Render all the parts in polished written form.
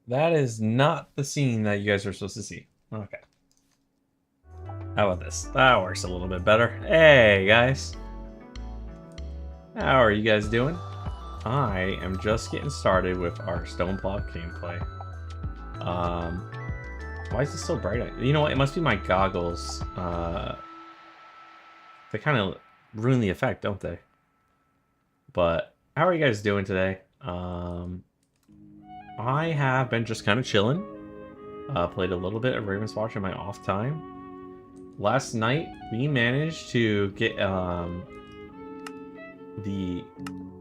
That is not the scene that you guys are supposed to see. Okay. How about this? That works a little bit better. Hey, guys. How are you guys doing? I am just getting started with our StoneBlock gameplay. Why is it so bright? You know what? It must be my goggles. They kind of ruin the effect, don't they? But how are you guys doing today? I have been just kind of chilling. Played a little bit of Ravenswatch in my off time. Last night, we managed to get the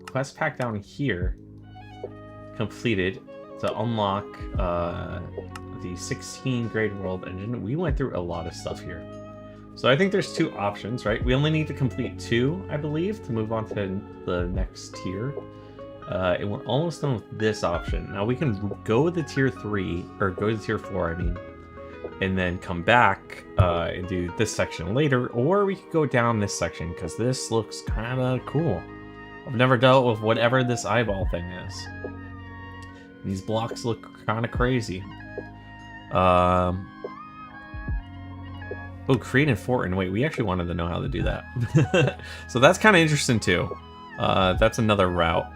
quest pack down here completed to unlock the 16 grade world engine. We went through a lot of stuff here. So I think there's two options, right? We only need to complete 2, I believe, to move on to the next tier. And we're almost done with this option. Now we can go to tier 3, or go to tier 4, I mean, and then come back and do this section later, or we could go down this section, because this looks kind of cool. I've never dealt with whatever this eyeball thing is. These blocks look kind of crazy. Oh, create fort, and wait, we actually wanted to know how to do that. So that's kind of interesting too. That's another route.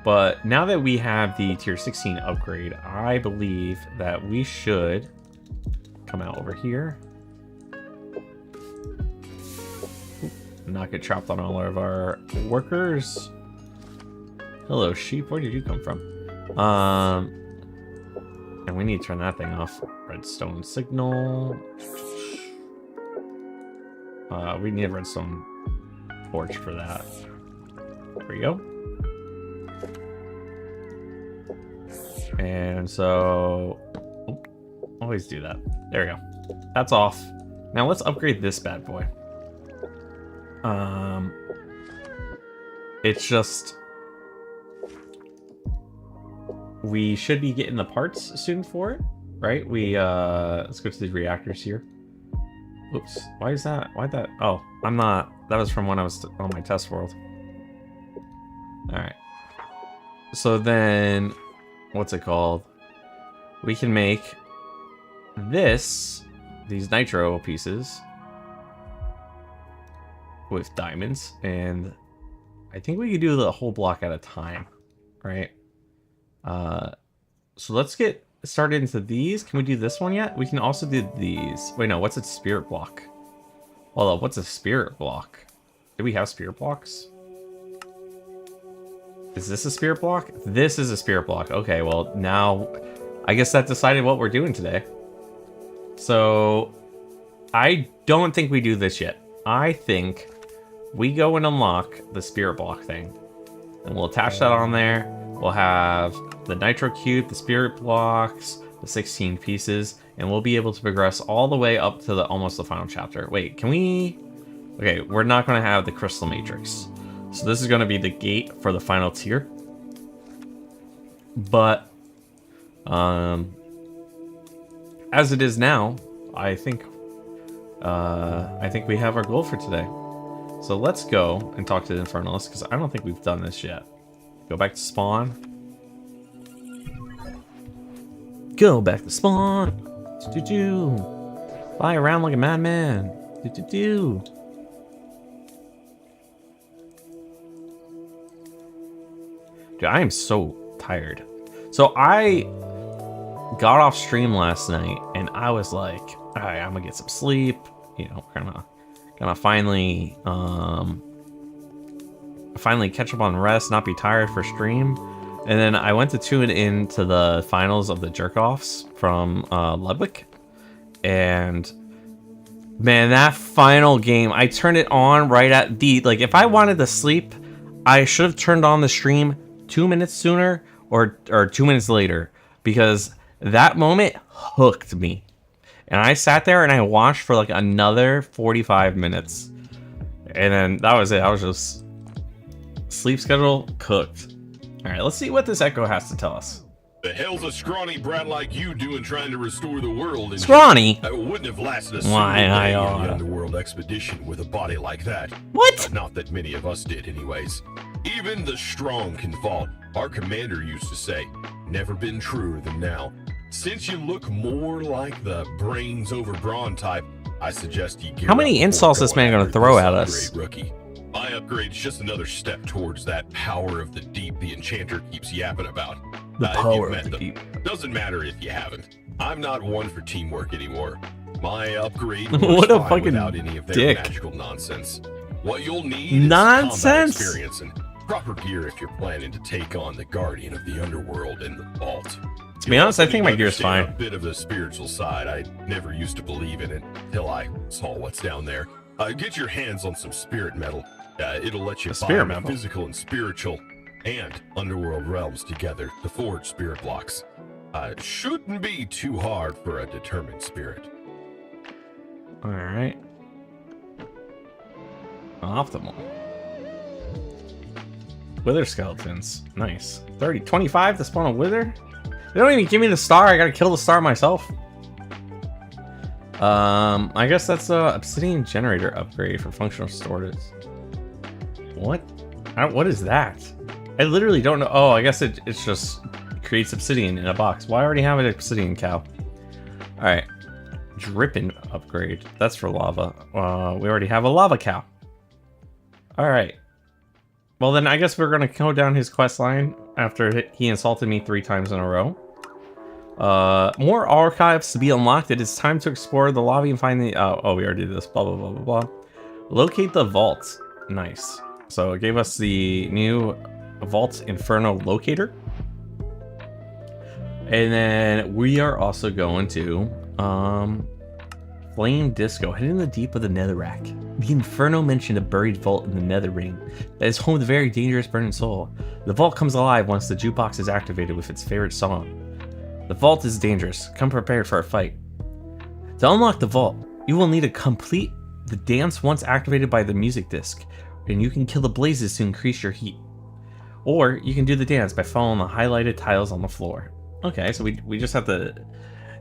But now that we have the tier 16 upgrade, I believe that we should come out over here. Not get chopped on all of our workers. Hello, sheep. Where did you come from? And we need to turn that thing off. Redstone signal. We need a redstone torch for that. There we go. And so, always do that. There we go. That's off. Now let's upgrade this bad boy. It's just, we should be getting the parts soon for it, right? Let's go to the reactors here. Oops, why is that? Why'd that? Oh, I'm not, that was from when I was on my test world. All right. So then, what's it called? We can make these nitro pieces with diamonds, and I think we could do the whole block at a time, right? So let's get started into these. Can we do this one yet? We can also do these. Wait, no, what's a spirit block? Hold up, what's a spirit block? Do we have spirit blocks? Is this a spirit block? This is a spirit block. Okay, well, now I guess that decided what we're doing today. So I don't think we do this yet. I think we go and unlock the spirit block thing, and we'll attach that on there. We'll have the nitro cube, the spirit blocks, the 16 pieces, and we'll be able to progress all the way up to almost the final chapter. Wait, can we? Okay, we're not going to have the crystal matrix. So this is going to be the gate for the final tier. But as it is now, I think we have our goal for today. So let's go and talk to the Infernalist, because I don't think we've done this yet. Go back to spawn. Go back to spawn. Do-do-do. Fly around like a madman. Do-do-do. Dude, I am so tired. So I got off stream last night, and I was like, all right, I'm gonna get some sleep. You know, gonna finally catch up on rest, not be tired for stream. And then I went to tune in to the finals of the jerk-offs from Ludwig, and man, that final game, I turned it on right at the, like, if I wanted to sleep, I should have turned on the stream 2 minutes sooner or 2 minutes later, because that moment hooked me. And I sat there and I watched for like another 45 minutes. And then that was it. I was just sleep schedule cooked. All right, let's see what this echo has to tell us. The hell's a scrawny brat like you doing trying to restore the world? Scrawny? I wouldn't have lasted a single day on the underworld expedition with a body like that. What? Not that many of us did, anyways. Even the strong can fall. Our commander used to say, never been truer than now. Since you look more like the brains over brawn type, I suggest you gear How many up insults before this man gonna after throw this at us? upgrade, rookie. My upgrade's just another step towards that power of the deep the enchanter keeps yapping about. The If power you've of met the them. deep. Doesn't matter if you haven't. I'm not one for teamwork anymore. My upgrade What works a fine fucking without any of their dick. magical nonsense. What you'll need Nonsense? is combat experience and proper gear if you're planning to take on the guardian of the underworld and the vault. To be honest, I think my gear's fine. A bit of the spiritual side. I never used to believe in it until I saw what's down there. Get your hands on some spirit metal. It'll let you spirit bind the metal? physical and spiritual and underworld realms together to forge spirit blocks. Shouldn't be too hard for a determined spirit. All right. Optimal. Wither skeletons. Nice. 30, 25 to spawn a wither? They don't even give me the star. I gotta kill the star myself. I guess that's a obsidian generator upgrade for functional storage. What? What is that? I literally don't know. Oh, I guess it's just creates obsidian in a box. Well, I already have an obsidian cow. All right. Dripping upgrade. That's for lava. We already have a lava cow. All right. Well, then I guess we're going to go down his quest line after he insulted me 3 times in a row. More archives to be unlocked. It is time to explore the lobby and find the... oh, we already did this. Blah, blah, blah, blah, blah. Locate the vault. Nice. So it gave us the new Vault Inferno Locator. And then we are also going to... Flame Disco, hidden in the deep of the Netherrack. The Inferno mentioned a buried vault in the Nether Ring that is home to the very dangerous burning soul. The vault comes alive once the jukebox is activated with its favorite song. The vault is dangerous. Come prepared for a fight. To unlock the vault, you will need to complete the dance once activated by the music disc, and you can kill the blazes to increase your heat. Or you can do the dance by following the highlighted tiles on the floor. Okay, so we just have to...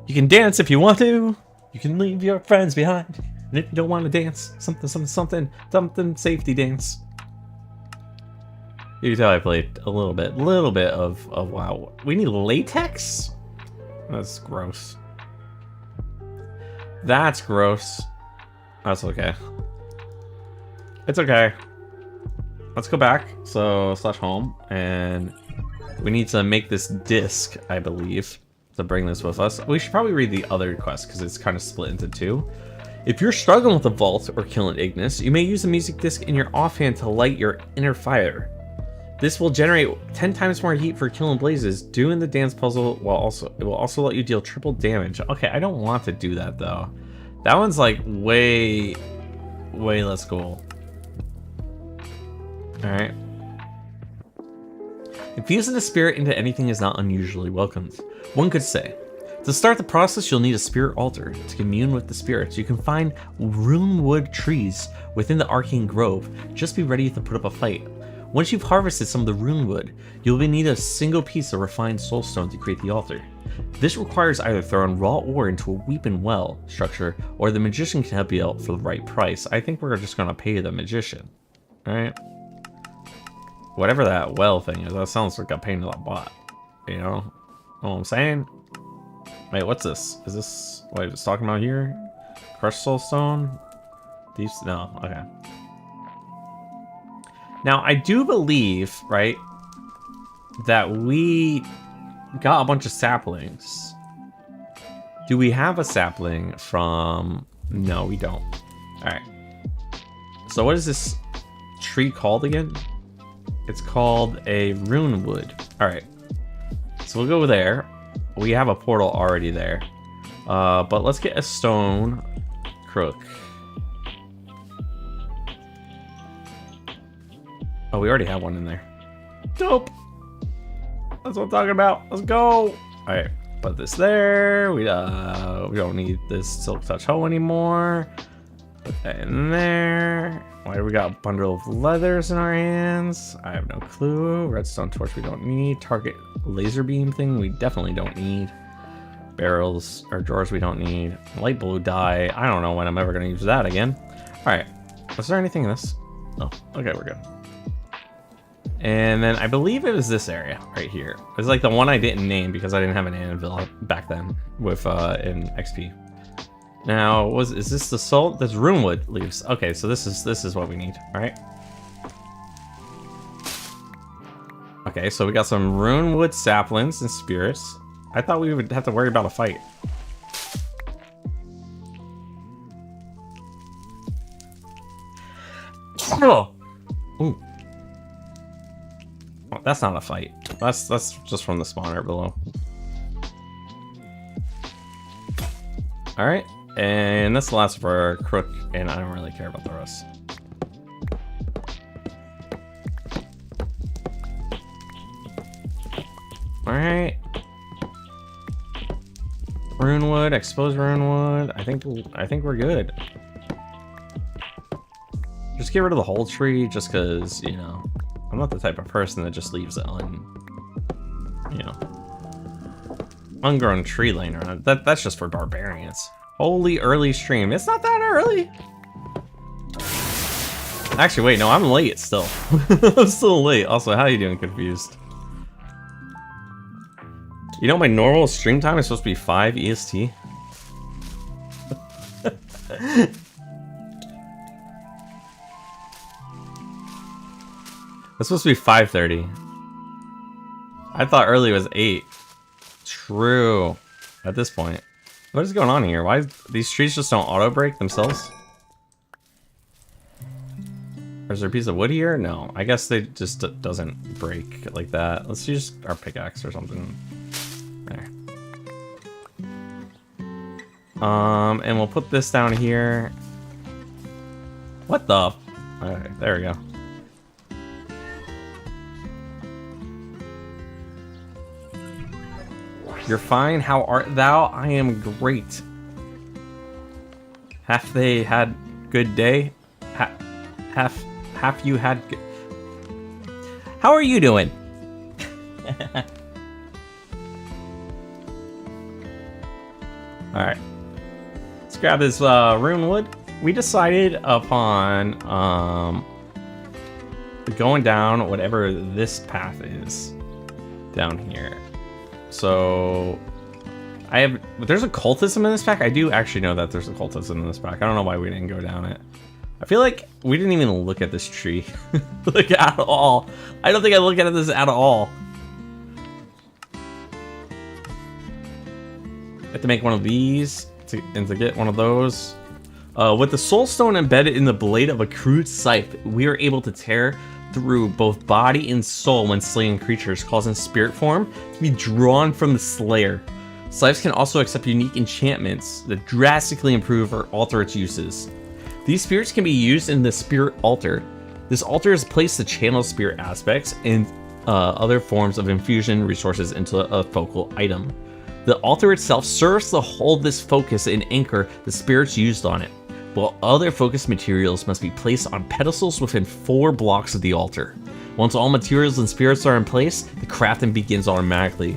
You can dance if you want to. You can leave your friends behind. And if you don't want to dance, something, safety dance. You can tell I played a little bit of WoW. We need latex? That's gross. That's gross. That's okay. It's okay. Let's go back. So, /home. And we need to make this disc, I believe, to bring this with us. We should probably read the other quest because it's kind of split into 2. If you're struggling with the vault or killing Ignis, you may use the music disc in your offhand to light your inner fire. This will generate 10 times more heat for killing blazes. Doing the dance puzzle it will also let you deal triple damage. Okay, I don't want to do that though. That one's like way less cool. All right. Infusing the spirit into anything is not unusually welcomed. One could say, to start the process, you'll need a spirit altar. To commune with the spirits, you can find runewood trees within the arcane grove. Just be ready to put up a fight. Once you've harvested some of the runewood, you'll need a single piece of refined soulstone to create the altar. This requires either throwing raw ore into a weeping well structure, or the magician can help you out for the right price. I think we're just gonna pay the magician. Alright? Whatever that well thing is, that sounds like a pain in the butt. You know? Know what I'm saying? Wait, what's this? Is this what it's talking about here? Crushed soulstone? These? No, okay. Now, I do believe, right, that we got a bunch of saplings. Do we have a sapling from... No, we don't. Alright. So what is this tree called again? It's called a runewood. Alright. So we'll go there. We have a portal already there. But let's get a stone crook. Oh, we already have one in there. Dope. That's what I'm talking about. Let's go. All right, put this there. We don't need this silk touch hoe anymore. Put that in there. Why do we got a bundle of leathers in our hands? I have no clue. Redstone torch we don't need. Target laser beam thing we definitely don't need. Barrels or drawers we don't need. Light blue dye. I don't know when I'm ever gonna use that again. All right. Is there anything in this? Oh, okay, we're good. And then I believe it was this area right here. It was like the one I didn't name because I didn't have an anvil back then with in XP. Now, is this the salt? That's runewood leaves. Okay, so this is what we need, right? Okay, so we got some runewood saplings and spirits. I thought we would have to worry about a fight. Oh. Ooh. Oh, that's not a fight. That's just from the spawner below. All right, and that's the last of our crook, and I don't really care about the rest. All right. Runewood, exposed runewood. I think we're good. Just get rid of the whole tree, just because, you know, I'm not the type of person that just leaves it ungrown tree laying around. That's just for barbarians. Holy early stream. It's not that early. Actually, wait, no, I'm late still. I'm still late. Also, how are you doing, Confused? You know, my normal stream time is supposed to be 5 EST. It's supposed to be 5:30. I thought early was 8. True. At this point. What is going on here? Why these trees just don't auto break themselves? Is there a piece of wood here? No. I guess they just doesn't break like that. Let's use our pickaxe or something. There. And we'll put this down here. What the? Alright, there we go. You're fine. How art thou? I am great. Have they had good day? Have you had good... How are you doing? Alright. Let's grab this rune wood. We decided upon going down whatever this path is down here. So there's a cultism in this pack. I do actually know that there's a cultism in this pack. I don't know why we didn't go down it. I feel like we didn't even look at this tree like at all. I don't think I look at this at all. I have to make one of these and to get one of those. With the soul stone embedded in the blade of a crude scythe, we are able to tear through both body and soul when slaying creatures, causing spirit form to be drawn from the slayer. Scythes can also accept unique enchantments that drastically improve or alter its uses. These spirits can be used in the spirit altar. This altar is placed to channel spirit aspects and other forms of infusion resources into a focal item. The altar itself serves to hold this focus and anchor the spirits used on it, while other focus materials must be placed on pedestals within 4 blocks of the altar. Once all materials and spirits are in place, the crafting begins automatically.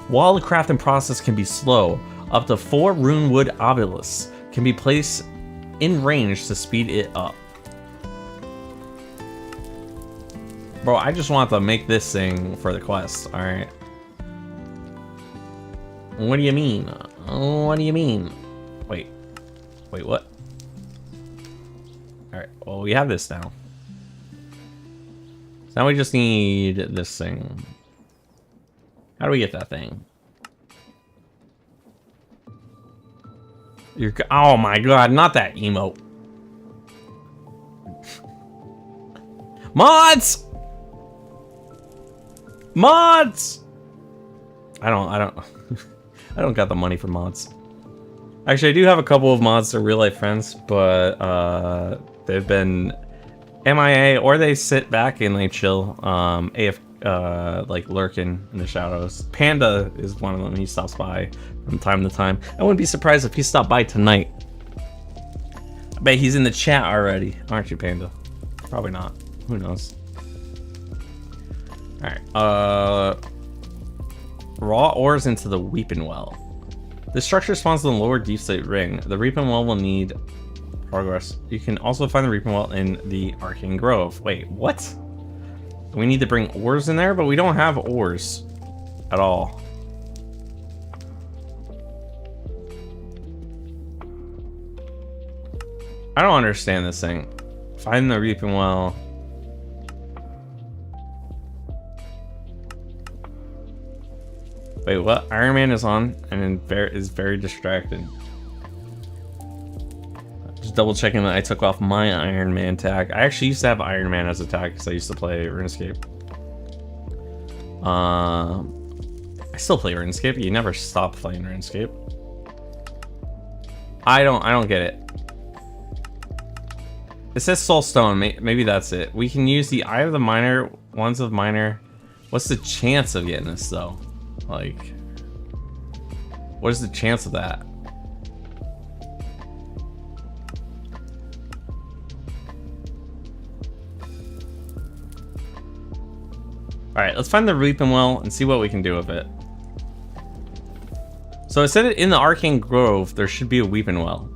While the crafting process can be slow, up to 4 runewood obelisks can be placed in range to speed it up. Bro, I just want to make this thing for the quest, alright? What do you mean? What do you mean? Wait, what? Alright, well, we have this now. So now we just need this thing. How do we get that thing? Oh my god, not that emote. Mods! Mods! I don't I don't got the money for mods. Actually, I do have a couple of mods that are real life friends, but they've been MIA, or they sit back and they chill, like lurking in the shadows. Panda is one of them. He stops by from time to time. I wouldn't be surprised if he stopped by tonight. I bet he's in the chat already, aren't you, Panda? Probably not. Who knows? All right. Raw ores into the Weeping Well. This structure spawns in the lower deep state ring. The Reaping Well will need progress. You can also find the Reaping Well in the Arcane Grove. Wait, what? We need to bring ores in there, but we don't have ores at all. I don't understand this thing. Find the reaping well. Wait, what? Iron Man is on and is very distracted. Just double checking that I took off my Iron Man tag. I actually used to have Iron Man as a tag because I used to play RuneScape. I still play RuneScape. You never stop playing RuneScape. I don't get it. It says Soulstone. Maybe that's it. We can use the Eye of the Miner, Wands of Miner. What's the chance of getting this though? Like, what is the chance of that? Alright, let's find the Reaping Well and see what we can do with it. So I said it in the Arcane Grove, there should be a Weeping Well.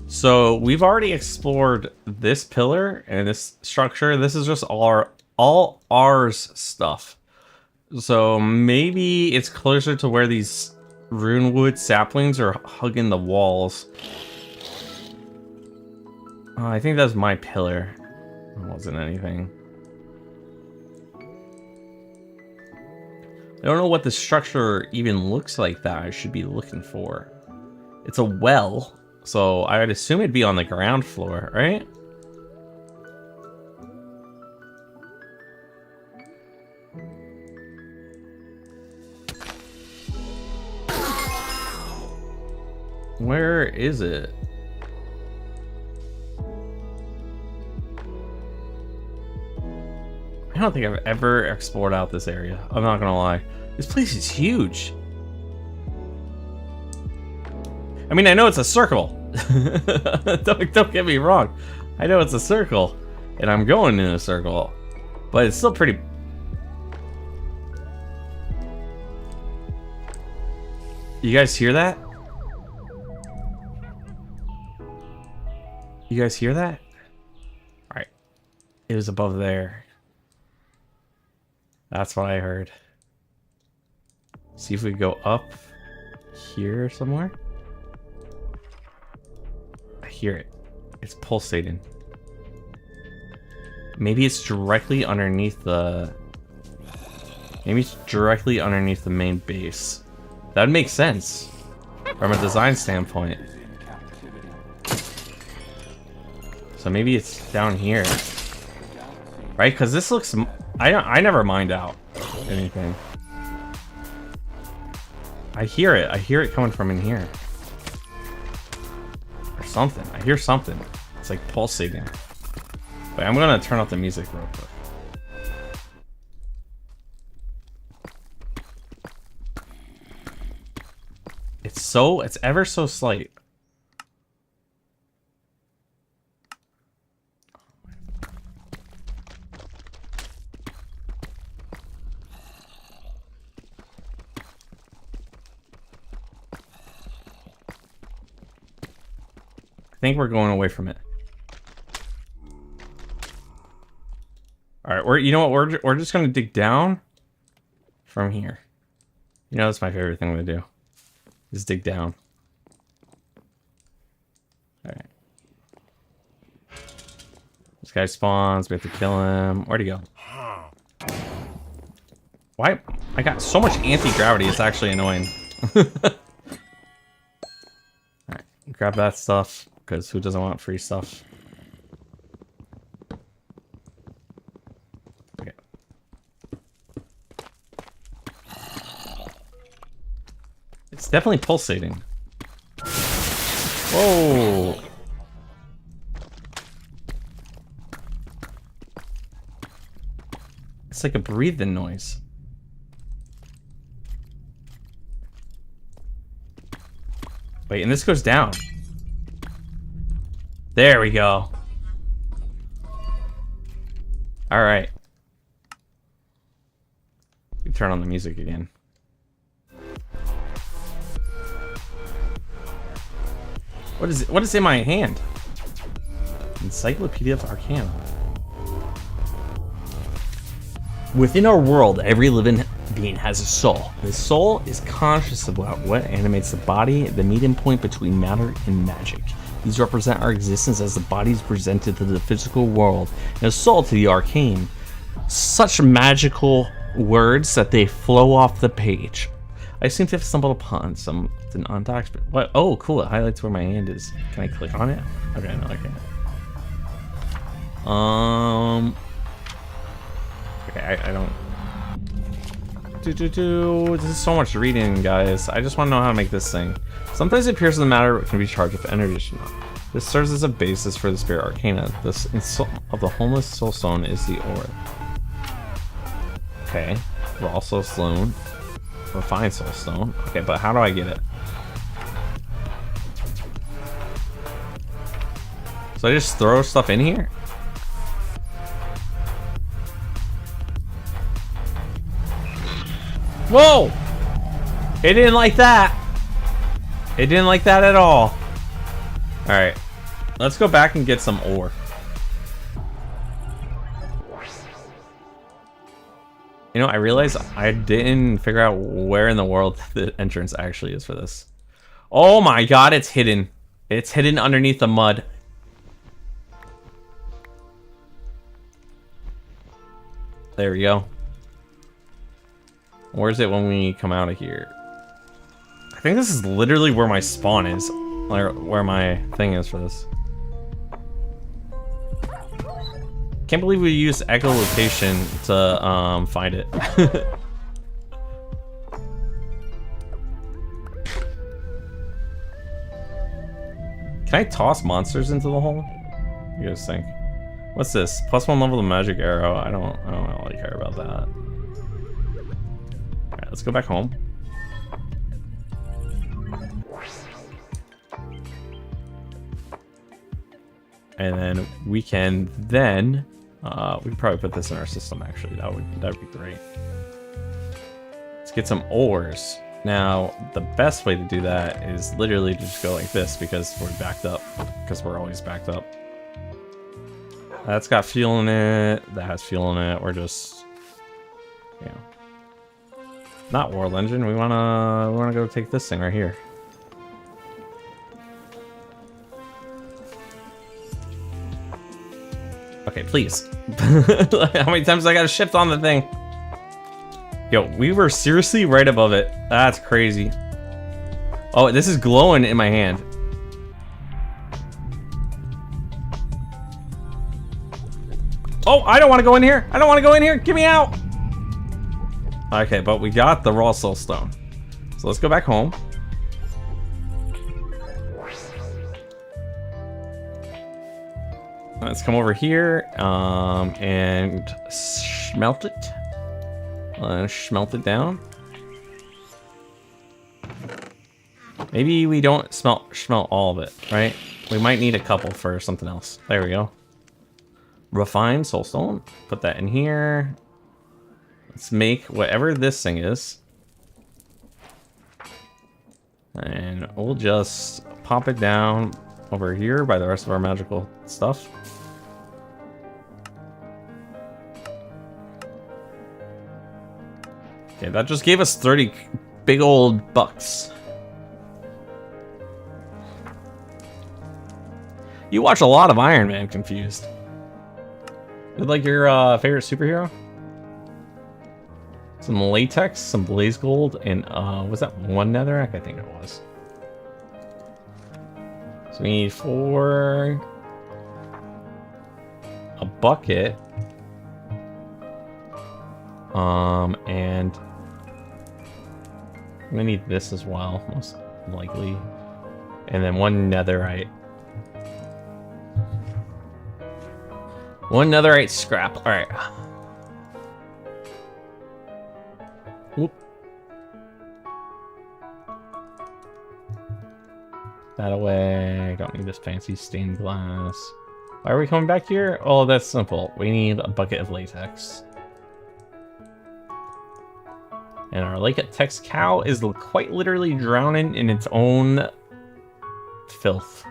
So we've already explored this pillar and this structure. This is just all ours stuff. So maybe it's closer to where these runewood saplings are hugging the walls. Oh, I think that's my pillar. It wasn't anything. I don't know what the structure even looks like that I should be looking for. It's a well. So I would assume it'd be on the ground floor, right? Where is it? I don't think I've ever explored out this area. I'm not gonna lie. This place is huge. I mean, I know it's a circle. don't get me wrong. I know it's a circle, and I'm going in a circle, but it's still pretty. You guys hear that? You guys hear that? All right, it was above there. That's what I heard. See if we go up here somewhere. I hear it. It's pulsating. Maybe it's directly underneath the... Maybe it's directly underneath the main base. That would make sense from a design standpoint. So maybe it's down here. Right? Because this looks... I never mined out anything. I hear it. I hear it coming from in here. Or something. I hear something. It's like pulsating. Wait, I'm gonna turn off the music real quick. It's ever so slight. I think we're going away from it. All right, you know what? We're just gonna dig down from here. You know, that's my favorite thing to do. Is dig down. All right. This guy spawns. We have to kill him. Where'd he go? Why? I got so much anti-gravity. It's actually annoying. All right, grab that stuff. Because who doesn't want free stuff? Okay. It's definitely pulsating. Whoa! It's like a breathing noise. Wait, and this goes down. There we go. All right. We turn on the music again. What is it? What is in my hand? Encyclopedia of Arcana. Within our world, every living being has a soul. The soul is conscious about what animates the body, the meeting point between matter and magic. These represent our existence as the bodies presented to the physical world, and a soul to the arcane. Such magical words that they flow off the page. I seem to have stumbled upon something undocked. What? Oh, cool! It highlights where my hand is. Can I click on it? Okay, no, I can't. Okay, I don't. This is so much reading, guys. I just want to know how to make this thing. Sometimes it appears in the matter can be charged with energy. This serves as a basis for the spirit arcana. This of the homeless soul stone is the ore. Okay, raw soul stone, refined soul stone. Okay, but how do I get it? So I just throw stuff in here? Whoa! It didn't like that. It didn't like that at all. Alright. Let's go back and get some ore. You know, I realized I didn't figure out where in the world the entrance actually is for this. Oh my god, it's hidden. It's hidden underneath the mud. There we go. Where's it when we come out of here? I think this is literally where my spawn is. Or where my thing is for this. Can't believe we used echolocation to find it. Can I toss monsters into the hole? What do you guys think? What's this? +1 level of magic arrow. I don't really care about that. Alright, let's go back home. And then we can we could probably put this in our system actually. That would be great. Let's get some ores. Now, the best way to do that is literally just go like this because we're backed up. Because we're always backed up. That's got fuel in it. That has fuel in it. We're just, you know, not world engine. We wanna go take this thing right here. Okay, please. How many times I gotta shift on the thing? Yo, we were seriously right above it. That's crazy. Oh, this is glowing in my hand. Oh, I don't want to go in here. I don't want to go in here. Get me out. Okay, but we got the raw soul stone. So let's go back home. Let's come over here and smelt it. Smelt it down. Maybe we don't smelt all of it, right? We might need a couple for something else. There we go. Refined soulstone. Put that in here. Let's make whatever this thing is. And we'll just pop it down over here by the rest of our magical stuff. Okay, that just gave us 30 big old bucks. You watch a lot of Iron Man Confused. With like your favorite superhero? Some latex, some blaze gold, and was that 1 netherrack? I think it was. So we need 4, a bucket, and I'm gonna need this as well, most likely, and then 1 netherite. 1 netherite scrap. All right. Whoop. That away. Don't need this fancy stained glass. Why are we coming back here? Oh, that's simple. We need a bucket of latex. And our latex cow is quite literally drowning in its own filth.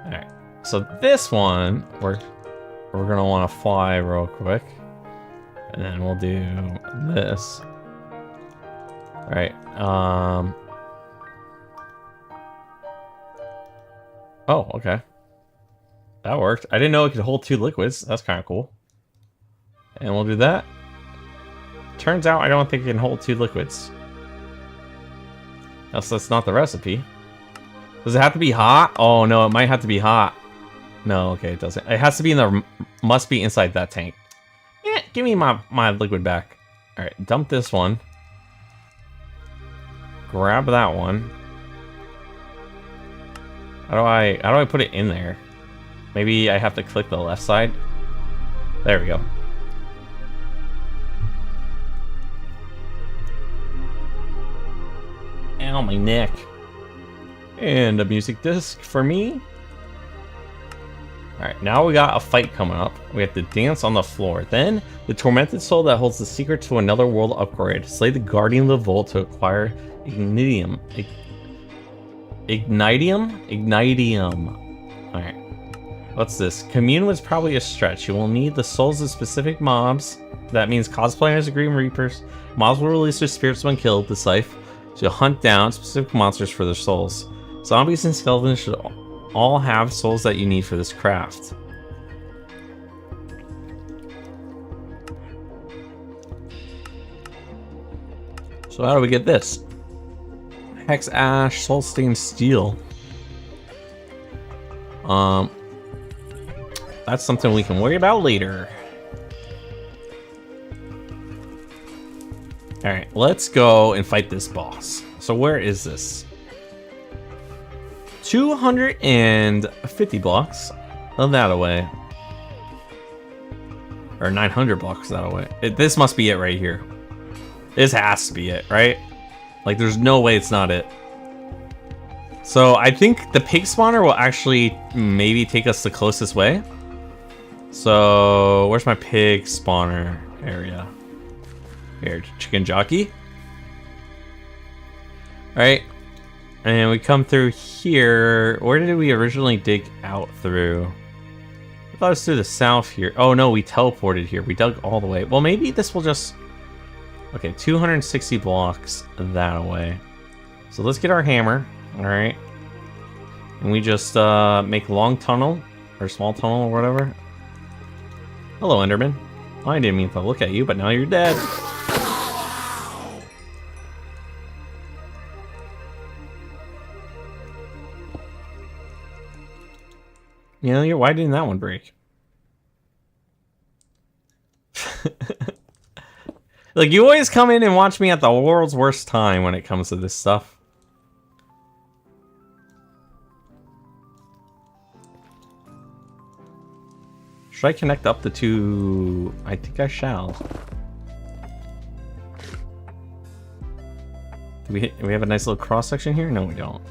Alright. So this one, we're we're gonna want to fly real quick. And then we'll do this. All right. Oh, okay. That worked. I didn't know it could hold 2 liquids. That's kind of cool. And we'll do that. Turns out I don't think it can hold 2 liquids. That's not the recipe. Does it have to be hot? Oh no, it might have to be hot. No, okay, it doesn't. It has to be in the... Must be inside that tank. Yeah, give me my liquid back. Alright, dump this one. Grab that one. How do I put it in there? Maybe I have to click the left side. There we go. Ow, my neck. And a music disc for me. Alright, now we got a fight coming up. We have to dance on the floor. Then, the tormented soul that holds the secret to another world upgrade. Slay the guardian of the vault to acquire Ignitium. Ignitium. Alright. What's this? Commune was probably a stretch. You will need the souls of specific mobs. That means cosplayers and Green Reapers. Mobs will release their spirits when killed, the Scythe. So you'll hunt down specific monsters for their souls. Zombies and skeletons should all have souls that you need for this craft. So how do we get this? Hex Ash, Soul Stained Steel. That's something we can worry about later. Alright, let's go and fight this boss. So where is this? 250 blocks of that away. Or 900 blocks that away. This must be it right here. This has to be it, right? Like, there's no way it's not it. So I think the pig spawner will actually maybe take us the closest way. So where's my pig spawner area? Here, chicken jockey. Alright. And we come through here. Where did we originally dig out through? I thought it was through the south here. Oh no, we teleported here. We dug all the way. Well, maybe this will just... Okay, 260 blocks that away. So let's get our hammer. Alright. And we just make a long tunnel. Or small tunnel or whatever. Hello, Enderman. I didn't mean to look at you, but now you're dead. You know, why didn't that one break? Like, you always come in and watch me at the world's worst time when it comes to this stuff. Should I connect up the two? I think I shall. Do we have a nice little cross section here? No, we don't.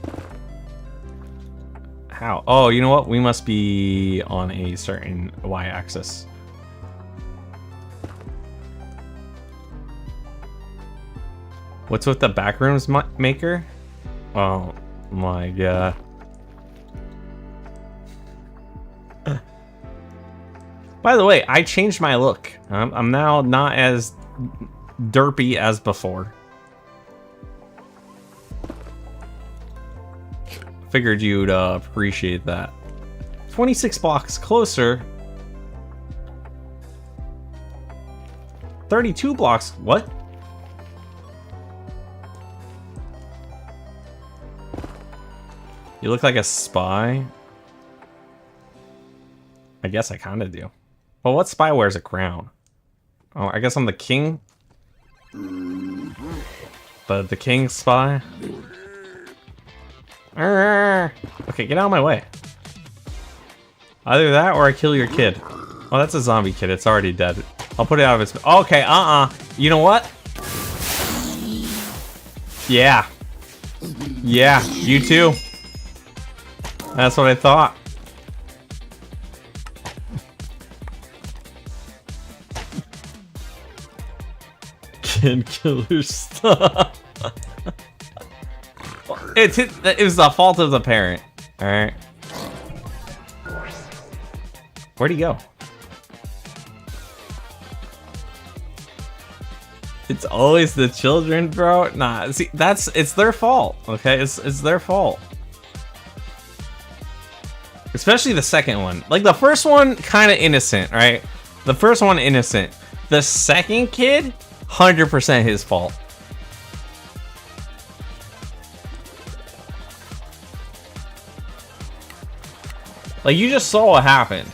How? Oh, you know what? We must be on a certain y-axis. What's with the backrooms maker? Oh my god. By the way, I changed my look. I'm now not as derpy as before. Figured you'd appreciate that. 26 blocks closer. 32 blocks. What? You look like a spy. I guess I kind of do. Well, what spy wears a crown? Oh, I guess I'm the king. The king spy. Okay, get out of my way. Either that or I kill your kid. Oh, that's a zombie kid. It's already dead. I'll put it out of its... Okay, You know what? Yeah. Yeah, you too. That's what I thought. Kid killer stuff. It was the fault of the parent. Alright. Where'd he go? It's always the children, bro. Nah, see, it's their fault. Okay, it's their fault. Especially the second one. Like the first one, kind of innocent, right? The first one innocent. The second kid, 100% his fault. Like you just saw what happened.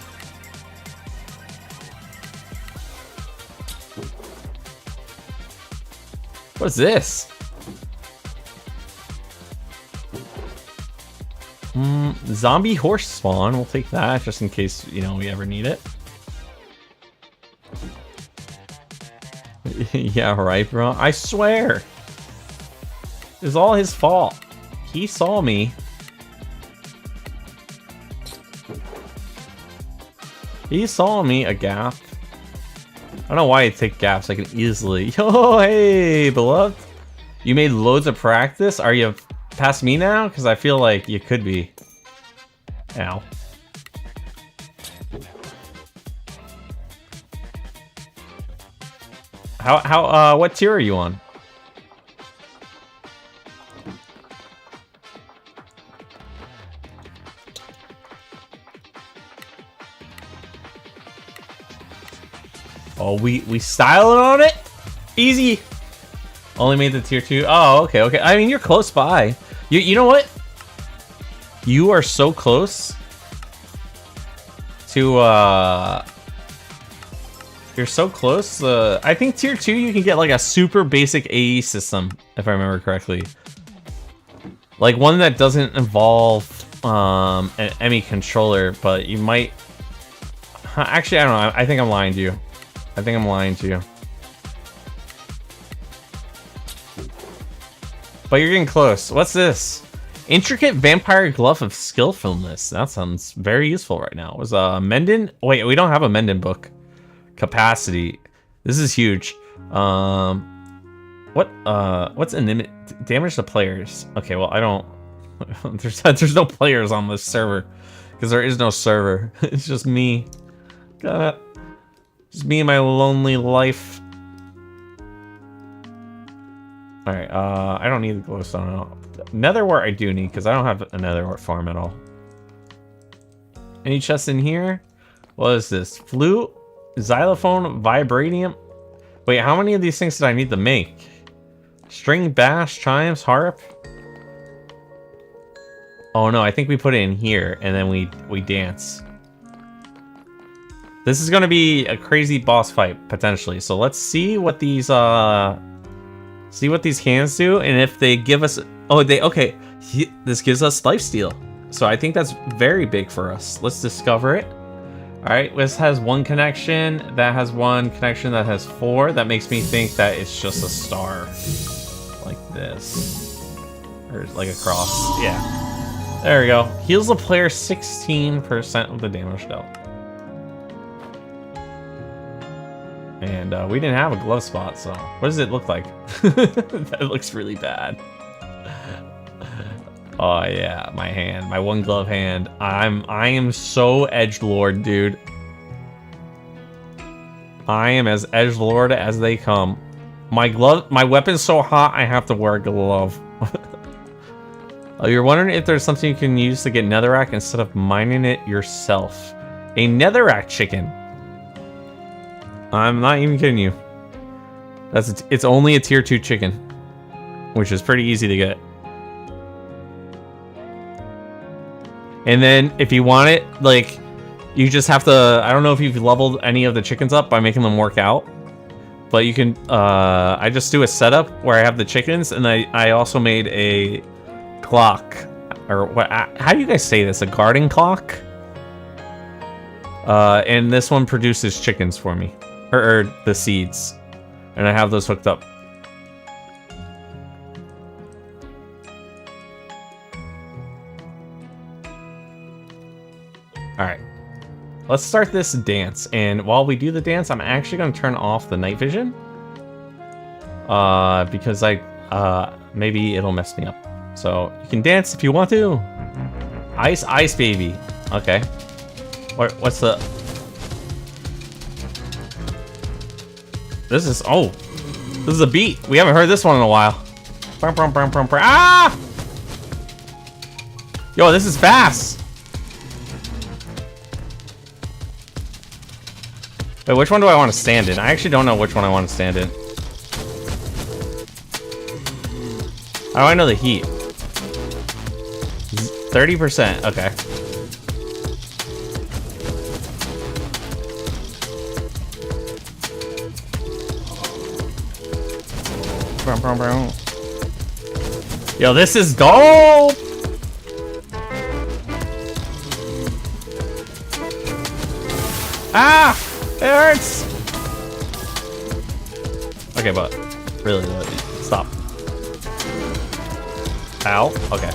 What's this? Zombie horse spawn. We'll take that just in case, you know, we ever need it. Yeah, right, bro. I swear. It's all his fault. He saw me. He saw me a gap. I don't know why I take gaps. I can easily. Yo, hey, beloved. You made loads of practice. Are you past me now? Because I feel like you could be. Ow. What tier are you on? Oh, we styling on it? Easy. Only made the tier 2. Oh, okay, okay. I mean, you're close by. You know what? You are so close to you're so close. I think tier 2 you can get like a super basic AE system, if I remember correctly. Like one that doesn't involve an enemy controller, but you might. Actually, I don't know. I think I'm lying to you. I think I'm lying to you. But you're getting close. What's this? Intricate vampire glove of skillfulness. That sounds very useful right now. Was Mendon? Wait, we don't have a Mendon book. Capacity. This is huge. What's inimic damage to players? Okay, well I don't. there's no players on this server because there is no server. It's just me. Got it. Just me and my lonely life. Alright, I don't need the glowstone. Netherwort I do need, because I don't have a netherwort farm at all. Any chests in here? What is this? Flute? Xylophone? Vibranium? Wait, how many of these things did I need to make? String, bash, chimes, harp? Oh no, I think we put it in here, and then we dance. This is gonna be a crazy boss fight, potentially. So let's see what these cans do, and if they give us... Oh, okay. This gives us lifesteal. So I think that's very big for us. Let's discover it. Alright, this has one connection. That has one connection that has 4. That makes me think that it's just a star. Like this. Or like a cross. Yeah. There we go. Heals the player 16% of the damage dealt. And we didn't have a glove spot, so what does it look like? That looks really bad. Oh yeah, my hand, my one glove hand. I am so edgelord, dude. I am as edgelord as they come. My weapon's so hot, I have to wear a glove. Oh, you're wondering if there's something you can use to get netherrack instead of mining it yourself. A netherrack chicken. I'm not even kidding you. It's only a tier 2 chicken, which is pretty easy to get. And then if you want it, like, you just have to, I don't know if you've leveled any of the chickens up by making them work out, but you can, I just do a setup where I have the chickens, and I also made a clock, or what, how do you guys say this? A garden clock? And this one produces chickens for me. Or the seeds, and I have those hooked up. All right, let's start this dance. And while we do the dance, I'm actually going to turn off the night vision, because maybe it'll mess me up. So you can dance if you want to. Ice baby. Okay. What's the? This is, oh, This is a beat. We haven't heard this one in a while. Ah! Yo, this is fast. Wait, which one do I want to stand in? I actually don't know which one I want to stand in. How do I know the heat? 30%, okay. Yo, this is gold! Ah! It hurts! Okay, but really, stop. Ow. Okay.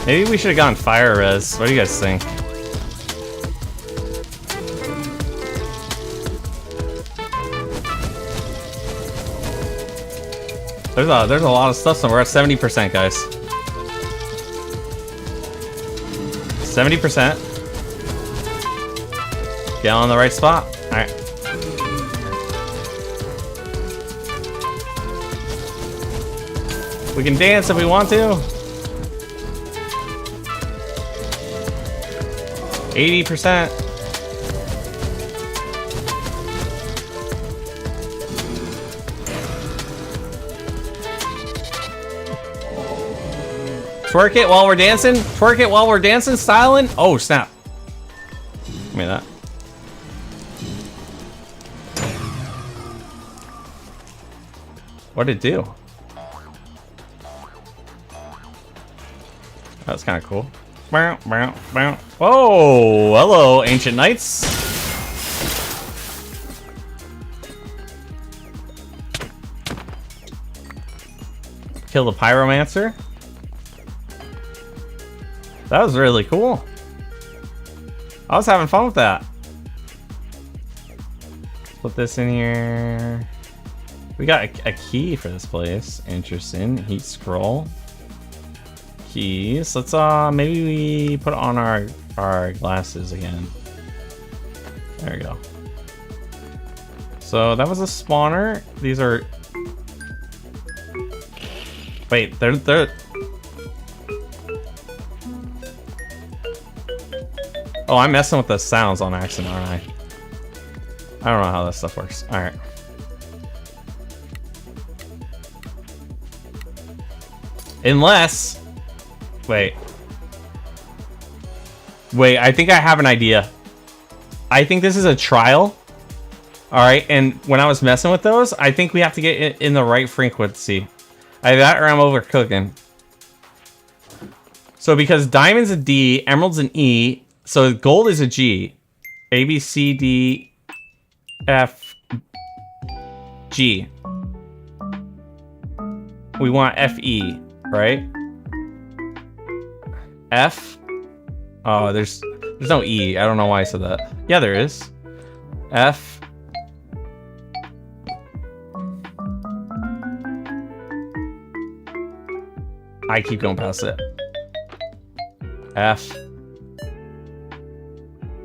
Maybe we should have gone fire res. What do you guys think? There's a lot of stuff, so we're at 70%, guys. 70%. Get on the right spot. All right. We can dance if we want to. 80%. Twerk it while we're dancing. Twerk it while we're dancing, styling. Oh, snap. Give me that. What'd it do? That's kind of cool. Whoa, hello, ancient knights. Kill the pyromancer. That was really cool. I was having fun with that. Put this in here. We got a key for this place. Interesting. Heat scroll. Keys. Let's maybe we put on our glasses again. There we go. So that was a spawner. These are. Wait, they're. Oh, I'm messing with the sounds on accident, aren't I? I don't know how this stuff works. All right. Unless, wait, I think I have an idea. I think this is a trial. All right, and when I was messing with those, I think we have to get it in the right frequency. Either that or I'm overcooking. So because diamond's a D, emerald's an E, so gold is a G. A, B, C, D, F, G. We want F, E. Right? F. Oh, there's no E. I don't know why I said that. Yeah, there is. F. I keep going past it. F.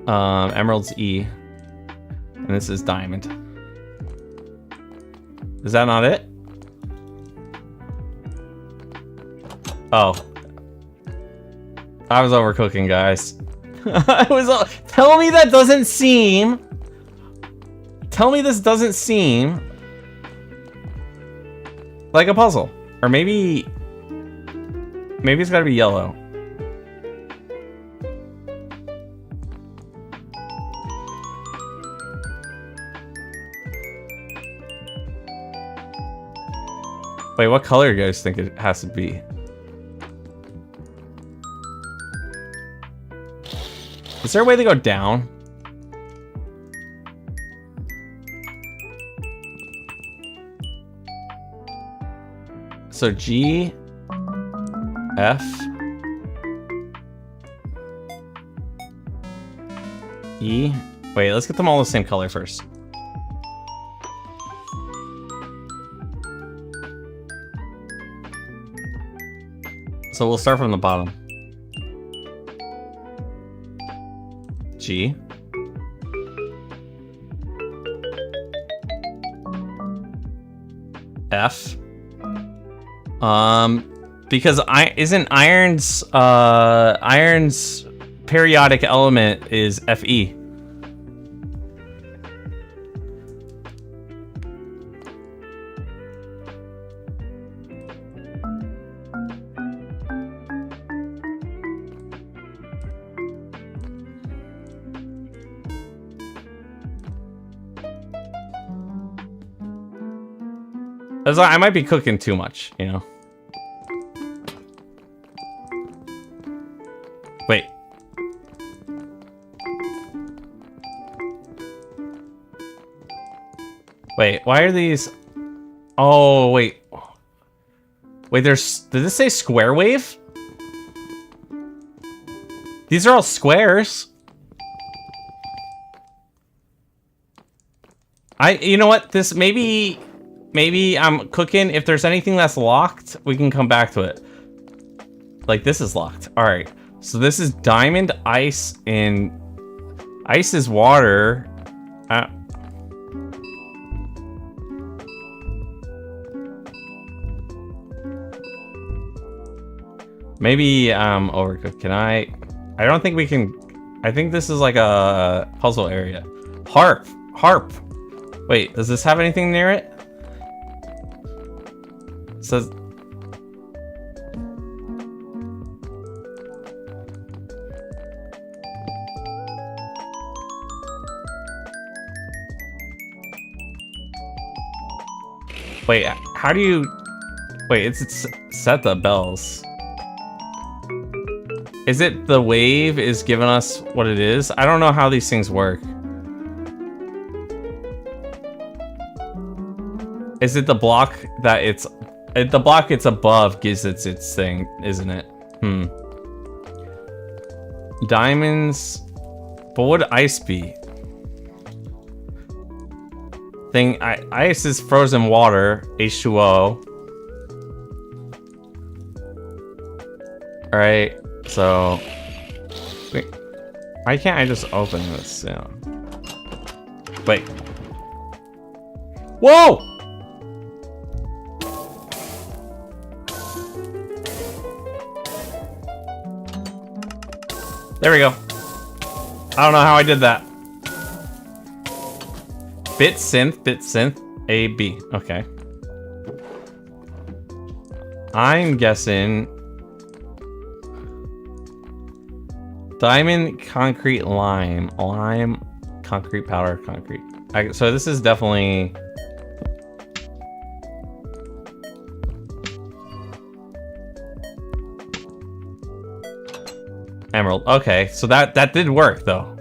Emerald's E. And this is diamond. Is that not it? Oh. I was overcooking, guys. I was. Tell me that doesn't seem. Tell me this doesn't seem like a puzzle. Or maybe it's gotta be yellow. Wait, what color do you guys think it has to be? Is there a way to go down? So G, F, E. Wait, let's get them all the same color first. So we'll start from the bottom. G. F. Because isn't iron's periodic element is Fe. I might be cooking too much, you know. Wait. Wait, why are these? Oh, wait. Wait, did this say square wave? These are all squares. You know what? This maybe I'm cooking. If there's anything that's locked, we can come back to it. Like this is locked. All right. So this is diamond, ice, and ice is water. Maybe overcooked. Can I don't think we can. I think this is like a puzzle area. Harp. Wait, does this have anything near it? It says. Wait, how do you... Wait, it's set the bells. Is it the wave is giving us what it is? I don't know how these things work. Is it the block that it's... The block it's above gives it its thing, isn't it? Diamonds... But what would ice be? Ice is frozen water, H2O. Alright, so... Wait, why can't I just open this? Yeah. Wait. Whoa! There we go. I don't know how I did that. Bit synth, A, B. Okay. I'm guessing... Diamond, concrete, lime, concrete, powder, concrete. So this is definitely... Emerald. Okay, so that did work though.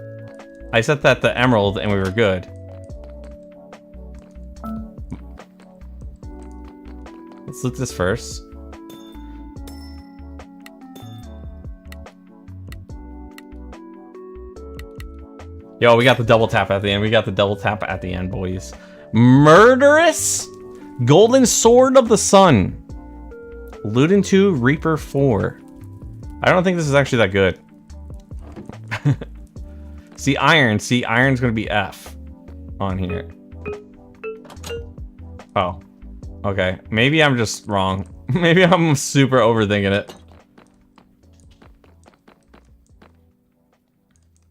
I set that to emerald and we were good. Let's loot this first. Yo, we got the double tap at the end. Boys. Murderous Golden Sword of the Sun. Looten 2, Reaper 4. I don't think this is actually that good. See, iron's gonna be F on here. Oh. Okay, maybe I'm just wrong. Maybe I'm super overthinking it.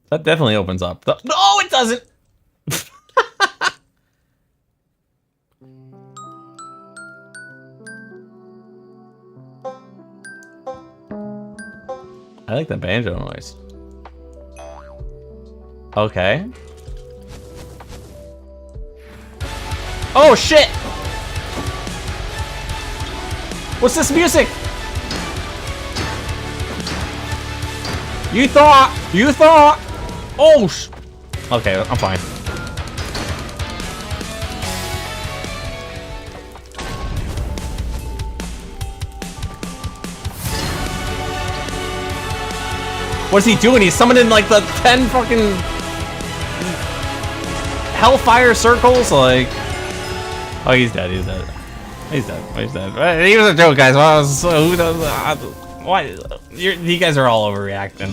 That definitely opens up. No, it doesn't! I like the banjo noise. Okay. Oh, shit! What's this music? You thought. Oh, okay, I'm fine. What's he doing? He's summoning like the 10 fucking hellfire circles, like. Oh, he's dead. He's dead. He was a joke, guys. Who does? Why? You guys are all overreacting.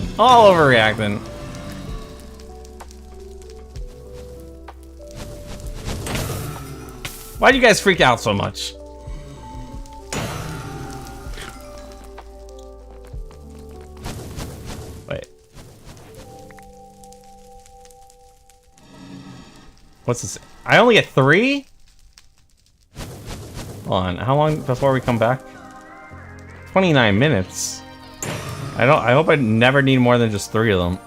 Why do you guys freak out so much? Wait. What's this? I only get 3? Hold on. How long before we come back? 29 minutes. I hope I never need more than just 3 of them.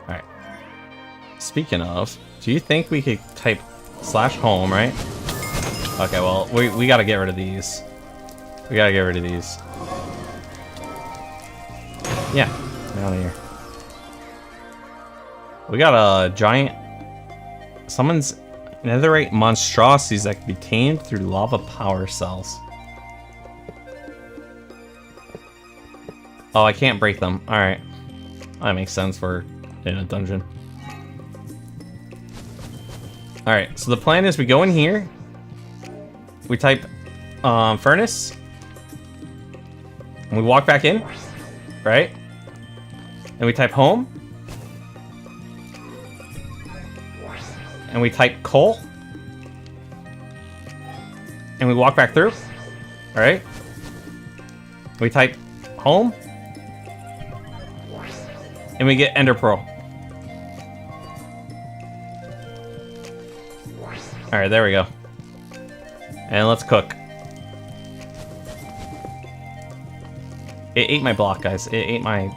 Alright. Speaking of, do you think we could type /home, right? Okay, well, we gotta get rid of these. We gotta get rid of these. Yeah, down here. We got a giant... Summons netherite monstrosities that can be tamed through lava power cells. Oh, I can't break them. Alright. That makes sense for in a dungeon. Alright, so the plan is we go in here. We type furnace. And we walk back in. Right? And we type home. And we type coal. And we walk back through. Alright? We type home. And we get ender pearl. Alright, there we go. And let's cook. It ate my block, guys. It ate my...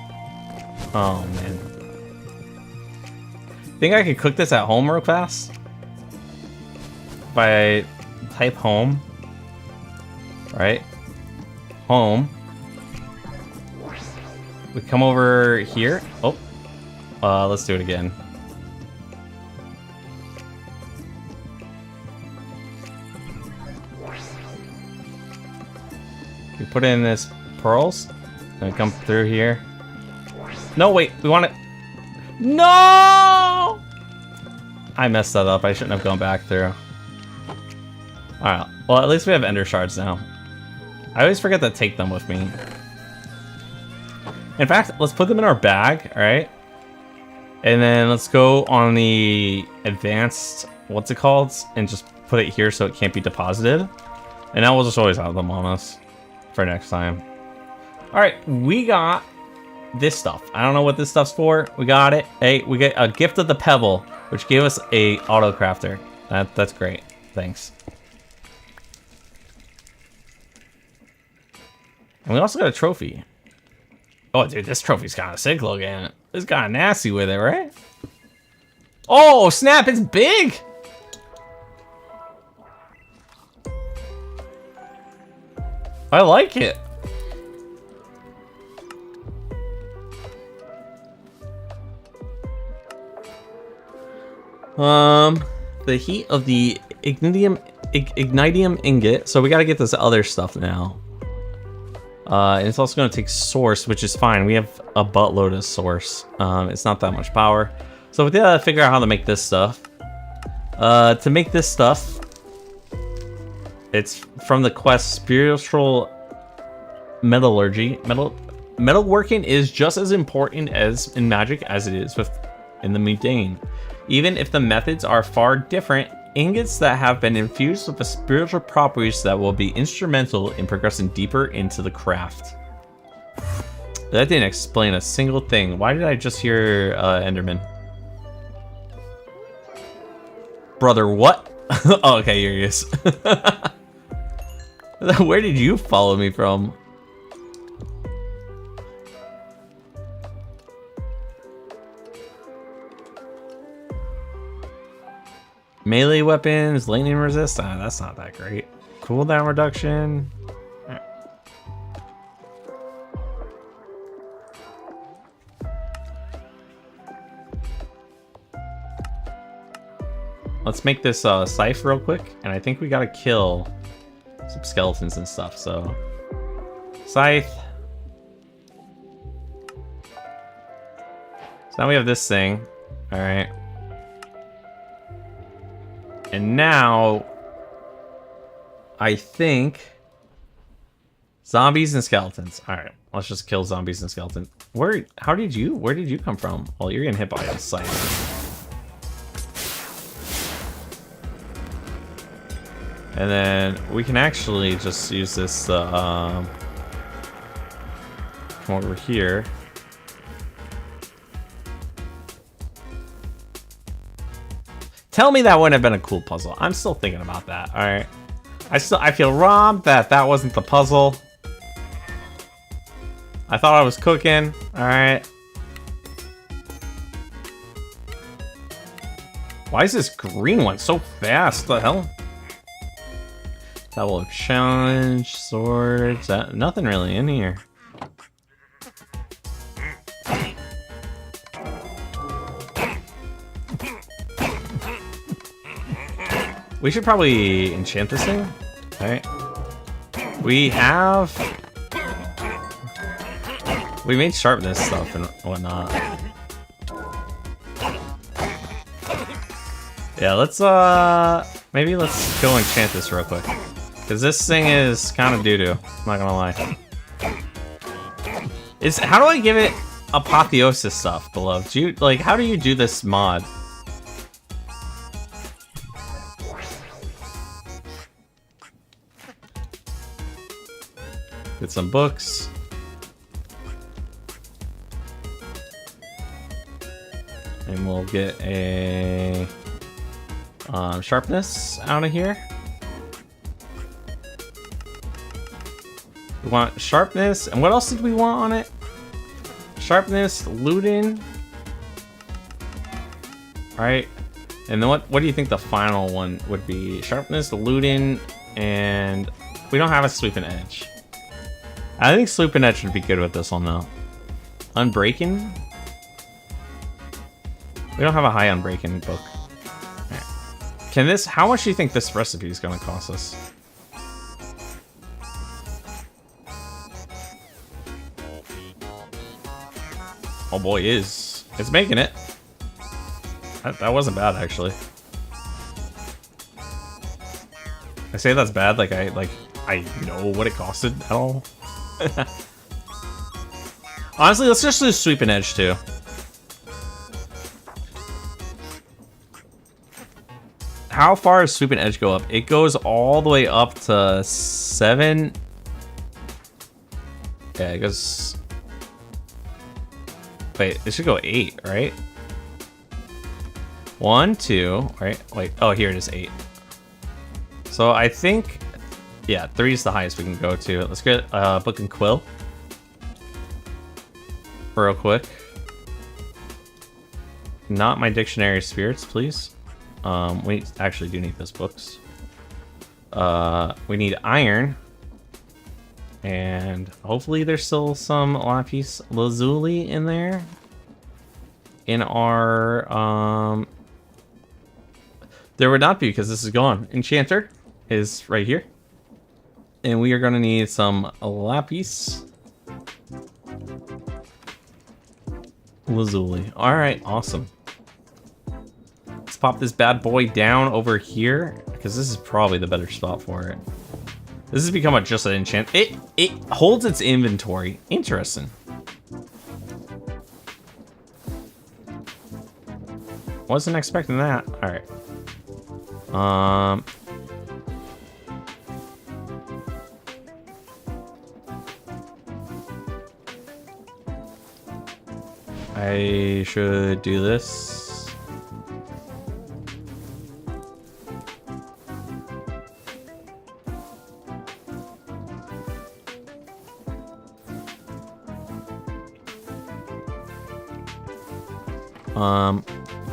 Oh, man. Think I could cook this at home real fast? If I type home. Right? Home. We come over here. Oh. Let's do it again. We put in this pearls. And come through here. No, wait. We want it. No! I messed that up. I shouldn't have gone back through. Alright. Well, at least we have ender shards now. I always forget to take them with me. In fact, let's put them in our bag, alright? And then let's go on the advanced, what's it called? And just put it here so it can't be deposited. And now we'll just always have them on us for next time. Alright, we got this stuff. I don't know what this stuff's for. We got it. Hey, we get a gift of the pebble, which gave us a auto crafter. That's great. Thanks. And we also got a trophy. Oh, dude, this trophy's kind of sick looking. It's kind of nasty with it, right? Oh, snap, it's big! I like it. The heat of the ignitium ingot. So we gotta get this other stuff now. And it's also gonna take source, which is fine. We have a buttload of source. It's not that much power. So we gotta figure out how to make this stuff. To make this stuff, it's from the quest Spiritual Metallurgy. Metalworking is just as important as in magic as it is in the mundane. Even if the methods are far different, ingots that have been infused with the spiritual properties that will be instrumental in progressing deeper into the craft. That didn't explain a single thing. Why did I just hear Enderman? Brother, what? Oh, okay, here he is. Where did you follow me from? Melee weapons, lightning resist. That's not that great. Cooldown reduction. Right. Let's make this scythe real quick, and I think we gotta kill some skeletons and stuff. So, scythe. So now we have this thing. All right. And now, I think zombies and skeletons. All right, let's just kill zombies and skeletons. Where did you come from? Well, you're getting hit by a scythe. And then we can actually just use this, come over here. Tell me that wouldn't have been a cool puzzle. I'm still thinking about that, alright? I feel robbed that that wasn't the puzzle. I thought I was cooking, alright? Why is this green one so fast? The hell? Double challenge, swords, nothing really in here. We should probably enchant this thing. Alright. We made sharpness stuff and whatnot. Yeah, let's maybe let's go enchant this real quick. Cause this thing is kind of doo-doo, I'm not gonna lie. How do I give it apotheosis stuff, beloved? Do you, like, how do you do this mod? Get some books. And we'll get a sharpness out of here. We want sharpness, and what else did we want on it? Sharpness, looting. Alright. And then what do you think the final one would be? Sharpness, looting, and we don't have a sweeping edge. I think sweeping edge would be good with this one though. Unbreaking? We don't have a high unbreaking book. Right. Can this, how much do you think this recipe is gonna cost us? Oh boy, it's making it. That wasn't bad actually. I say that's bad like I know what it costed at all. Honestly, let's just do sweeping edge too. How far does sweeping edge go up? It goes all the way up to 7. Yeah, it goes. Wait, it should go 8, right? 1, 2, right? Wait, oh, here it is 8. So I think, yeah, 3 is the highest we can go to. Let's get book and quill real quick. Not my dictionary of spirits, please. We actually do need those books. We need iron, and hopefully there's still some lapis lazuli in there. In our there would not be because this is gone. Enchanter is right here. And we are going to need some lapis lazuli. All right, awesome. Let's pop this bad boy down over here because this is probably the better spot for it. This has become just an enchant. It holds its inventory. Interesting. Wasn't expecting that. All right. I should do this.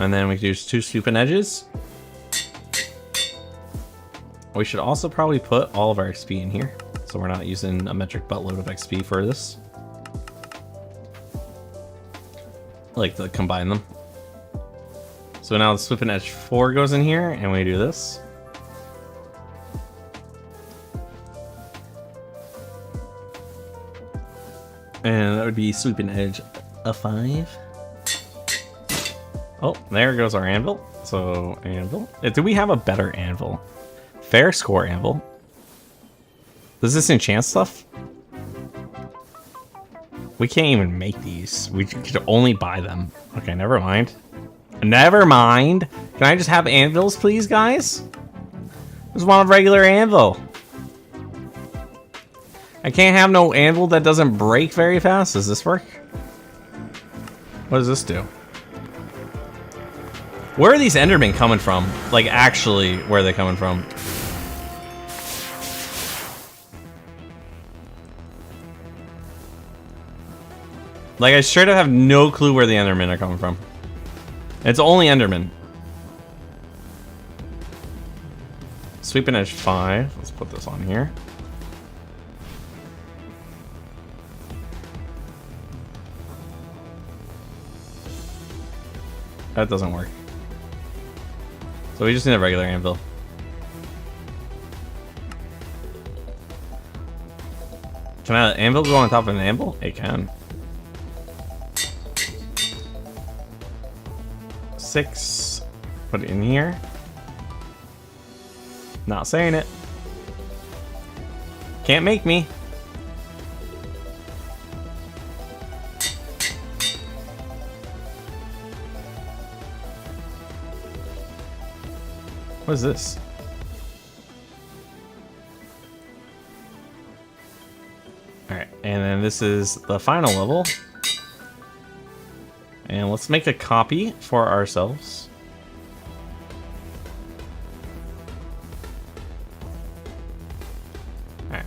And then we can use 2 sweeping edges. We should also probably put all of our XP in here, so we're not using a metric buttload of XP for this. I like to combine them. So now the sweeping edge 4 goes in here, and we do this. And that would be sweeping edge a 5. Oh, there goes our anvil. So, anvil. Do we have a better anvil? Fair score anvil. Does this enchant stuff? We can't even make these. We could only buy them. Okay, never mind. Never mind. Can I just have anvils, please, guys? Just want a regular anvil. I can't have no anvil that doesn't break very fast. Does this work? What does this do? Where are these Endermen coming from? Like, actually, where are they coming from? Like, I straight up have no clue where the Endermen are coming from. It's only Endermen. Sweeping edge 5. Let's put this on here. That doesn't work. So we just need a regular anvil. Can an anvil go on top of an anvil? It can. 6. Put it in here. Not saying it. Can't make me. What is this? Alright, and then this is the final level. And let's make a copy for ourselves. Alright.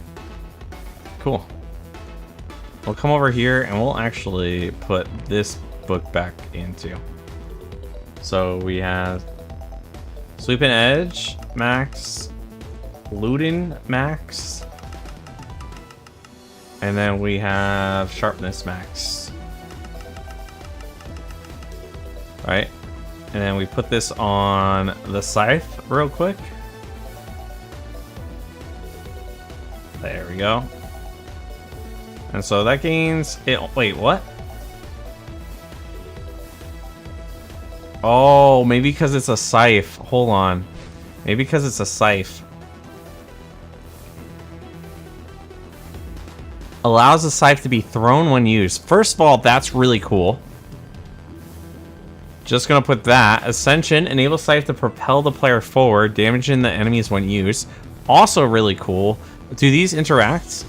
Cool. We'll come over here and we'll actually put this book back into. So we have Sweeping Edge, max. Looting, max. And then we have Sharpness, max. Right? And then we put this on the scythe real quick. There we go. And so that gains it. Wait, what? Oh, maybe because it's a scythe. Hold on. Maybe because it's a scythe. Allows the scythe to be thrown when used. First of all, that's really cool. Just gonna put that. Ascension enables scythe to propel the player forward, damaging the enemies when used. Also really cool. Do these interact?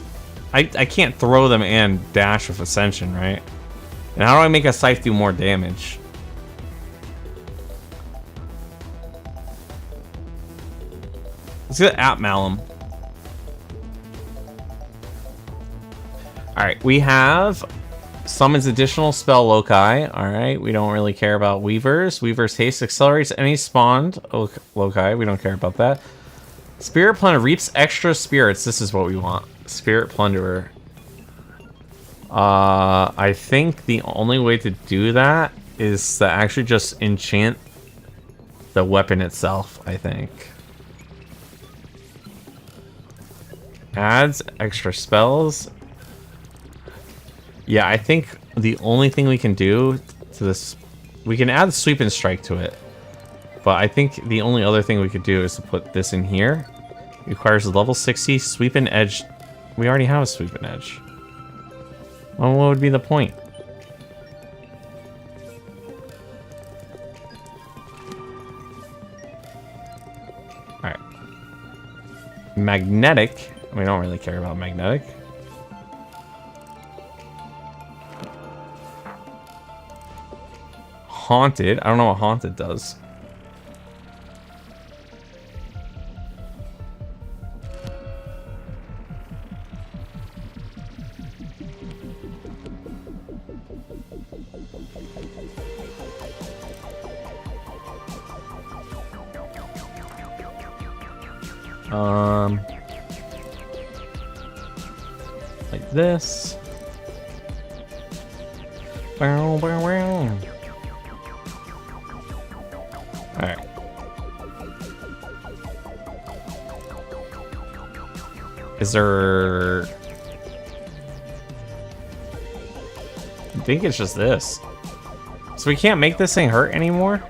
I can't throw them and dash with Ascension, right? And how do I make a scythe do more damage? Let's get App Malum. Alright, we have summons additional spell loci. Alright, we don't really care about Weavers. Weaver's haste accelerates any spawned loci. We don't care about that. Spirit Plunderer reaps extra spirits. This is what we want. Spirit Plunderer. I think the only way to do that is to actually just enchant the weapon itself, I think. Adds extra spells. Yeah, I think the only thing we can do to this... We can add Sweep and Strike to it. But I think the only other thing we could do is to put this in here. It requires a level 60 Sweep and Edge. We already have a Sweep and Edge. Well, what would be the point? Alright. Magnetic. We don't really care about magnetic. Haunted. I don't know what haunted does. Like this. Bow, bow, bow. Alright. Is there... I think it's just this. So we can't make this thing hurt anymore?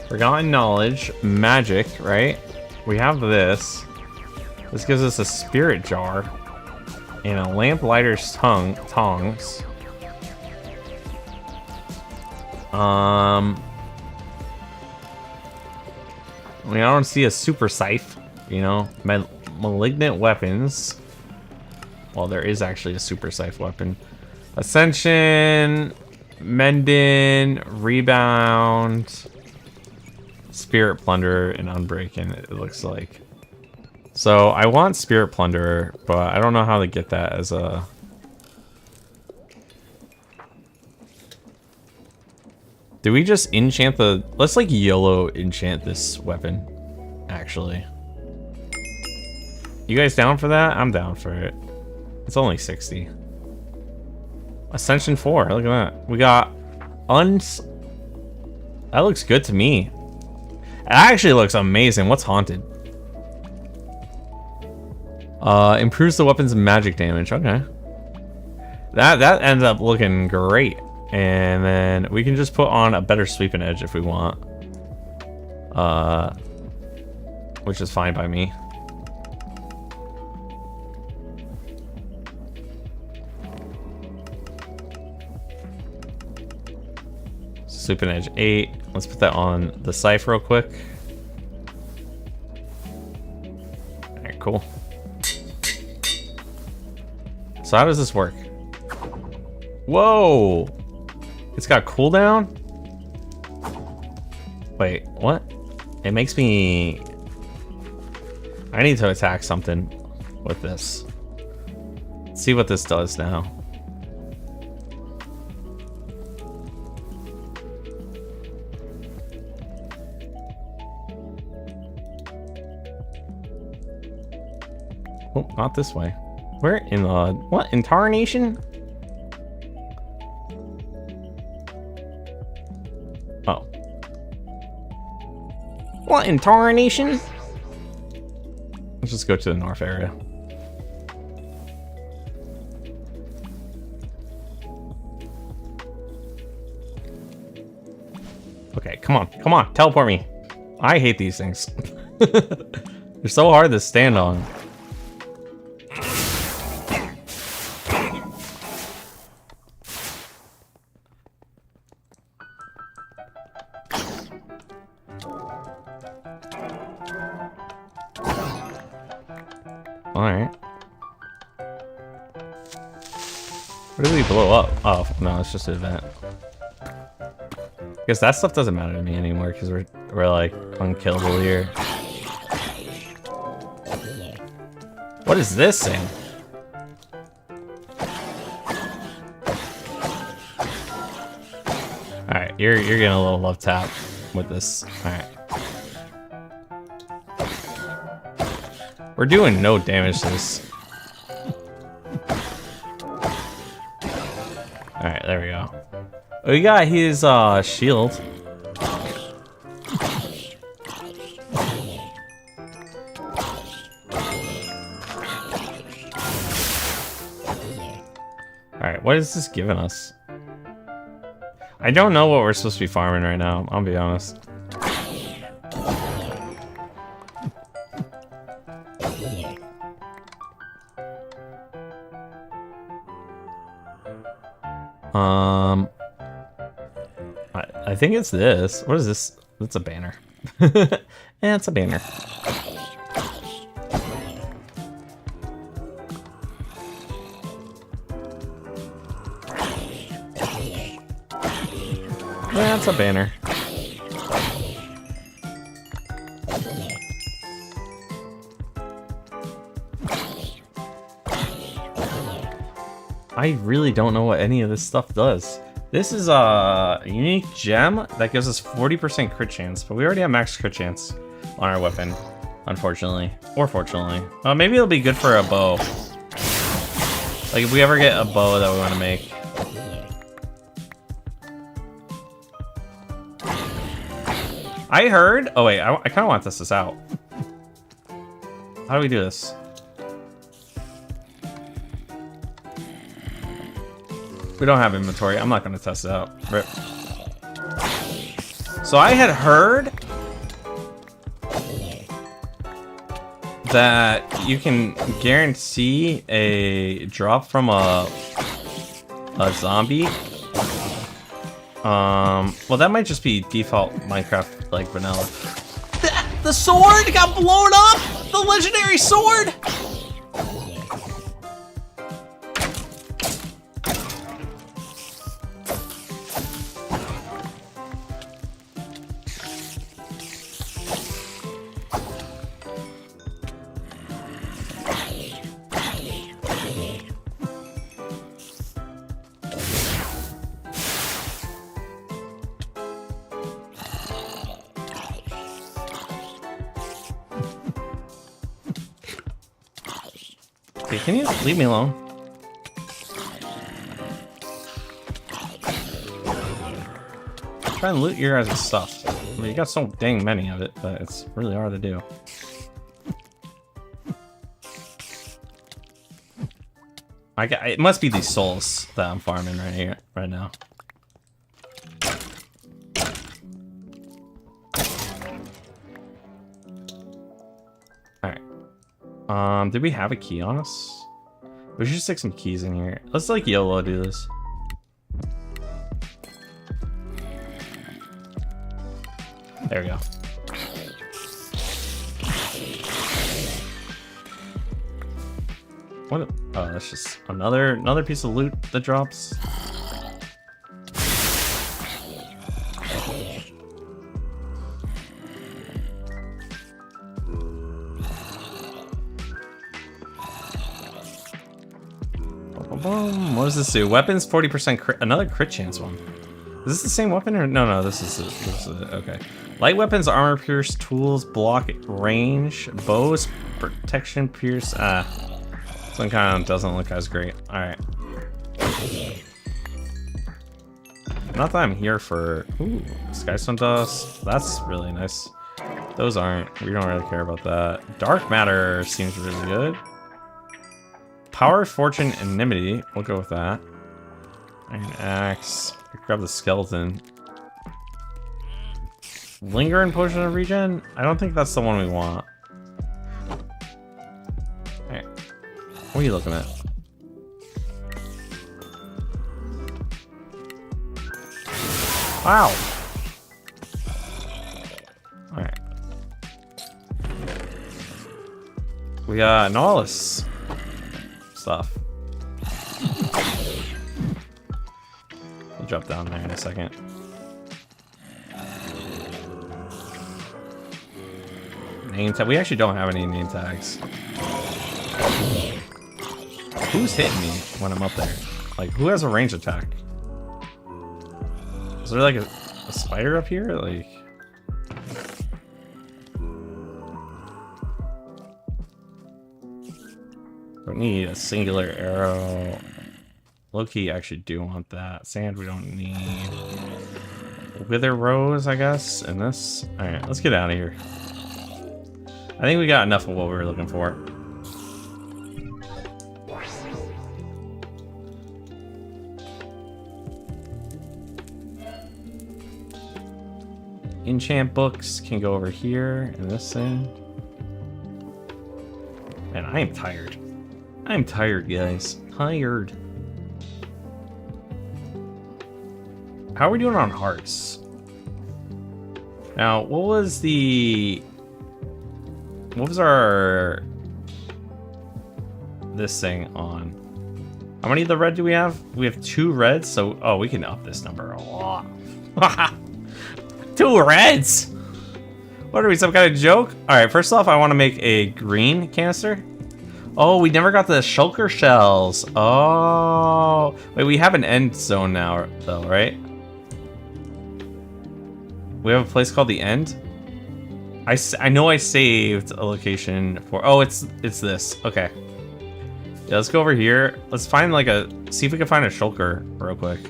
Forgotten Knowledge, Magic, right? We have this. This gives us a Spirit Jar. And a Lamplighter's Tongs. I mean, I don't see a super scythe, you know, malignant weapons. Well, there is actually a super scythe weapon. Ascension, Mendon, Rebound, Spirit Plunderer, and Unbreaking, it looks like. So I want Spirit Plunderer, but I don't know how to get that as a... Do we just enchant the... Let's like YOLO enchant this weapon, actually. You guys down for that? I'm down for it. It's only 60. Ascension 4, look at that. We got That looks good to me. It actually looks amazing. What's Haunted? Improves the weapon's magic damage. Okay. That ends up looking great. And then we can just put on a better sweeping edge if we want. Which is fine by me. Sweeping edge 8. Let's put that on the scythe real quick. Alright, cool. So how does this work? Whoa! It's got cooldown? Wait, what? It makes me... I need to attack something with this. Let's see what this does now. Oh, not this way. Where in the... What? In Tarnation? Oh. What in Tarnation? Let's just go to the north area. Okay, come on. Come on. Teleport me. I hate these things. They're so hard to stand on. Alright. What did we blow up? Oh, no, it's just an event. I guess that stuff doesn't matter to me anymore because we're like unkillable here. What is this thing? Alright, you're getting a little love tap with this. Alright. We're doing no damage to this. Alright, there we go. We got his shield. Alright, what is this giving us? I don't know what we're supposed to be farming right now, I'll be honest. I think it's this. What is this? That's a banner. Yeah, it's a banner. That's a banner. I really don't know what any of this stuff does. This is a unique gem that gives us 40% crit chance, but we already have max crit chance on our weapon, unfortunately. Or fortunately. Maybe it'll be good for a bow. Like if we ever get a bow that we want to make. I heard... Oh wait, I kind of want to test this out. How do we do this? We don't have inventory. I'm not going to test it out. Rip. So I had heard that you can guarantee a drop from a zombie Well, that might just be default Minecraft, like, vanilla. The sword got blown up! The legendary sword! Okay, can you leave me alone? Try and loot your guys' stuff. I mean, you got so dang many of it, but it's really hard to do. It must be these souls that I'm farming right now. Alright. Did we have a key on us? We should stick some keys in here. Let's like YOLO do this. There we go. What? Oh, that's just another piece of loot that drops. What does this do? Weapons 40% crit, another crit chance one. Is this the same weapon or no? This is okay. Light weapons, armor pierce, tools, block, range, bows, protection, pierce. This one kind of doesn't look as great. All right. Not that I'm here for. Ooh, skystone dust. That's really nice. Those aren't. We don't really care about that. Dark matter seems really good. Power, fortune, enmity. We'll go with that. Iron axe. Grab the skeleton. Linger and potion of regen? I don't think that's the one we want. Alright. What are you looking at? Wow! Alright. We got all this stuff. We'll drop down there in a second. Name tag. We actually don't have any name tags. Who's hitting me when I'm up there? Like, who has a range attack? Is there like a spider up here? Like, don't need a singular arrow. Low-key, actually do want that. Sand we don't need. Wither rose, I guess, and this. Alright, let's get out of here. I think we got enough of what we were looking for. Enchant books can go over here in this thing. Man, I am tired. I'm tired, guys. Tired. How are we doing on hearts? Now, what was our this thing on? How many of the red do we have? We have 2 reds, so oh, we can up this number a lot. 2 reds. What are we, some kind of joke? All right, first off, I want to make a green canister. Oh, we never got the shulker shells. Oh, wait, we have an end zone now, though, right? We have a place called the End. I know I saved a location for. Oh, it's this. Okay. Yeah, let's go over here. Let's find like see if we can find a shulker real quick.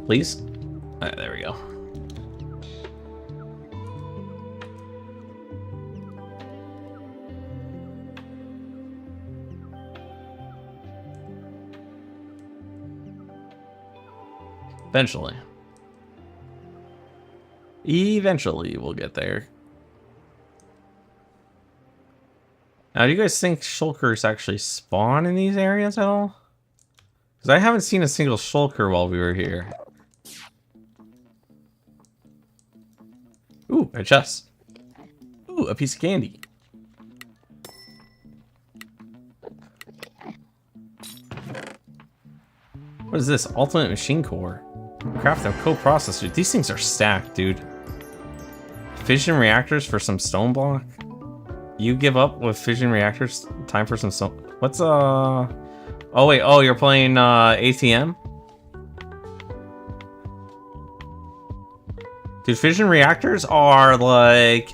Please. All right, there we go. Eventually we'll get there. Now, do you guys think shulkers actually spawn in these areas at all? Because I haven't seen a single shulker while we were here. Ooh, a chest. Ooh, a piece of candy. What is this? Ultimate machine core. Craft a co-processor. These things are stacked, dude. Fission reactors for some StoneBlock. You give up with fission reactors? Time for some stone. What's Oh wait, oh, you're playing ATM? Dude, fission reactors are like...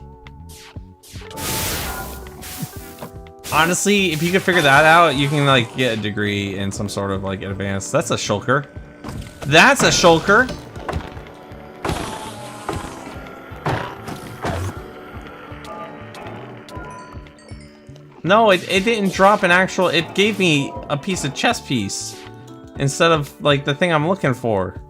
Honestly, if you could figure that out, you can like get a degree in some sort of like advanced. That's a shulker. That's a shulker. No, it didn't drop an actual... It gave me a piece of chest piece instead of like the thing I'm looking for.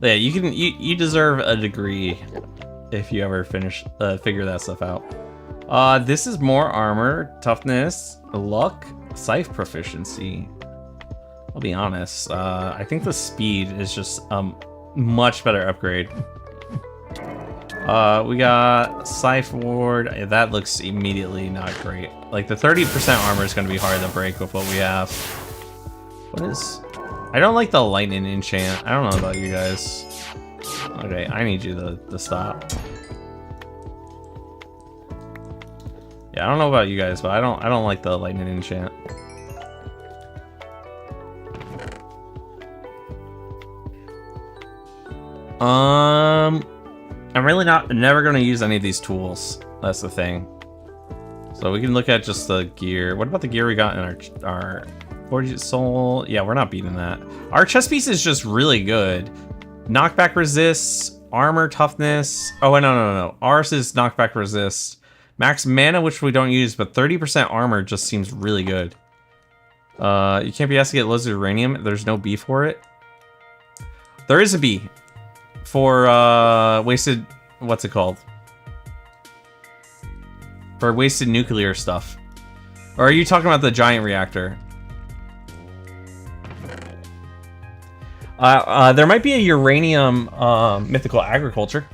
Yeah, you deserve a degree if you ever figure that stuff out. This is more armor, toughness, luck, scythe proficiency. I'll be honest, I think the speed is just a much better upgrade. We got scythe ward. That looks immediately not great. Like the 30% armor is going to be hard to break with what we have. What is... I don't like the lightning enchant. I don't know about you guys. Okay, I need you to stop. Yeah, I don't know about you guys, but I don't like the lightning enchant. I'm really never gonna use any of these tools. That's the thing. So we can look at just the gear. What about the gear we got in our Forged Soul? Yeah, we're not beating that. Our chest piece is just really good. Knockback resists, armor toughness. Oh, no. Ours is knockback resist. Max mana, which we don't use, but 30% armor just seems really good. You can't be asked to get loads of uranium. There's no B for it. There is a B for wasted. What's it called? For wasted nuclear stuff. Or are you talking about the giant reactor? There might be a uranium mythical agriculture.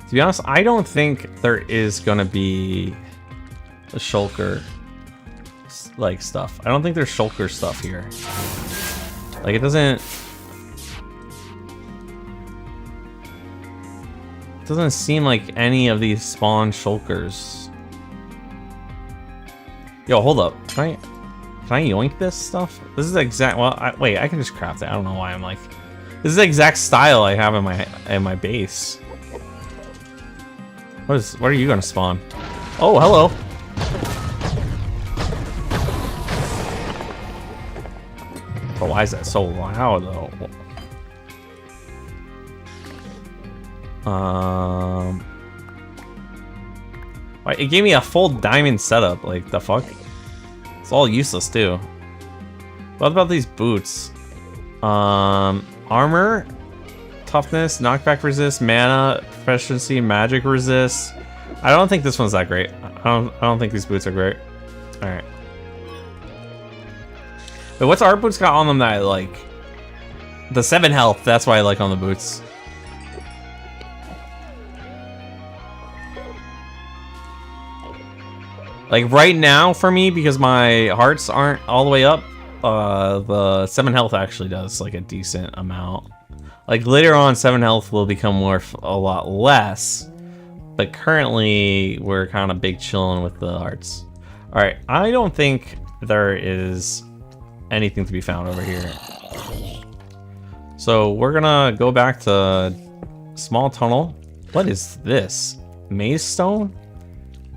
To be honest, I don't think there is gonna be a shulker like stuff. I don't think there's shulker stuff here. Like it doesn't seem like any of these spawn shulkers. Yo, hold up. Can I yoink this stuff? This is the exact... Well, wait, I can just craft it. I don't know why I'm like... This is the exact style I have in my base. What are you gonna spawn? Oh, hello. But why is that so loud though? It gave me a full diamond setup. Like the fuck? It's all useless too. What about these boots? Armor, toughness, knockback resist, mana, proficiency, magic resist. I don't think this one's that great. I don't think these boots are great. All right. But what's our boots got on them that I like? The 7 health. That's why I like on the boots. Like right now for me, because my hearts aren't all the way up, the 7 health actually does like a decent amount. Like later on, 7 health will become worth a lot less, but currently we're kind of big chilling with the hearts. All right, I don't think there is anything to be found over here. So we're gonna go back to small tunnel. What is this? Maze stone?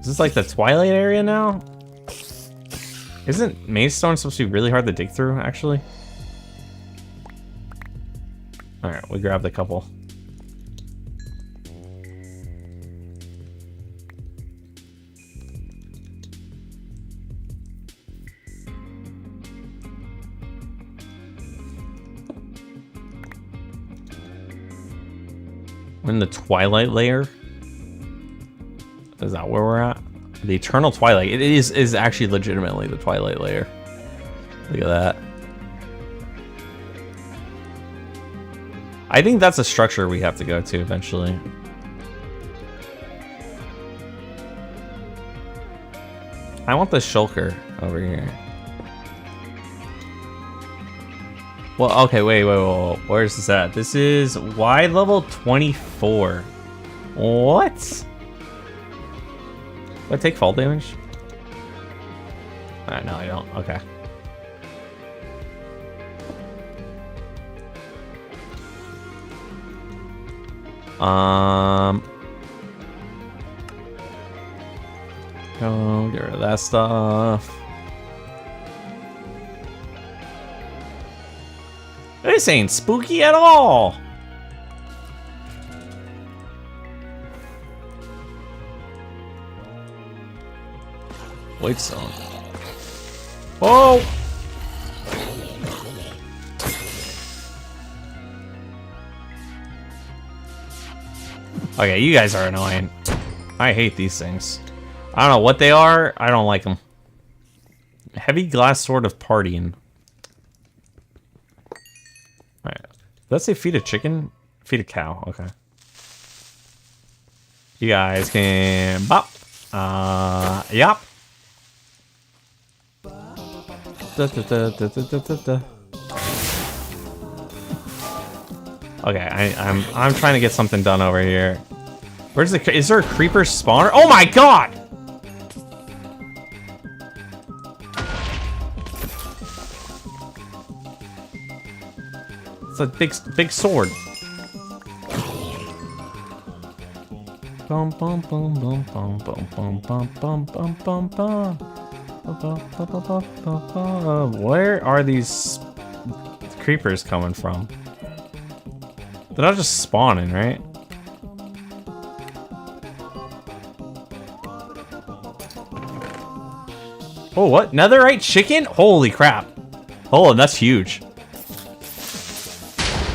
Is this like the Twilight area now? Isn't Maze stone supposed to be really hard to dig through, actually? Alright, we grabbed a couple. We're in the twilight layer. Is that where we're at? The eternal twilight. It is actually legitimately the twilight layer. Look at that. I think that's a structure we have to go to eventually. I want the shulker over here. Well, okay, wait. Where's this at? This is Y level 24. What? Do I take fall damage? Alright, no, I don't. Okay. Go get rid of that stuff. This ain't spooky at all. Wait, stone. Whoa! Okay, you guys are annoying. I hate these things. I don't know what they are. I don't like them. Heavy glass sword of partying. Alright. Let's say feed a chicken. Feed a cow. Okay. You guys can bop. Yup. Okay, I'm trying to get something done over here. Where's the? Is there a creeper spawner? Oh my god! It's a big sword. Bum bum bum bum bum bum bum bum bum bum bum. Where are these creepers coming from? They're not just spawning, right? Oh, what? Netherite chicken? Holy crap. Oh, that's huge.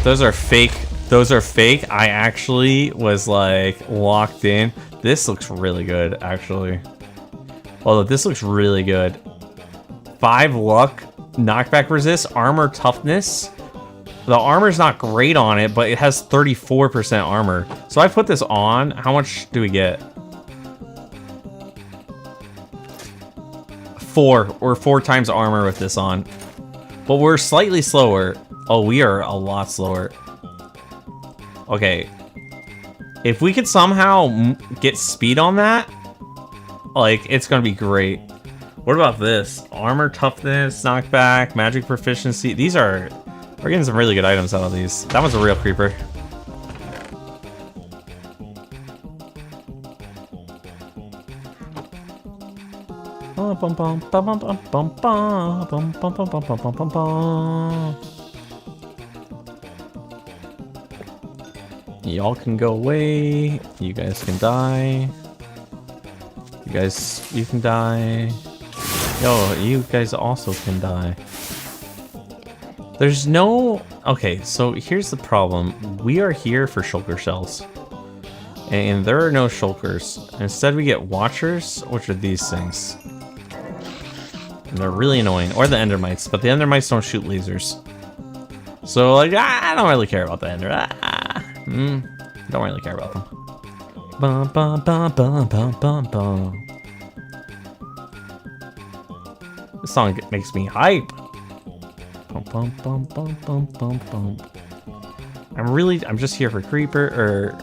Those are fake. Those are fake. I actually was like locked in. This looks really good, actually. Although this looks really good. 5 luck, knockback resist, armor toughness. The armor's not great on it, but it has 34% armor. So I put this on. How much do we get? 4. We're 4 times armor with this on. But we're slightly slower. Oh, we are a lot slower. Okay. If we could somehow get speed on that, like, it's gonna be great. What about this? Armor toughness, knockback, magic proficiency. These are... We're getting some really good items out of these. That was a real creeper. Y'all can go away. You guys can die. You can die. Yo, you guys also can die. There's no... Okay, so here's the problem. We are here for shulker shells. And there are no shulkers. Instead we get watchers, which are these things. And they're really annoying. Or the endermites, but the endermites don't shoot lasers. So, like, I don't really care about the ender. Don't really care about them. Bum, bum, bum, bum, bum, bum, bum. This song makes me hype. Bum, bum, bum, bum, bum, bum, bum. I'm just here for creeper or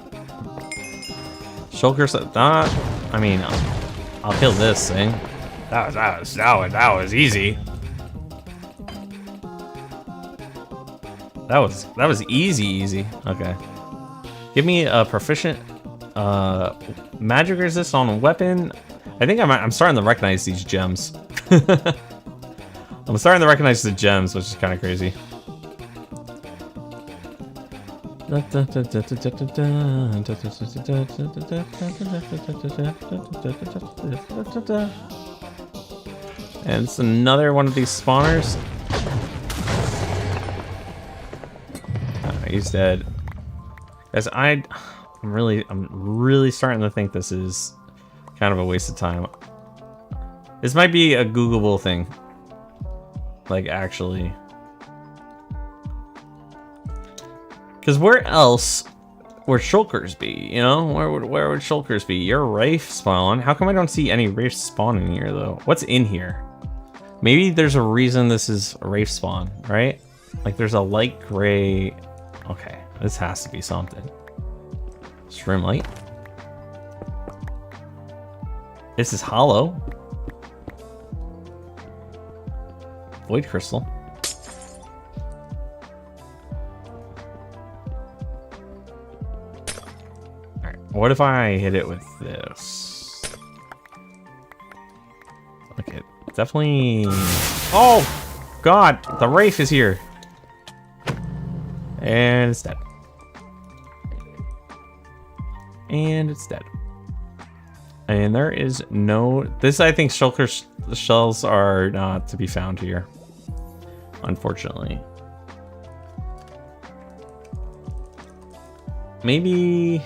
shulkers. I mean, I'll kill this thing. That was easy. That was easy. Okay. Give me a proficient magic resist on a weapon. I think I'm starting to recognize these gems. I'm starting to recognize the gems, which is kind of crazy. And it's another one of these spawners. Oh, he's dead. Guys, I'm really starting to think this is kind of a waste of time. This might be a Googleable thing. Like, actually. Because where else would shulkers be, you know? Where would shulkers be? Your Wraith spawn. How come I don't see any Wraith spawn in here, though? What's in here? Maybe there's a reason this is a Wraith spawn, right? Like, there's a light gray... Okay, this has to be something. Strim light. This is hollow. Void crystal. Alright, what if I hit it with this? Okay, definitely... Oh! God! The Wraith is here! And it's dead. And it's dead. And there is no... This, I think, shulker shells are not to be found here. Unfortunately. Maybe...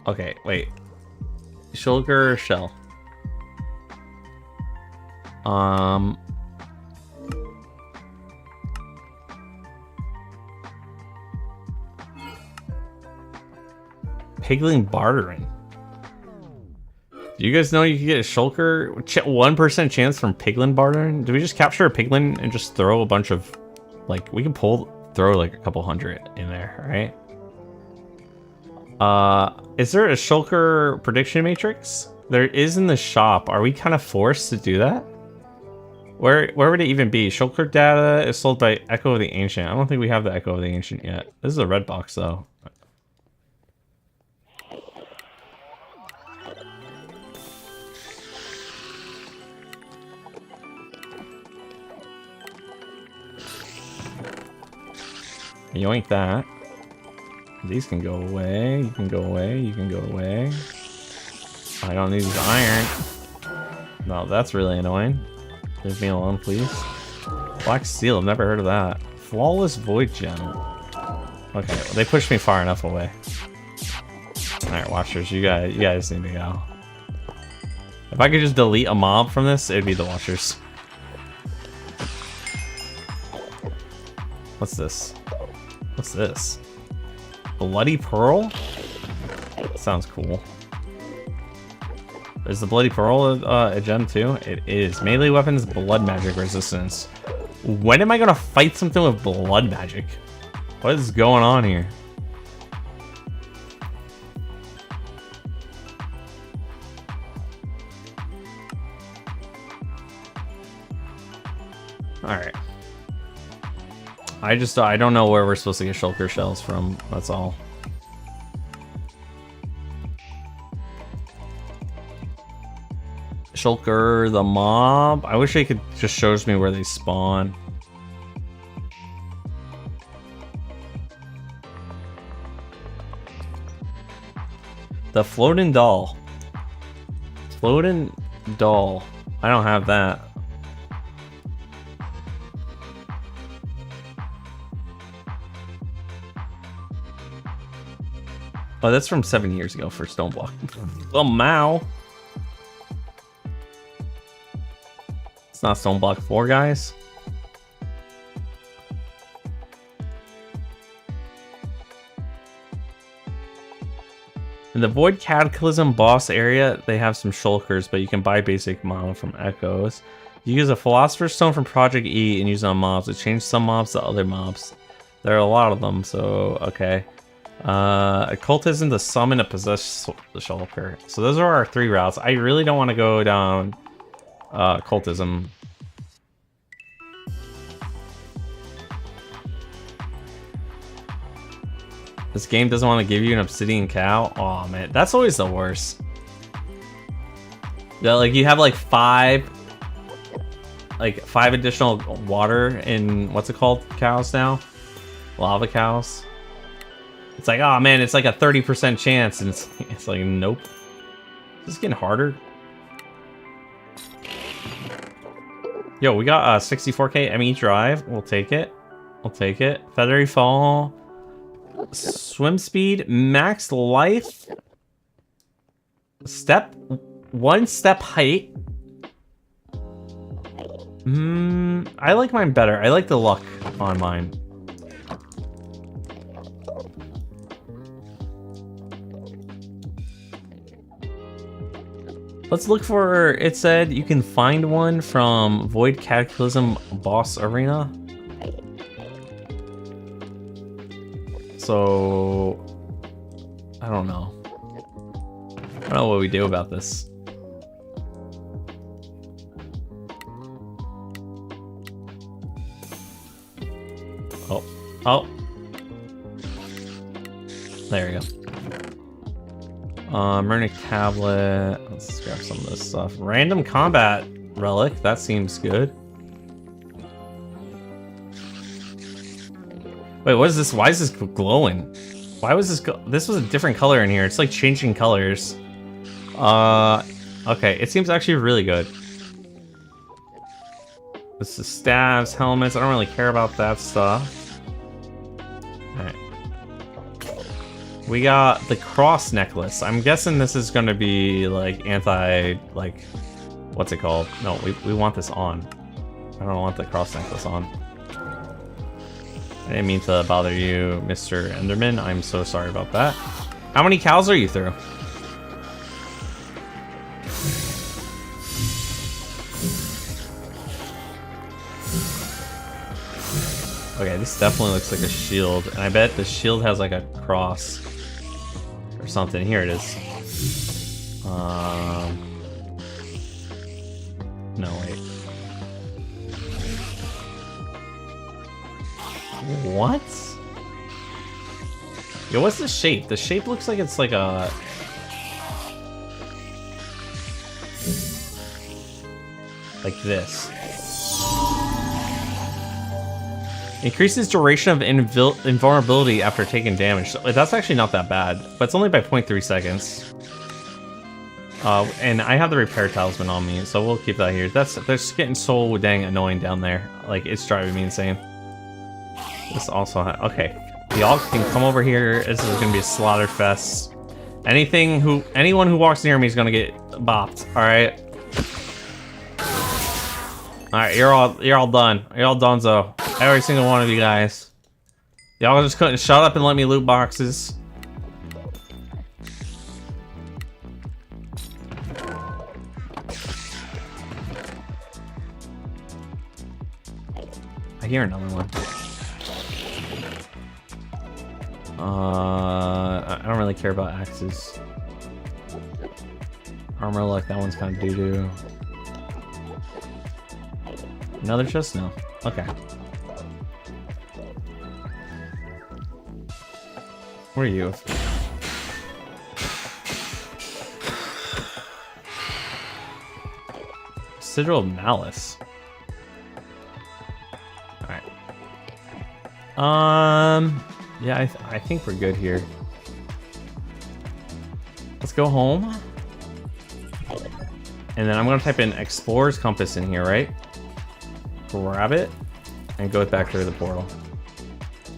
Okay, wait. Shulker shell. Piglin bartering. Do you guys know you can get a shulker 1% chance from piglin bartering? Do we just capture a piglin and just throw a bunch of, like, we can throw like a couple hundred in there, right? Is there a shulker prediction matrix? There is in the shop. Are we kind of forced to do that? Where would it even be? Shulker data is sold by Echo of the Ancient. I don't think we have the Echo of the Ancient yet. This is a red box though. Yoink that. These can go away. You can go away. You can go away. I don't need this iron. No, that's really annoying. Leave me alone, please. Black Steel. I've never heard of that. Flawless Void Gem. Okay, well, they pushed me far enough away. Alright, Watchers. You guys need to go. If I could just delete a mob from this, it'd be the Watchers. What's this? What's this? Bloody Pearl? Sounds cool. Is the Bloody Pearl a gem too? It is. Melee weapons, blood magic resistance. When am I gonna fight something with blood magic? What is going on here? Alright. I don't know where we're supposed to get shulker shells from, that's all. Shulker, the mob. I wish it could just shows me where they spawn. The floating doll. Floating doll. I don't have that. Oh, that's from 7 years ago for StoneBlock. Oh, Mao. It's not StoneBlock 4, guys. In the Void Cataclysm boss area, they have some shulkers, but you can buy basic mono from Echoes. You use a Philosopher's Stone from Project E and use it on mobs to change some mobs to other mobs. There are a lot of them, so okay. Occultism to summon a possessed shulker. So those are our 3 routes. I really don't want to go down occultism. This game doesn't want to give you an obsidian cow. Oh man, that's always the worst. Yeah, like you have like 5 additional water in what's it called, cows now? Lava cows. It's like, oh man, it's like a 30% chance, and it's like, nope. This is getting harder. Yo, we got 64k ME drive. We'll take it. We'll take it. Feathery fall. Swim speed. Max life. One step height. I like mine better. I like the luck on mine. Let's look for, it said you can find one from Void Cataclysm Boss Arena. So, I don't know. I don't know what we do about this. Oh. There we go. Runic tablet. Let's grab some of this stuff. Random combat relic. That seems good. Wait, what is this? Why is this glowing? Why was this? This was a different color in here. It's like changing colors. Okay. It seems actually really good. This is staves, helmets. I don't really care about that stuff. Alright. We got the cross necklace. I'm guessing this is gonna be like like, what's it called? No, we want this on. I don't want the cross necklace on. I didn't mean to bother you, Mr. Enderman. I'm so sorry about that. How many cows are you through? Okay, this definitely looks like a shield, and I bet the shield has like a cross or something. Here it is. No, wait. What? Yo, what's the shape? The shape looks like it's like a... like this. Increases duration of invulnerability after taking damage. So that's actually not that bad, but it's only by 0.3 seconds. And I have the repair talisman on me, so we'll keep that here. That's getting so dang annoying down there. Like, it's driving me insane. This also okay. Y'all can come over here. This is gonna be a slaughter fest. Anyone who walks near me is gonna get bopped. All right. All right, you're all done. You're all donezo. Every single one of you guys. Y'all just couldn't shut up and let me loot boxes. I hear another one. I don't really care about axes. Armor luck, that one's kind of doo-doo. Another chest? No. Okay. Where are you? Sigil of Malice. Alright. Yeah, I think we're good here. Let's go home. And then I'm gonna type in Explorer's Compass in here, right? Grab it and go back through the portal.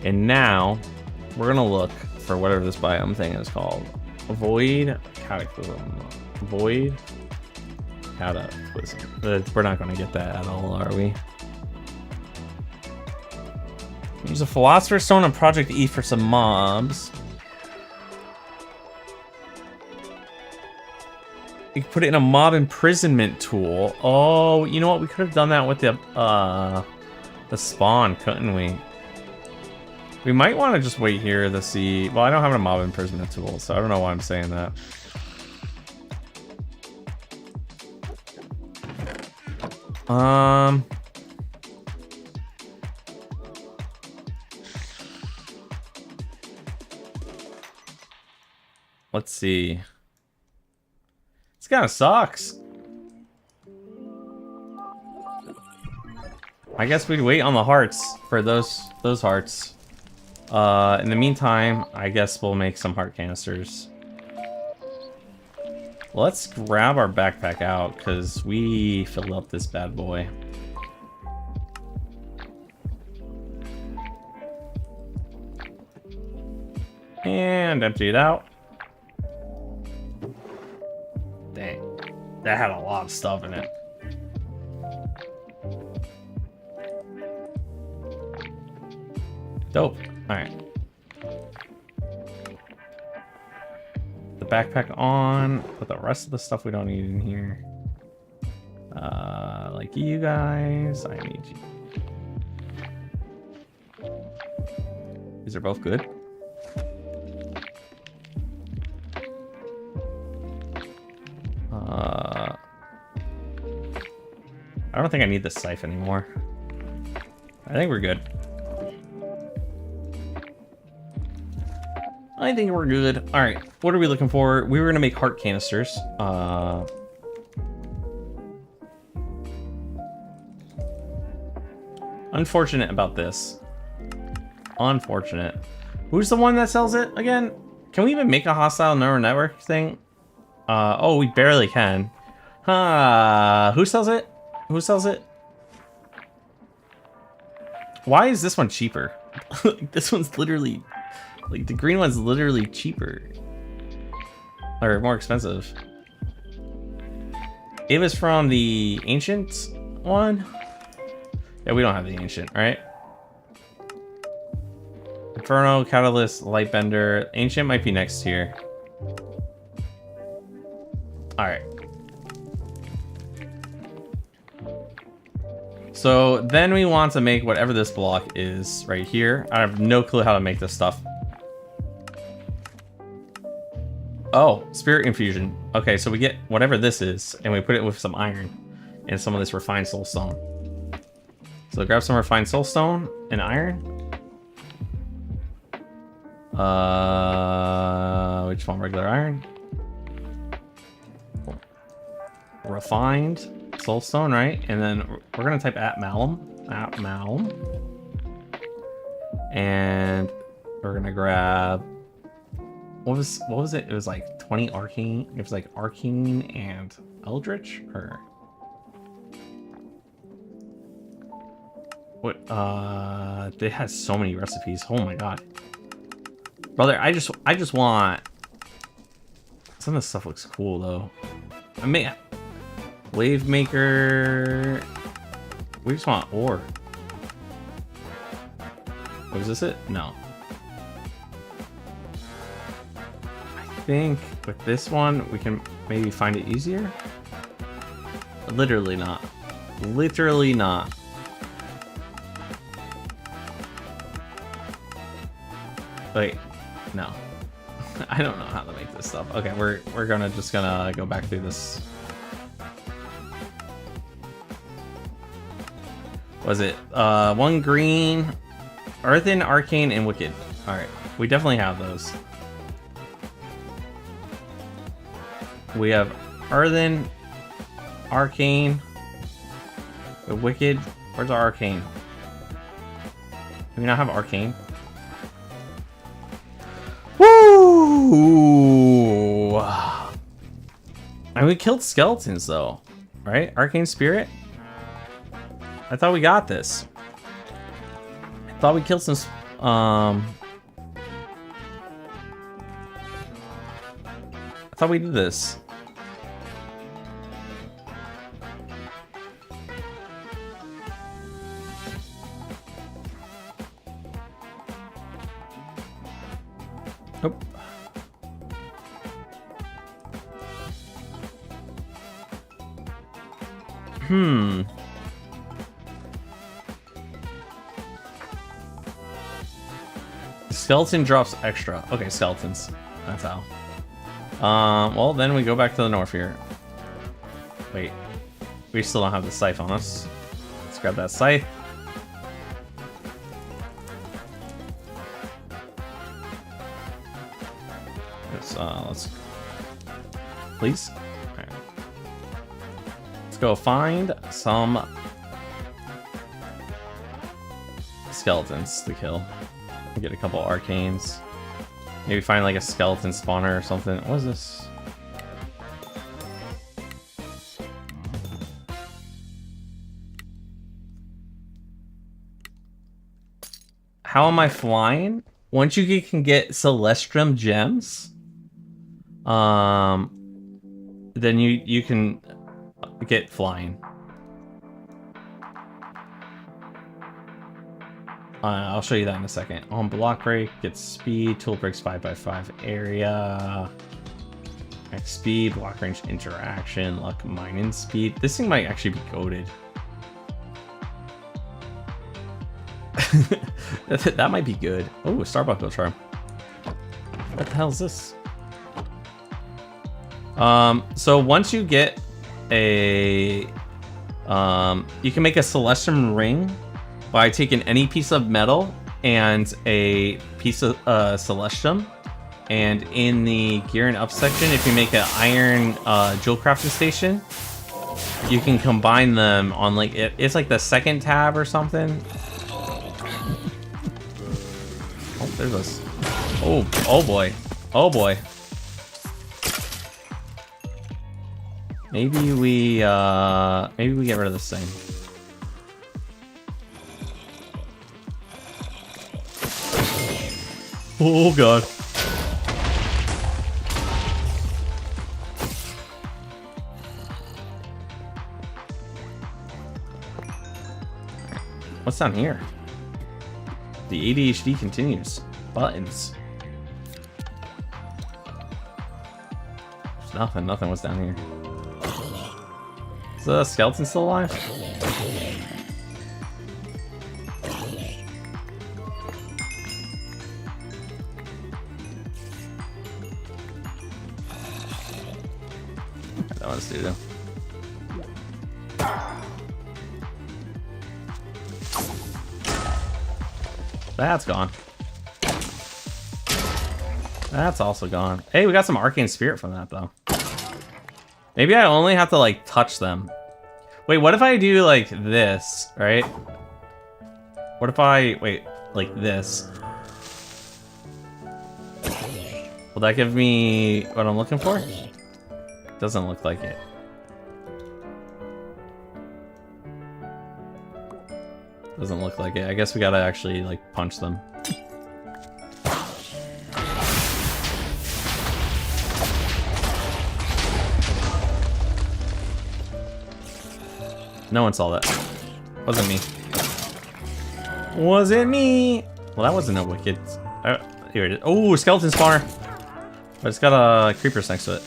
And now we're gonna look for whatever this biome thing is called. Void Cataclysm. Void Cataclysm. We're not gonna get that at all, are we? Use a Philosopher's Stone on Project E for some mobs. You can put it in a mob imprisonment tool. Oh, you know what? We could have done that with the spawn, couldn't we? We might want to just wait here to see. Well, I don't have a mob imprisonment tool, so I don't know why I'm saying that. Let's see. This kind of sucks. I guess we'd wait on the hearts for those hearts. In the meantime, I guess we'll make some heart canisters. Let's grab our backpack out, because we filled up this bad boy. And empty it out. Dang. That had a lot of stuff in it. Dope. Alright. The backpack on. Put the rest of the stuff we don't need in here. Like you guys. I need you. These are both good. I don't think I need the scythe anymore. I think we're good. I think we're good. All right, what are we looking for? We were gonna make heart canisters. Unfortunate about this. Unfortunate. Who's the one that sells it again? Can we even make a hostile neural network thing? Oh, we barely can. Who sells it? Who sells it? Why is this one cheaper? This one's literally... Like, the green one's literally cheaper. Or more expensive. It was from the ancient one? Yeah, we don't have the ancient, right? Inferno, Catalyst, Lightbender. Ancient might be next here. Alright. So then we want to make whatever this block is right here. I have no clue how to make this stuff. Oh, spirit infusion. Okay, so we get whatever this is, and we put it with some iron and some of this refined soulstone. So grab some refined soulstone and iron. Which one? Regular iron. Refined soulstone, right? And then we're gonna type at malum, and we're gonna grab. What was it? It was like 20 arcane. It was like arcane and eldritch, or what? It has so many recipes. Oh my god, brother! I just want. Some of this stuff looks cool though. I mean, wave maker. We just want ore. Was this it? No. I think with this one we can maybe find it easier. Literally not. Literally not. Wait, no. I don't know how to make this stuff. Okay, we're just gonna go back through this. Was it one green, earthen, arcane, and wicked? All right, we definitely have those. We have earthen, arcane, the wicked. Where's our arcane? Do we not have arcane? Woo! And we killed skeletons though, right? Arcane spirit. I thought we got this. I thought we killed some. I thought we did this. Nope. Skeleton drops extra. Okay, skeletons. That's how. Well, then we go back to the north here. Wait. We still don't have the scythe on us. Let's grab that scythe. Let's... Please? Alright. Let's go find some skeletons to kill. Get a couple arcanes. Maybe find like a skeleton spawner or something. What is this? How am I flying? Once you can get Celestium gems, then you can get flying. I'll show you that in a second. On block break, get speed, tool breaks 5x5 area, max speed, block range interaction, luck mining speed. This thing might actually be goated. That might be good. Oh, a Starbucks charm. What the hell is this? So once you get a, you can make a Celestium ring by taking any piece of metal and a piece of Celestium. And in the gear and up section, if you make an iron jewel crafting station, you can combine them on like, it's like the second tab or something. Oh, there's us. Oh boy. Oh boy. Maybe we get rid of this thing. Oh god. What's down here? The ADHD continues. Buttons. There's nothing. Nothing was down here. Is the skeleton still alive? That one's doo-doo. That's gone. That's also gone. Hey, we got some arcane spirit from that though. Maybe I only have to like touch them. Wait, what if I do like this, right? What if I, wait, like this? Will that give me what I'm looking for? Doesn't look like it. Doesn't look like it. I guess we gotta actually like punch them. No one saw that. Wasn't me. Wasn't me. Well, that wasn't a wicked. Here it is. Oh, skeleton spawner. But it's got creepers next to it.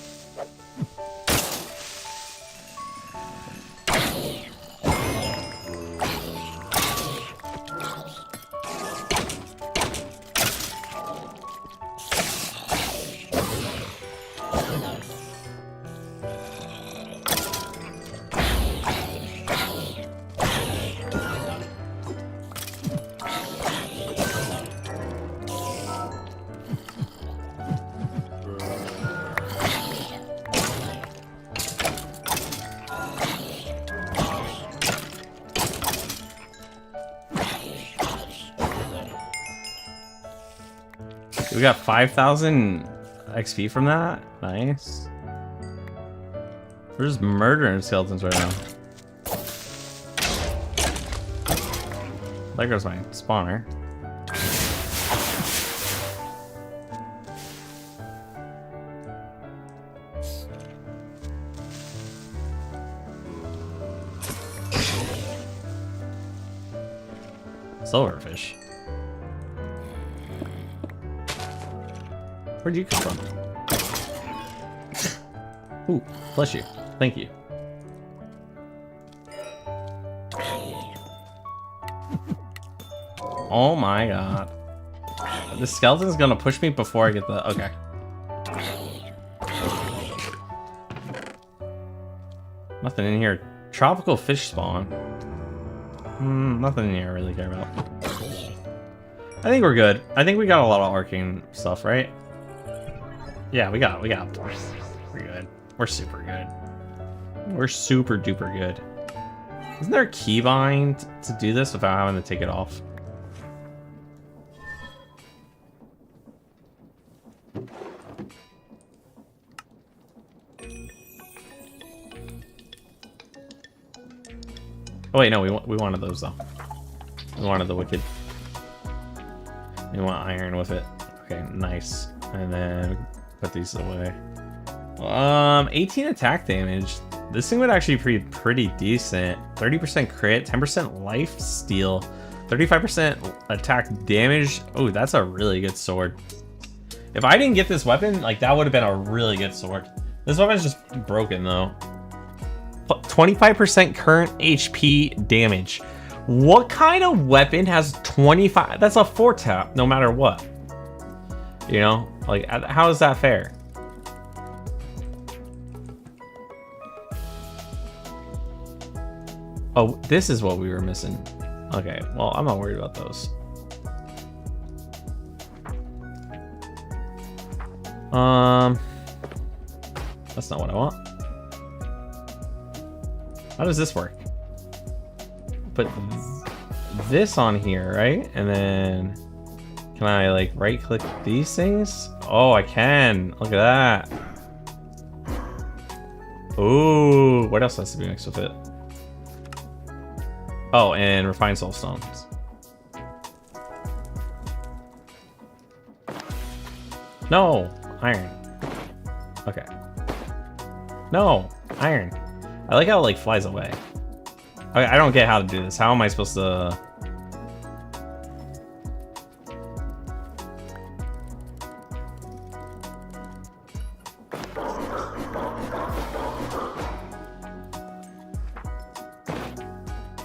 We got 5,000 XP from that. Nice. We're just murdering skeletons right now. There goes my spawner. Silverfish. Where'd you come from? Ooh, bless you. Thank you. Oh my god. The skeleton's gonna push me before I get the... Okay. Nothing in here. Tropical fish spawn. Nothing in here I really care about. I think we're good. I think we got a lot of arcane stuff, right? Yeah, we got. We're good. We're super good. We're super duper good. Isn't there a keybind to do this without having to take it off? Oh wait, no, we wanted those though. We wanted the wicked. We want iron with it. Okay, nice. And then put these away. 18 attack damage. This thing would actually be pretty decent. 30% crit, 10% life steal, 35% attack damage. Oh, that's a really good sword. If I didn't get this weapon, like that would have been a really good sword. This weapon's just broken though. 25% current HP damage. What kind of weapon has 25? That's a 4-tap, no matter what. You know, like how is that fair? Oh, this is what we were missing. Okay, well, I'm not worried about those. That's not what I want. How does this work? Put this on here, right? And then can I like right click these things? Oh, I can. Look at that. Ooh, what else has to be mixed with it? Oh, and refined soul stones. No, iron. Okay. No, iron. I like how it like flies away. Okay, I don't get how to do this. How am I supposed to?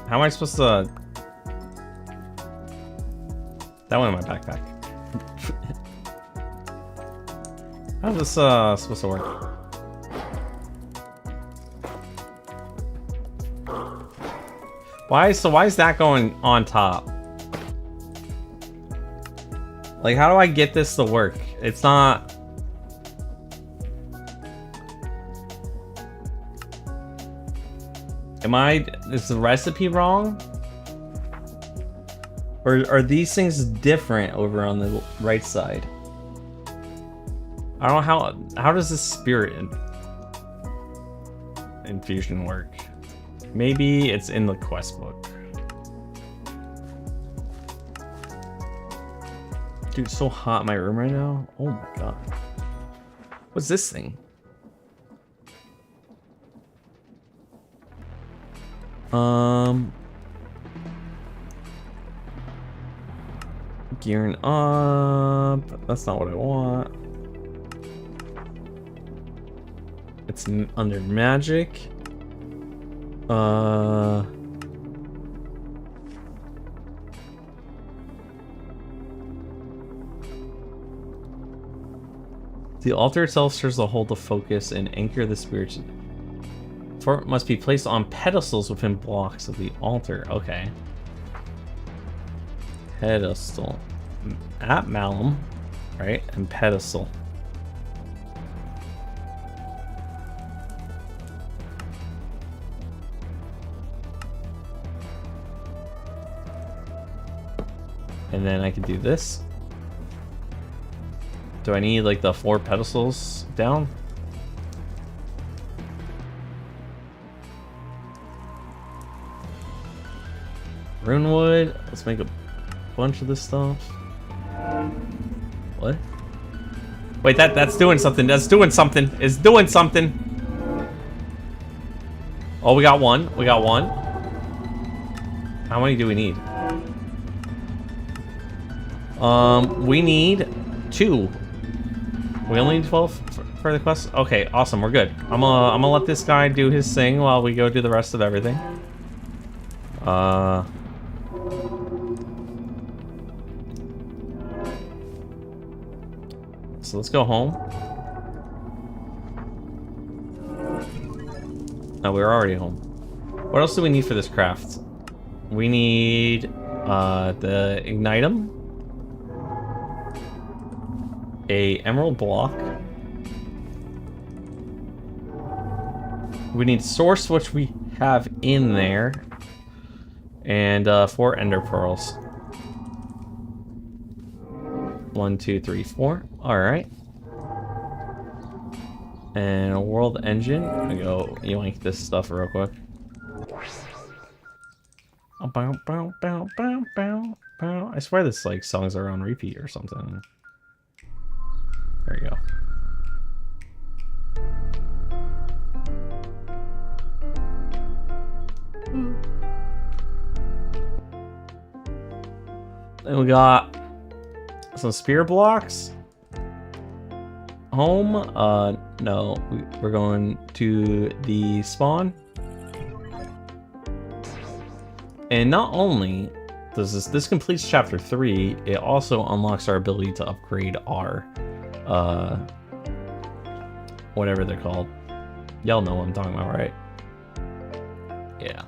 How am I supposed to? That went in my backpack. How's this supposed to work? Why is that going on top? Like, how do I get this to work? It's not. Is the recipe wrong? Or are these things different over on the right side? I don't know how does this spirit infusion work? Maybe it's in the quest book. Dude, it's so hot in my room right now. Oh my god. What's this thing? Gearing up. That's not what I want. It's under magic. The altar itself serves to hold the focus and anchor the spirits. For it must be placed on pedestals within blocks of the altar. Okay. Pedestal. At Malum, right? And pedestal. And then I can do this. Do I need like the 4 pedestals down? Runewood. Let's make a bunch of this stuff. What? Wait, that's doing something. That's doing something. It's doing something. Oh, we got one. We got one. How many do we need? We need 2. We only need 12 for the quest? Okay, awesome. We're good. I'm gonna let this guy do his thing while we go do the rest of everything. So let's go home. No, we're already home. What else do we need for this craft? We need the ignitum, a emerald block. We need source, which we have in there, and 4 ender pearls. 1, 2, 3, 4. All right. And a world engine. I'm gonna go yoink this stuff real quick. Bow, bow, bow, bow, bow, bow. I swear this like songs are on repeat or something. There you go. Then we got some spear blocks. Home. No, we're going to the spawn. And not only does this completes chapter 3, it also unlocks our ability to upgrade our whatever they're called. Y'all know what I'm talking about, right? Yeah.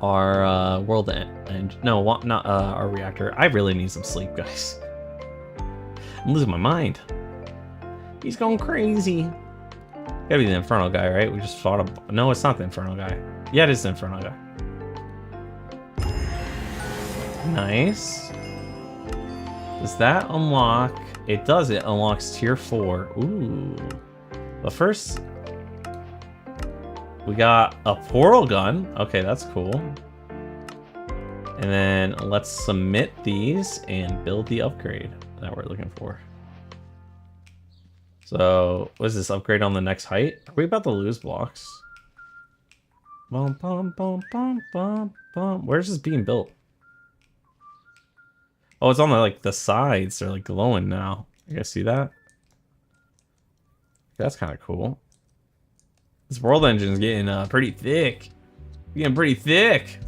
Our world end. No, not our reactor. I really need some sleep, guys. I'm losing my mind. He's going crazy. Gotta be the Infernal guy, right? We just fought a... No, it's not the Infernal guy. Yeah, it is the Infernal guy. Nice. Does that unlock... It does. It unlocks tier 4. Ooh. But first... We got a portal gun. Okay, that's cool. And then let's submit these and build the upgrade that we're looking for. So, what is this? Upgrade on the next height? Are we about to lose blocks? Bum, bum, bum, bum, bum, bum. Where's this being built? Oh, it's on the, like, the sides. They're, like, glowing now. You guys see that? That's kind of cool. This world engine's getting pretty thick. Getting pretty thick.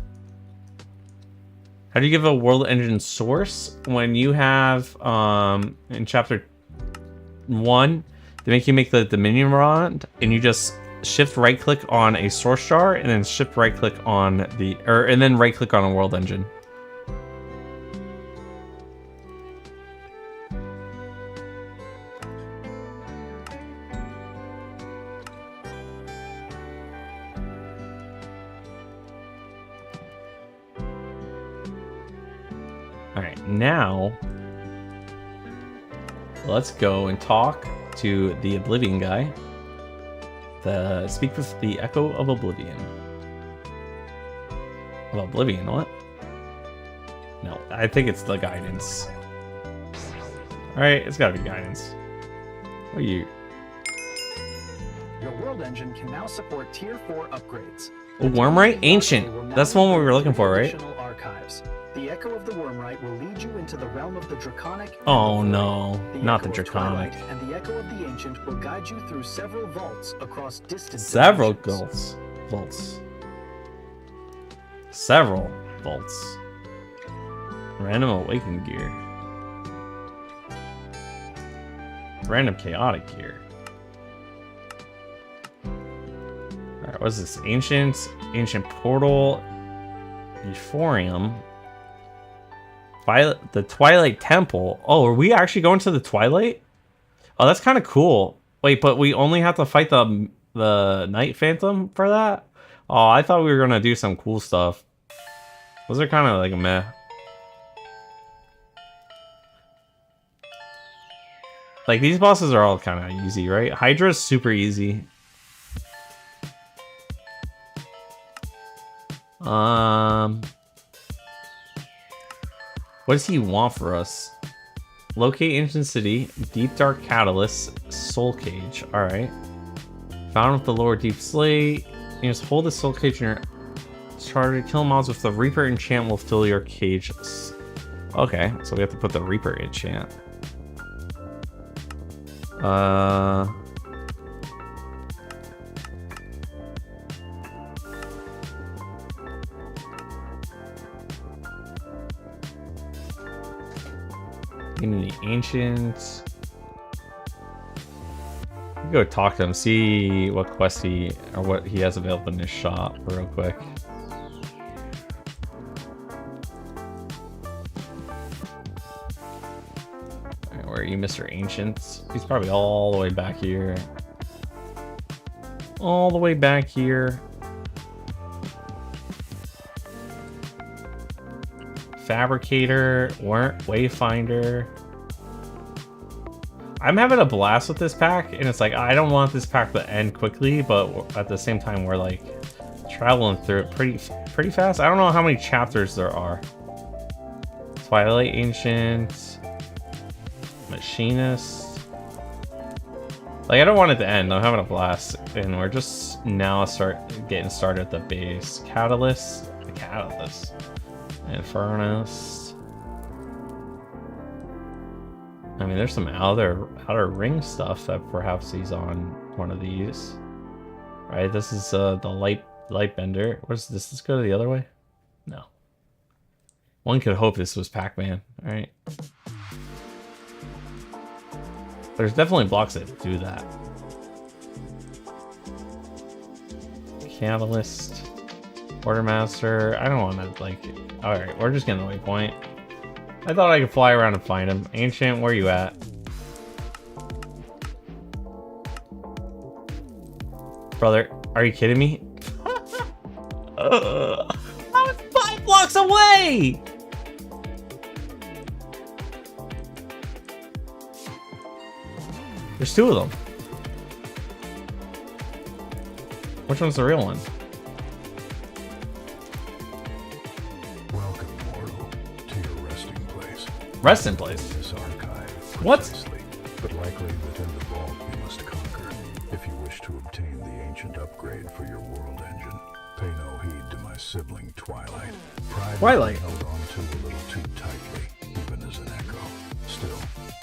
How do you give a world engine source when you have in chapter 1 they make you make the Dominion rod and you just shift right click on a source jar and then shift right click on the and then right click on a world engine. Alright, now let's go and talk to the Oblivion guy. Speak with the Echo of Oblivion. Of Oblivion, what? No, I think it's the guidance. Alright, it's gotta be guidance. What are you? Your world engine can now support tier 4 upgrades. Oh, Wormrite? Ancient. That's the one we were looking for, right? Additional archives. The Echo of the Wormrite will lead you into the realm of the Draconic. Oh no, not the Echo of Draconic. Twilight and the Echo of the Ancient will guide you through several vaults across distant Several dimensions. vaults. Several vaults. Random awakened gear. Random chaotic gear. Alright, what is this? Ancient portal. Euphorium. The Twilight Temple. Oh, are we actually going to the Twilight? Oh, that's kind of cool. Wait, but we only have to fight the Night Phantom for that? Oh, I thought we were gonna do some cool stuff. Those are kind of like meh. Like, these bosses are all kind of easy, right? Hydra's super easy. What does he want for us? Locate Ancient City, Deep Dark Catalyst, Soul Cage. Alright. Found with the Lower Deep Slate. You just hold the Soul Cage in your charger. Kill mobs with the Reaper enchant will fill your cage. Okay, so we have to put the Reaper enchant. In the Ancients. Go talk to him, see what quest what he has available in his shop real quick. Alright, where are you, Mr. Ancients? He's probably all the way back here. All the way back here. Fabricator, Wayfinder. I'm having a blast with this pack, and it's like, I don't want this pack to end quickly, but at the same time, we're like traveling through it pretty fast. I don't know how many chapters there are. Twilight Ancient, Machinist. Like, I don't want it to end. I'm having a blast, and we're just now getting started at the base. Catalyst, the Catalyst, Infernus. I mean, there's some outer ring stuff that perhaps he's on one of these. Right, this is the light bender. What's this? Let's go to the other way. No. One could hope this was Pac-Man. All right. There's definitely blocks that do that. Catalyst, Quartermaster. I don't want to like. All right, we're just getting the waypoint. I thought I could fly around and find him. Ancient, where you at? Brother, are you kidding me? I was 5 blocks away! There's 2 of them. Which one's the real one? Welcome, mortal, to your resting place. Resting place? This archive, What? precisely, but likely within the vault you must conquer if you wish to obtain the ancient upgrade for your world engine. Pay no heed to my sibling Twilight. Pride Twilight? has been held onto a little too tightly, even as an echo. Still,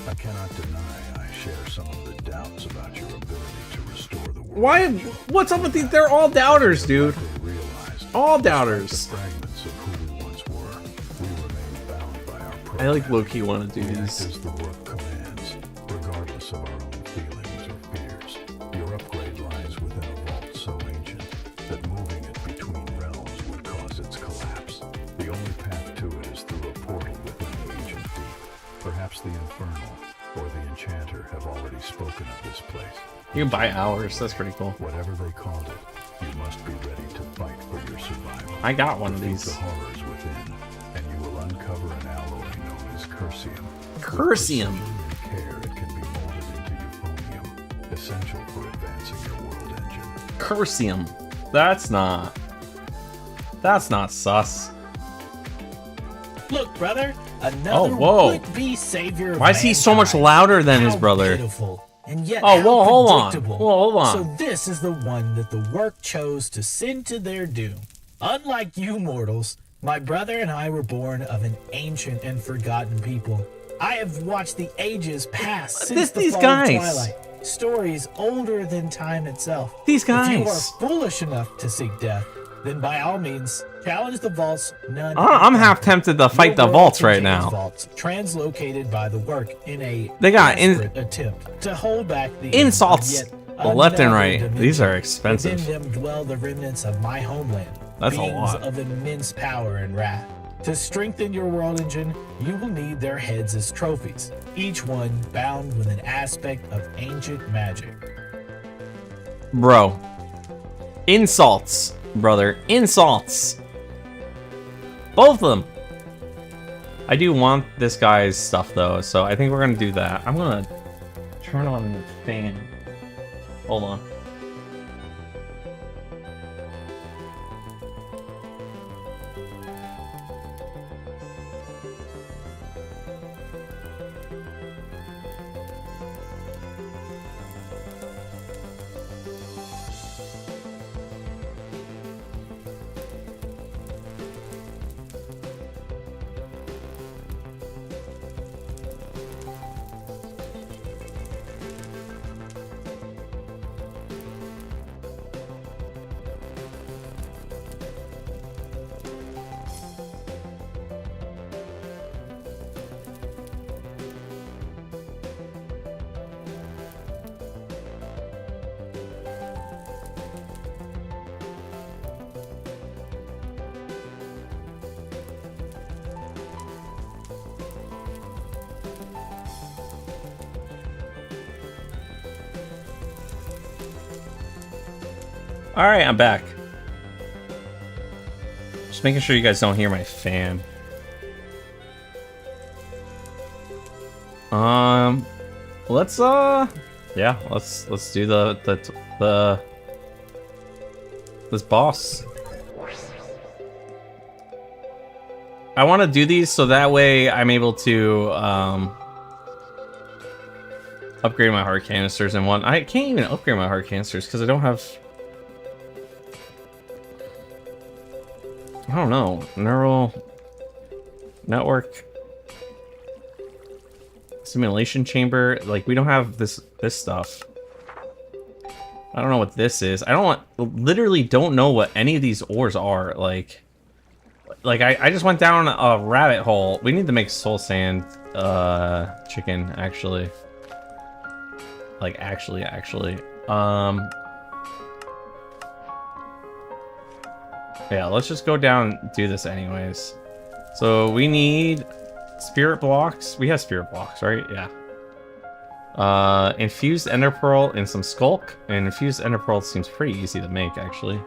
I cannot deny I share some of the doubts about your ability to restore the world. Why? What's up with these? They're all doubters, dude. Realized, All despite doubters. the fragments of who we once were, we remain bound by our I like program. low-key want to do We act these. as the work commands, regardless of our own feelings or fears. Your upgrade lies within a vault so ancient that moving it between realms would cause its collapse. The only path to it is through a portal within the ancient deep. Perhaps the Infernal or the Enchanter have already spoken of this place. You can buy hours. That's pretty cool. Whatever they called it, you must be ready to fight for your survival. I got one of Defeat these. the horrors within, and you will uncover an alloy known as Cursium. With Cursium. precision and care, it can be molded into euphonium, essential for advancing your world engine. Cursium. That's not sus. Look, brother, another whoa. would-be savior of Why is he so much mankind. louder than his How brother? pitiful, and yet Oh, how whoa, hold on. predictable. Whoa, hold on. So this is the one that the work chose to send to their doom. Unlike you mortals, my brother and I were born of an ancient and forgotten people. I have watched the ages pass since the these fall guys. of Twilight. Stories older than time itself. These If you are guys. foolish enough to seek death, then by all means, challenge the vaults. None. I'm half tempted to fight the Your world vaults right contains now. Vaults translocated by the work in a They got desperate attempt to hold back the Insults end of yet left and another right. dimension. These are expensive. Within them dwell the remnants of my homeland. That's a beings lot. of immense power and wrath. To strengthen your world engine, you will need their heads as trophies, each one bound with an aspect of ancient magic. Bro. Insults, brother. Insults. Both of them. I do want this guy's stuff, though, so I think we're going to do that. I'm going to turn on the fan. Hold on. Alright, I'm back. Just making sure you guys don't hear my fan. Let's do this boss. I want to do these so that way I'm able to upgrade my heart canisters and one. I can't even upgrade my heart canisters because I don't have. I don't know. Neural network simulation chamber. Like we don't have this stuff. I don't know what this is. Literally don't know what any of these ores are. Like I just went down a rabbit hole. We need to make soul sand chicken actually. Like actually. Yeah, let's just go down and do this anyways. So we need spirit blocks. We have spirit blocks, right? Yeah. Infused ender pearl and some skulk. And infused ender pearl seems pretty easy to make, actually.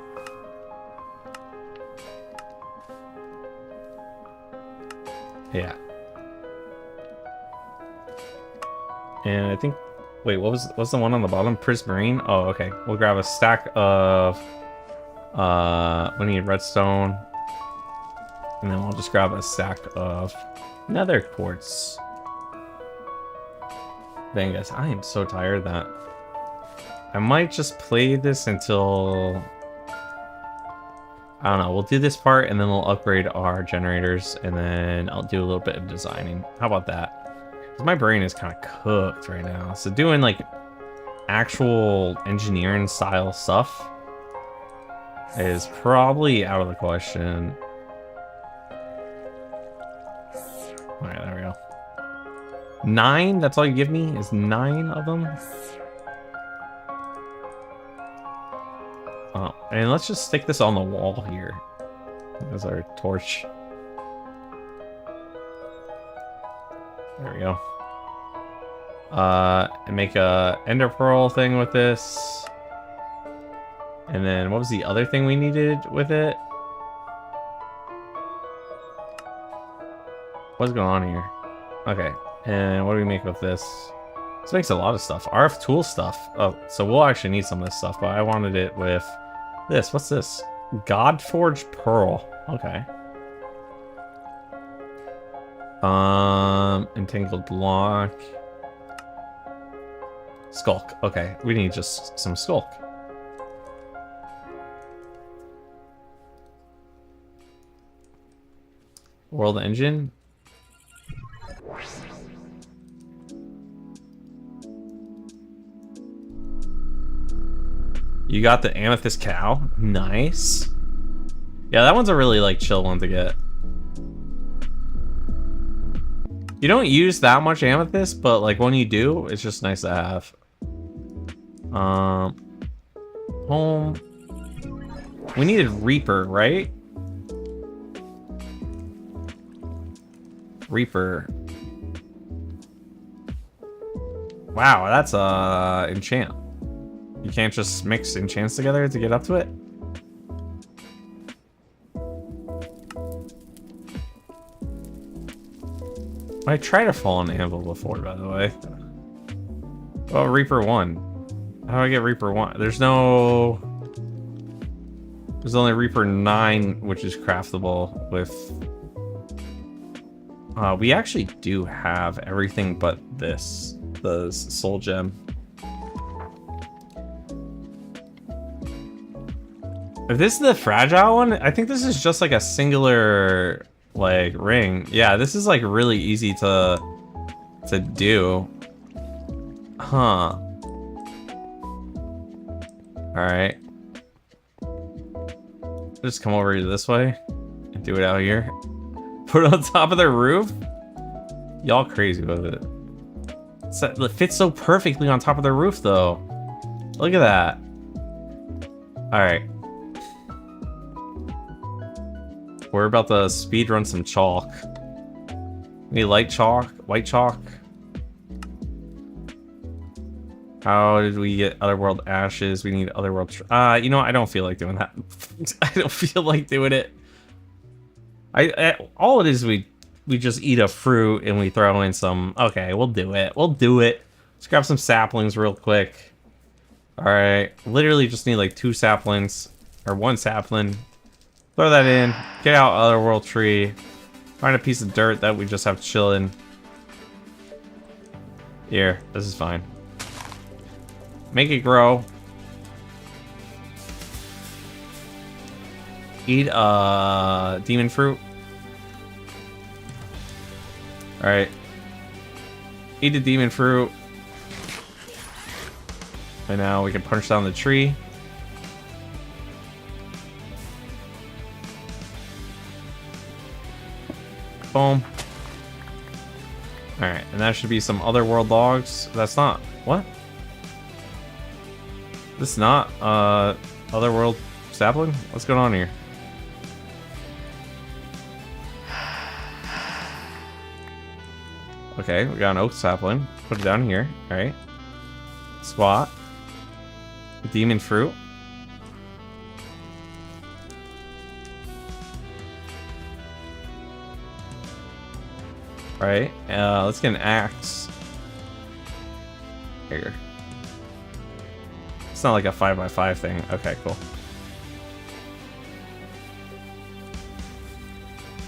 Yeah. And I think... Wait, what's the one on the bottom? Prismarine? Oh, okay. We'll grab a stack of... we need redstone. And then we'll just grab a stack of nether quartz. Dang, guys, I am so tired that I might just play this until... I don't know, we'll do this part and then we'll upgrade our generators and then I'll do a little bit of designing. How about that? Because my brain is kind of cooked right now. So doing like actual engineering style stuff is probably out of the question. Alright, there we go. 9? That's all you give me? Is 9 of them? Oh, and let's just stick this on the wall here. As our torch. There we go. And make a ender pearl thing with this. And then what was the other thing we needed with it? What's going on here? Okay. And what do we make with this? This makes a lot of stuff. RF tool stuff. Oh, so we'll actually need some of this stuff, but I wanted it with this. What's this? Godforged Pearl. Okay. Entangled block. Skulk. Okay, we need just some skulk. World engine. You got the amethyst cow. Nice. Yeah, that one's a really like chill one to get. You don't use that much amethyst, but like when you do, it's just nice to have. Home. We needed Reaper, right? Reaper. Wow, that's enchant. You can't just mix enchants together to get up to it? I tried a fallen anvil before, by the way. Oh, Reaper 1. How do I get Reaper 1? There's only Reaper 9, which is craftable with... we actually do have everything but this. The soul gem. If this is the fragile one, I think this is just like a singular like ring. Yeah, this is like really easy to do. Huh. Alright. Just come over this way and do it out here. Put it on top of the roof? Y'all crazy with it. It fits so perfectly on top of the roof though. Look at that. Alright. We're about to speedrun some chalk. Need light chalk? White chalk? How did we get Otherworld ashes? We need Otherworld... you know what? I don't feel like doing that. I don't feel like doing it. All it is, we just eat a fruit and we throw in some... Okay, we'll do it. We'll do it. Let's grab some saplings real quick. Alright. Literally just need like 2 saplings. Or 1 sapling. Throw that in. Get out Otherworld tree. Find a piece of dirt that we just have chilling. Here, this is fine. Make it grow. Eat demon fruit. Alright. Eat the demon fruit. And now we can punch down the tree. Boom. Alright, and that should be some otherworld logs. That's not... What? This is not, otherworld sapling? What's going on here? Okay, we got an oak sapling. Put it down here. Alright. Squat. Demon fruit. Right, let's get an axe. Here. It's not like a 5x5 thing. Okay, cool.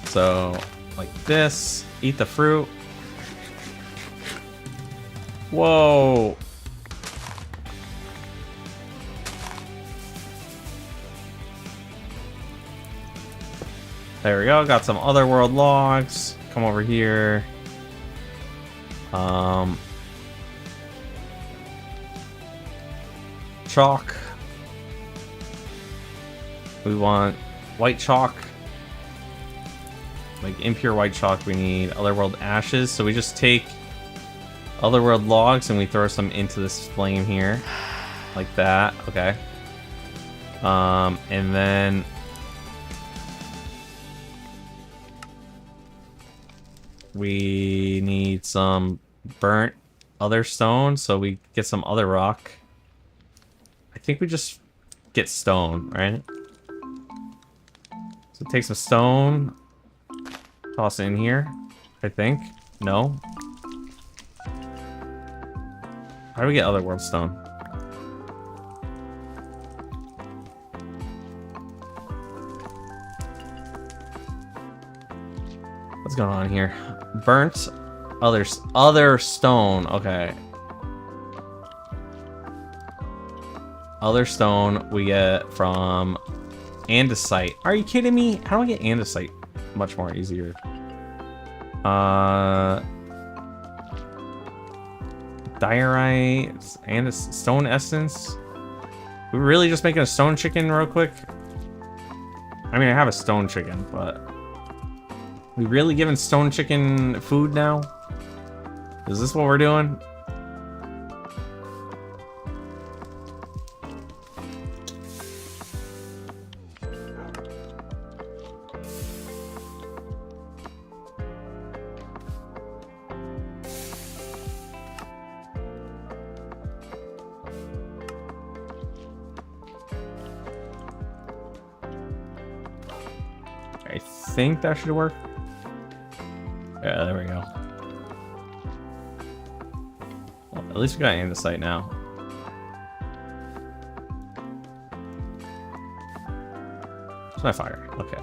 So, like this. Eat the fruit. Whoa! There we go. Got some otherworld logs. Come over here. Chalk. We want white chalk. Like impure white chalk, we need otherworld ashes. So we just take otherworld logs and we throw some into this flame here. Like that. Okay. And then we need some burnt other stone, so we get some other rock. I think we just get stone, right? So take some stone, toss it in here, I think. No. How do we get otherworld stone? What's going on here? Burnt other stone. Okay. Other stone we get from andesite. Are you kidding me? How do I get andesite much more easier? Diorite and stone essence. We're really just making a stone chicken real quick. I mean, I have a stone chicken, but we really giving stone chicken food now? Is this what we're doing? I think that should work. Yeah, there we go. Well, at least we got andesite now. It's my fire. Okay.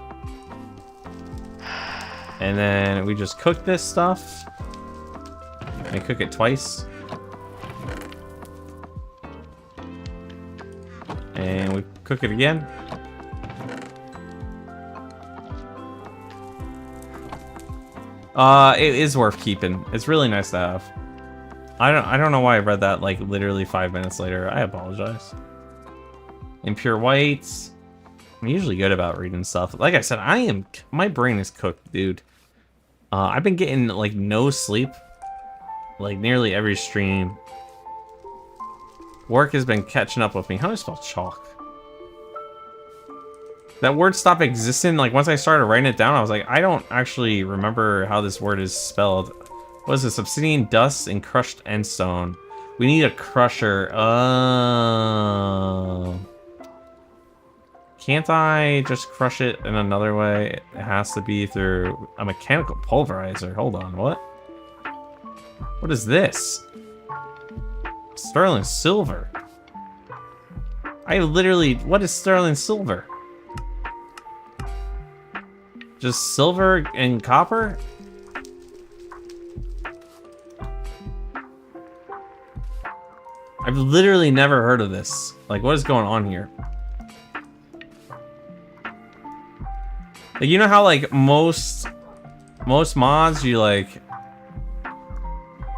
And then we just cook this stuff. And cook it twice. And we cook it again. It is worth keeping. It's really nice to have. I don't know why I read that like literally 5 minutes later. I apologize. Impure whites. I'm usually good about reading stuff. Like I said, my brain is cooked, dude. I've been getting like no sleep, like nearly every stream. Work has been catching up with me. How do I spell chalk? That word stopped existing. Like once I started writing it down, I was like, I don't actually remember how this word is spelled. What is this? Obsidian dust and crushed endstone. We need a crusher. Oh. Can't I just crush it in another way? It has to be through a mechanical pulverizer. Hold on, what? What is this? Sterling silver. What is sterling silver? Just silver and copper? I've literally never heard of this. Like, what is going on here? Like, you know how like most mods you like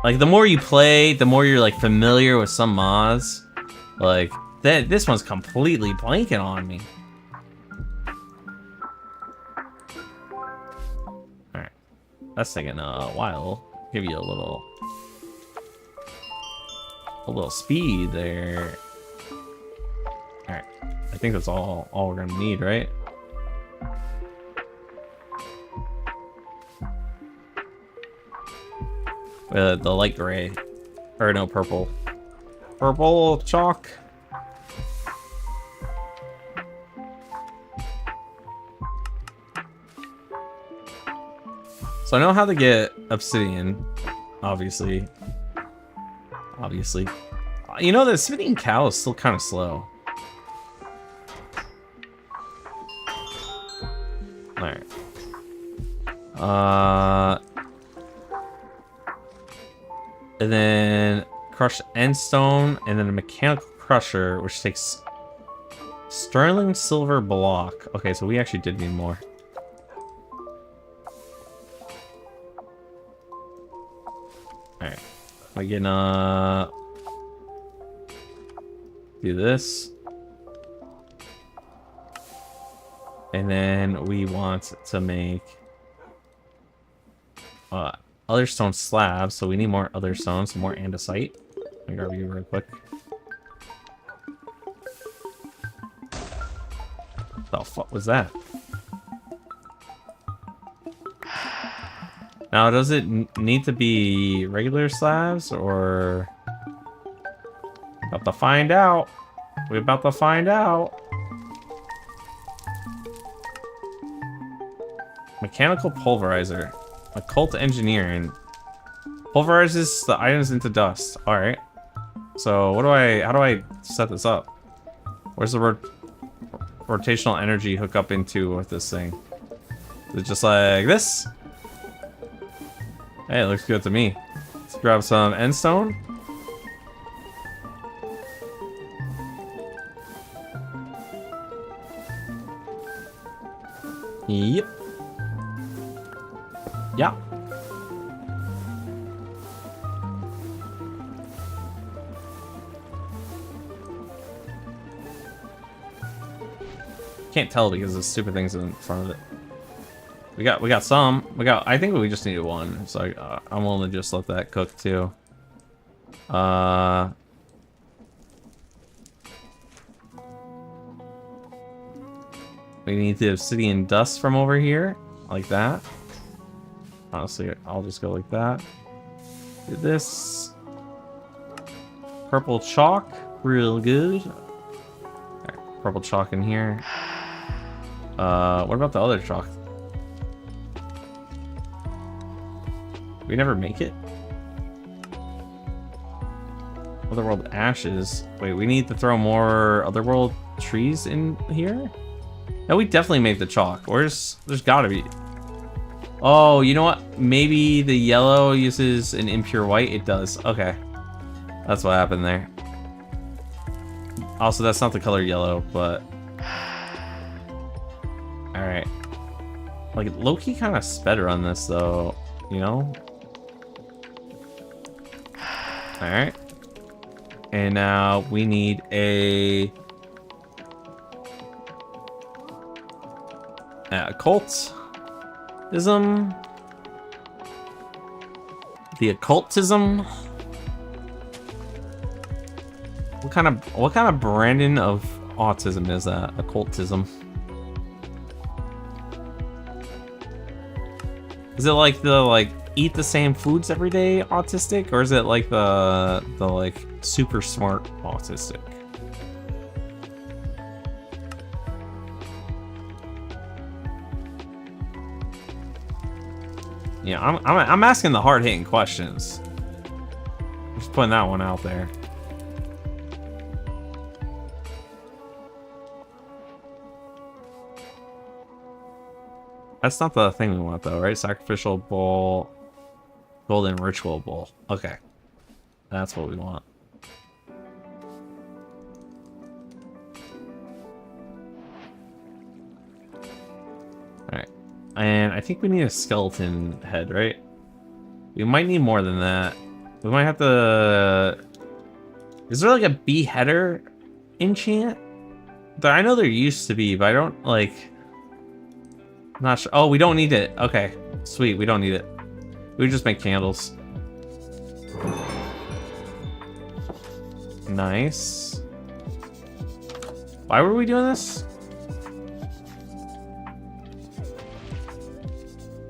the more you play, the more you're like familiar with some mods. Like this one's completely blanking on me. All right, that's taking a while. Give you a little speed there. All right, I think that's all we're gonna need, right? The light gray, or no, purple chalk. So I know how to get obsidian, obviously. You know, the spinning cow is still kind of slow. Alright. And then crushed end stone, and then a mechanical crusher, which takes sterling silver block. Okay, so we actually did need more. Alright. We can do this. And then we want to make other stone slabs, so we need more other stone, some more andesite. Let me grab you real quick. The fuck was that? Now, does it need to be regular slabs, or... About to find out. We're about to find out. Mechanical pulverizer. Occult engineering. Pulverizes the items into dust. Alright. So, how do I set this up? Where's the rotational energy hook up into with this thing? Is it just like this? Hey, it looks good to me. Let's grab some end stone. Yep. Yeah. Can't tell because the stupid thing's in front of it. We got some. I think we just needed one. So I'm willing to just let that cook too. We need the obsidian dust from over here, like that. Honestly, I'll just go like that. Do this. Purple chalk, real good. Right, purple chalk in here. What about the other chalk? We never make it? Otherworld ashes. Wait, we need to throw more otherworld trees in here? No, we definitely made the chalk. There's gotta be. Oh, you know what? Maybe the yellow uses an impure white. It does. Okay. That's what happened there. Also, that's not the color yellow, but... Alright. Like, Loki kind of sped on this, though. You know? Alright. And now we need a... occultism. The occultism. What kind of branding of autism is that? Occultism. Is it like the eat the same foods every day autistic, or is it like the like super smart autistic? Yeah, I'm asking the hard-hitting questions. Just putting that one out there. That's not the thing we want though, right? Sacrificial bowl, golden ritual bowl. Okay. That's what we want. Alright. And I think we need a skeleton head, right? We might need more than that. We might have to... Is there like a beheader enchant? I know there used to be, but I don't like... I'm not sure. Oh, we don't need it. Okay. Sweet, we don't need it. We just make candles. Nice. Why were we doing this?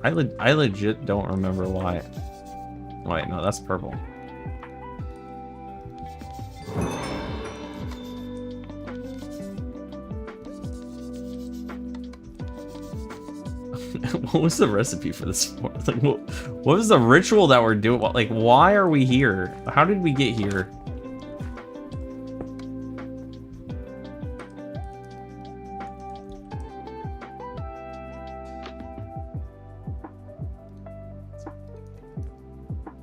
I legit don't remember why. Wait, no, that's purple. What was the recipe for this? Like, what was the ritual that we're doing? Like, why are we here? How did we get here?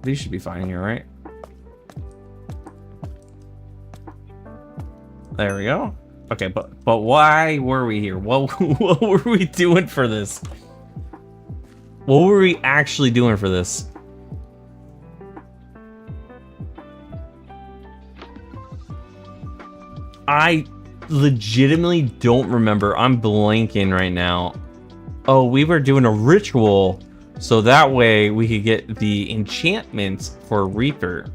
These should be fine here, right? There we go. Okay, but why were we here? What were we doing for this? What were we actually doing for this? I legitimately don't remember. I'm blanking right now. Oh, we were doing a ritual so that way we could get the enchantments for Reaper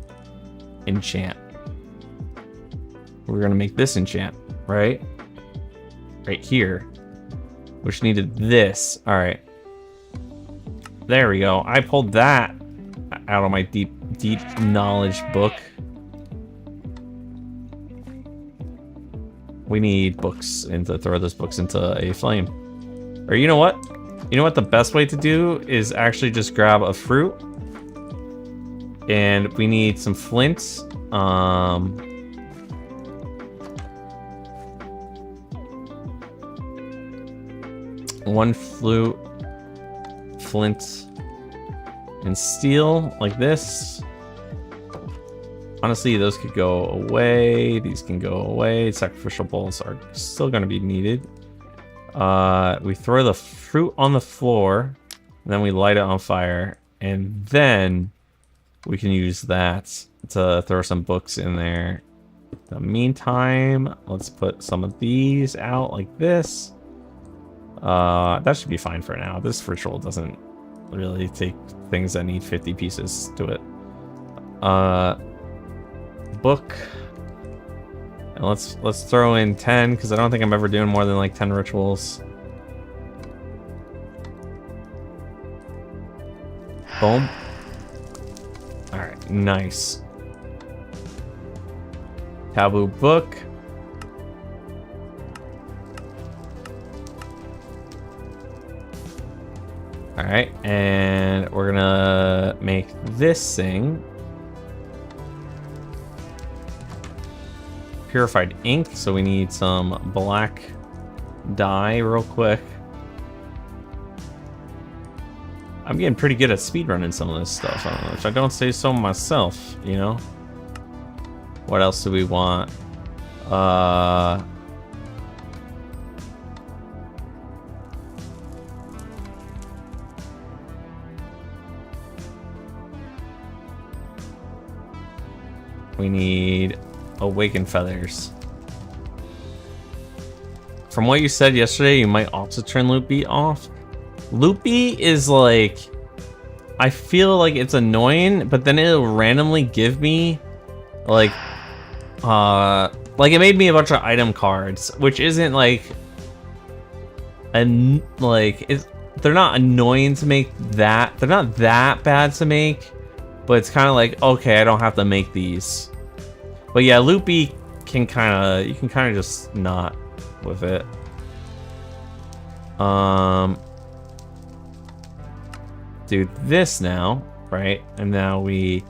enchant. We're gonna make this enchant, right? Right here. Which needed this. Alright. There we go. I pulled that out of my deep knowledge book. We need books and to throw those books into a flame. Or you know what? You know what the best way to do is actually just grab a fruit. And we need some flint. One flute, flint, and steel, like this. Honestly, those could go away. These can go away. Sacrificial bowls are still going to be needed. We throw the fruit on the floor, and then we light it on fire, and then we can use that to throw some books in there. In the meantime, let's put some of these out like this. That should be fine for now. This ritual doesn't really take things that need 50 pieces to it. Book. And let's throw in 10 because I don't think I'm ever doing more than like 10 rituals. Boom. All right, nice. Taboo book. All right, and we're gonna make this thing. Purified ink, so we need some black dye real quick. I'm getting pretty good at speedrunning some of this stuff, which I don't say so myself, you know? What else do we want? We need awakened feathers. From what you said yesterday, you might also turn Loopy off. Loopy is like, I feel like it's annoying, but then it'll randomly give me like it made me a bunch of item cards, which isn't like, and like they're not annoying to make that. They're not that bad to make, but it's kind of like, okay, I don't have to make these. But yeah, Loopy can you can kind of just not with it. Do this now, right? And now we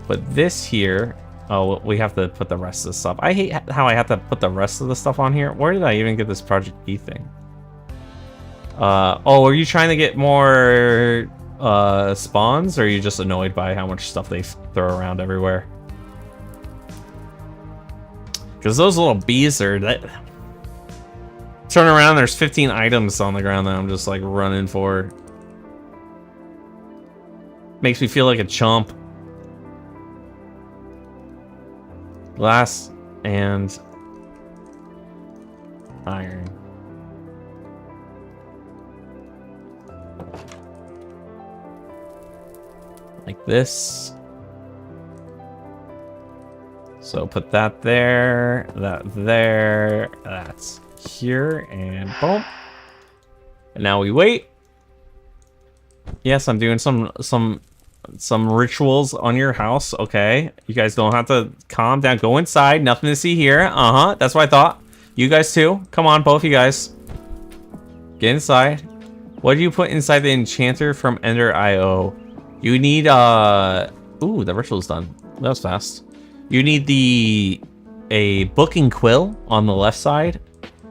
put this here. Oh, we have to put the rest of the stuff. I hate how I have to put the rest of the stuff on here. Where did I even get this Project E thing? Oh, are you trying to get more spawns, or are you just annoyed by how much stuff they throw around everywhere? Because those little bees are that. Turn around, there's 15 items on the ground that I'm just like running for. Makes me feel like a chump. Glass and iron. Like this. So put that there, that there, that's here, and boom. And now we wait. Yes, I'm doing some rituals on your house. Okay, you guys don't have to calm down. Go inside. Nothing to see here. That's what I thought. You guys too. Come on, both you guys. Get inside. What do you put inside the enchanter from Ender IO? You need ooh, the ritual's done. That was fast. You need a book and quill on the left side.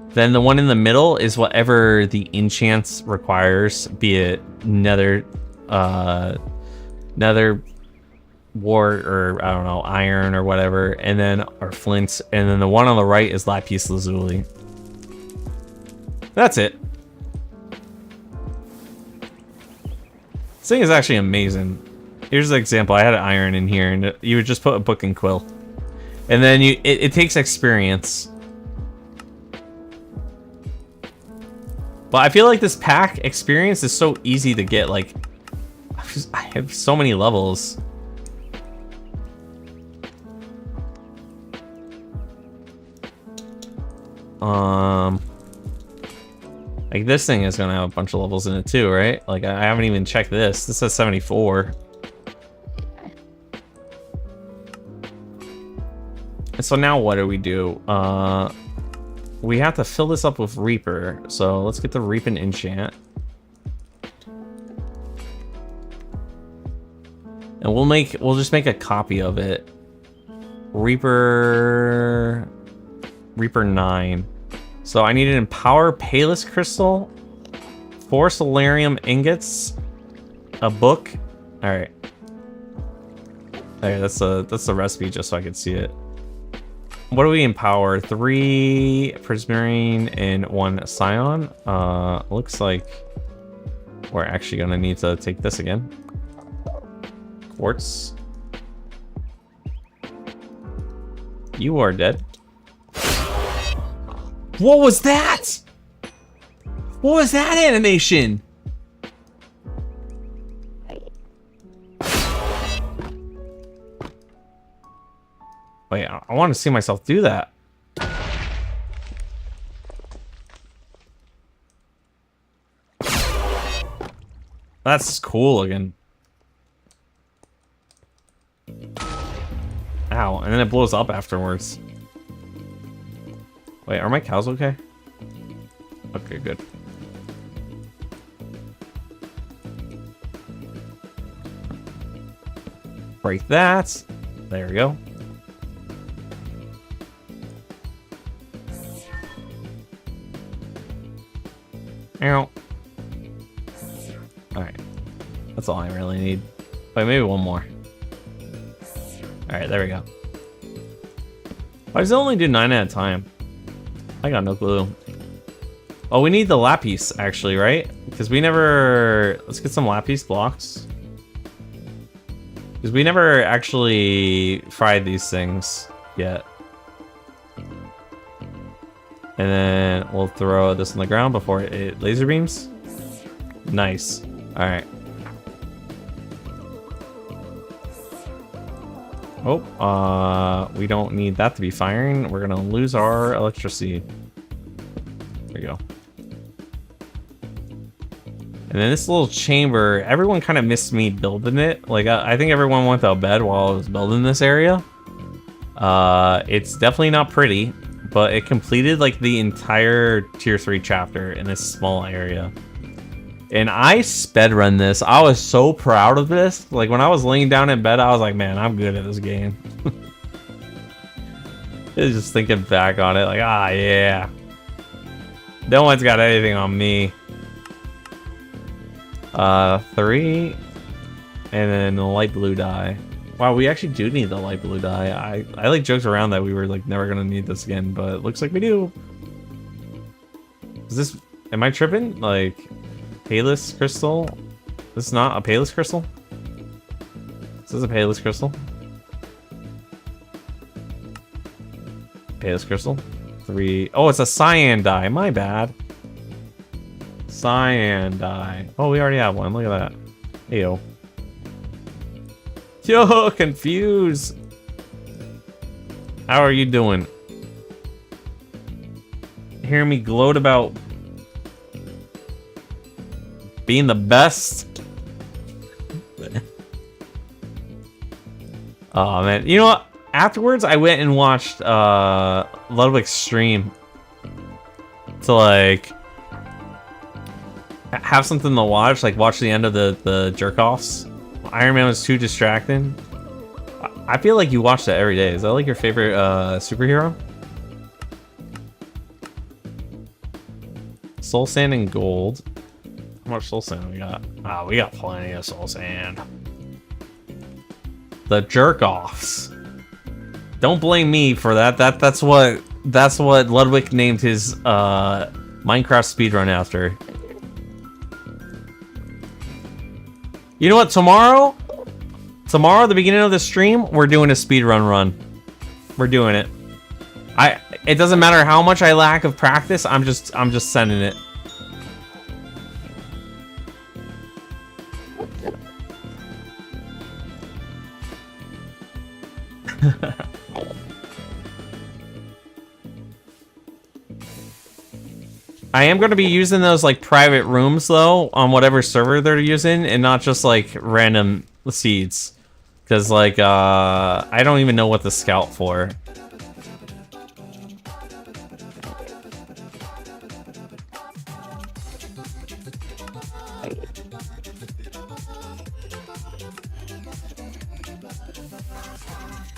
Then the one in the middle is whatever the enchants requires, be it nether wart, or I don't know, iron or whatever, and then or flint, and then the one on the right is lapis lazuli. That's it. This thing is actually amazing. Here's the example. I had an iron in here, and you would just put a book and quill, and then it takes experience. But I feel like this pack experience is so easy to get. Like, I have so many levels. Like this thing is gonna have a bunch of levels in it too, right? Like I haven't even checked this. This says 74. And so now what do? We have to fill this up with Reaper. So let's get the Reaping enchant. And we'll just make a copy of it. Reaper 9. So I need an Empower Palis Crystal, 4 Solarium Ingots, a book. All right. There, that's the recipe, just so I can see it. What do we empower? 3 Prismarine and 1 Scion. Looks like we're actually gonna need to take this again. Quartz. You are dead. What was that? What was that animation? Wait, I want to see myself do that. That's cool again. Ow, and then it blows up afterwards. Wait, are my cows okay? Okay, good. Break that. There we go. Ow. Alright. That's all I really need. Wait, maybe one more. Alright, there we go. Why does it only do 9 at a time? I got no clue. Oh, we need the lapis, actually, right? Because we never... Let's get some lapis blocks. Because we never actually fried these things yet. And then we'll throw this on the ground before it laser beams. Nice. Alright. Oh, we don't need that to be firing. We're gonna lose our electricity. There you go. And then this little chamber, everyone kind of missed me building it. Like, I think everyone went to bed while I was building this area. It's definitely not pretty, but it completed like the entire tier 3 chapter in this small area. And I sped-run this. I was so proud of this. Like, when I was laying down in bed, I was like, man, I'm good at this game. Just thinking back on it, like, ah, yeah. No one's got anything on me. 3, and then the light blue dye. Wow, we actually do need the light blue dye. I like joked around that we were like never gonna need this again, but it looks like we do. Is this? Am I tripping? Like, Palis crystal? This is not a Palis crystal? This is a Palis crystal. Palis crystal. 3. Oh, it's a cyan dye. My bad. Cyan dye. Oh, we already have one. Look at that. Ew. Yo, confused. How are you doing? Hear me gloat about being the best. Oh man, you know what? Afterwards, I went and watched Ludwig's stream to like have something to watch, like watch the end of the jerk-offs. Iron Man was too distracting. I feel like you watch that every day. Is that like your favorite superhero? Soul sand and gold. How much soul sand we got? Ah, we got plenty of soul sand. The jerk-offs. Don't blame me for that. That's what Ludwig named his Minecraft speedrun after. You know what? Tomorrow, at the beginning of the stream, we're doing a speedrun run. We're doing it. It doesn't matter how much I lack of practice. I'm just sending it. I am going to be using those like private rooms though on whatever server they're using, and not just like random seeds, because like I don't even know what to scout for.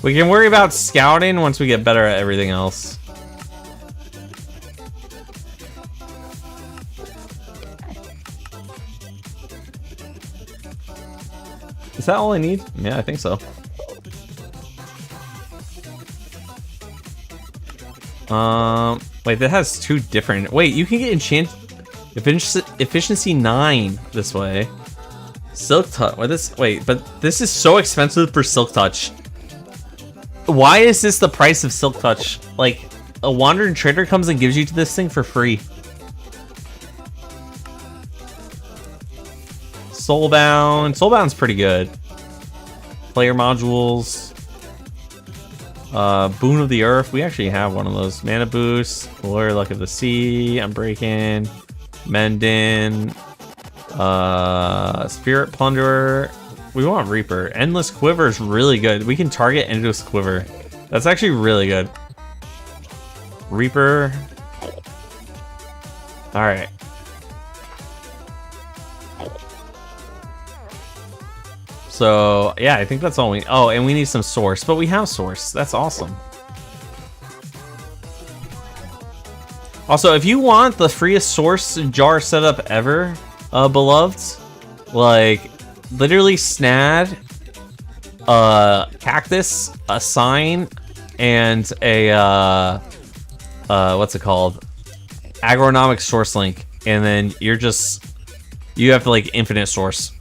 We can worry about scouting once we get better at everything else. Is that all I need? Yeah, I think so. Wait, that has 2 different. Wait, you can get efficiency 9 this way. Silk touch. Wait, but this is so expensive for silk touch. Why is this the price of silk touch? Like, a wandering trader comes and gives you this thing for free. Soulbound. Soulbound's pretty good. Player modules. Boon of the Earth. We actually have one of those. Mana boost. Lure Luck of the Sea. Unbreaking. Mending. Spirit Plunderer. We want Reaper. Endless Quiver is really good. We can target Endless Quiver. That's actually really good. Reaper. Alright. So, yeah, I think that's all we... Oh, and we need some source. But we have source. That's awesome. Also, if you want the freest source jar setup ever, beloved, like, literally snad, cactus, a sign, and a, what's it called? Agronomic source link. And then you're just... You have, like, infinite source.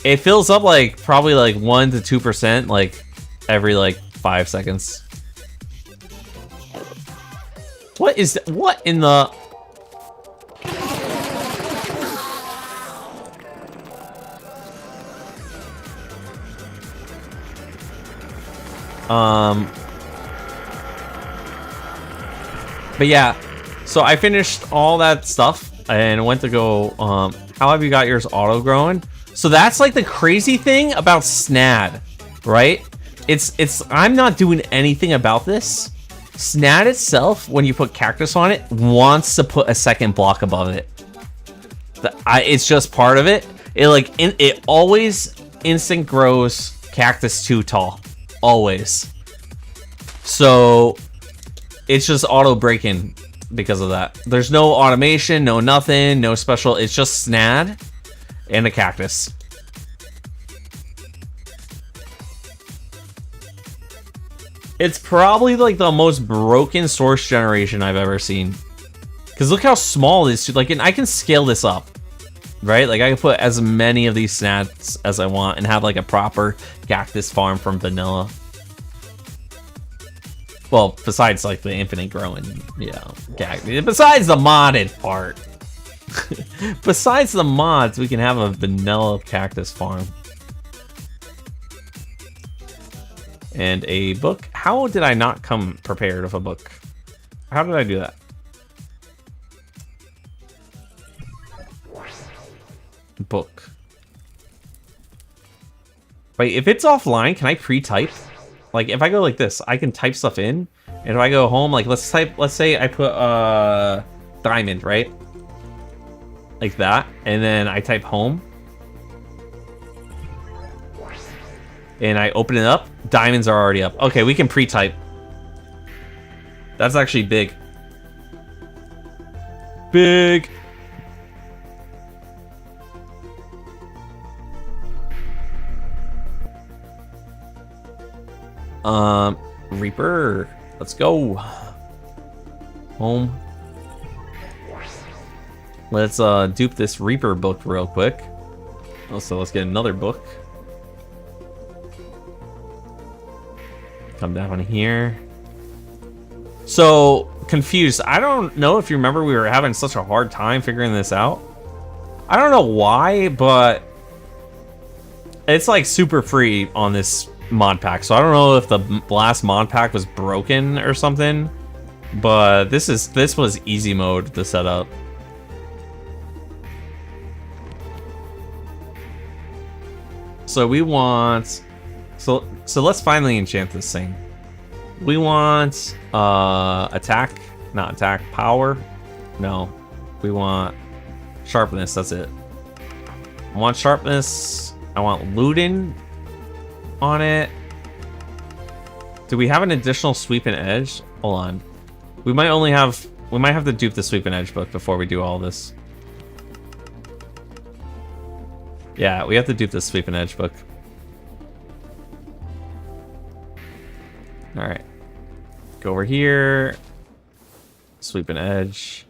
It fills up like probably like 1 to 2% like every like 5 seconds. What is that? What in the... But yeah, so I finished all that stuff and went to go, how have you got yours auto growing? So that's like the crazy thing about Snad, right? I'm not doing anything about this. Snad itself, when you put cactus on it, wants to put a second block above it. It's just part of it. It always instant grows cactus too tall, always. So it's just auto breaking because of that. There's no automation, no nothing, no special. It's just Snad. And a cactus. It's probably like the most broken source generation I've ever seen. Because look how small this is. Like, and I can scale this up. Right? Like, I can put as many of these stats as I want and have like a proper cactus farm from vanilla. Well, besides like the infinite growing, cactus. Besides the modded part. Besides the mods, we can have a vanilla cactus farm. And a book. How did I not come prepared with a book? How did I do that? Book. Wait, if it's offline, can I pre-type? Like, if I go like this, I can type stuff in. And if I go home, like, let's say I put diamond, right? Like that. And then I type home. And I open it up. Diamonds are already up. Okay, we can pre-type. That's actually big. Big. Reaper. Let's go. Home. Let's dupe this Reaper book real quick. Also, let's get another book. Come down here. So, confused. I don't know if you remember we were having such a hard time figuring this out. I don't know why, but it's like super free on this mod pack. So I don't know if the last mod pack was broken or something, but this was easy mode to set up. So we want so let's finally enchant this thing. We want attack, not attack, power. No. We want sharpness, that's it. I want sharpness. I want looting on it. Do we have an additional sweep and edge? Hold on. We might have to dupe the sweep and edge book before we do all this. Yeah, we have to dupe the sweep and edge book. Alright. Go over here. Sweep and edge.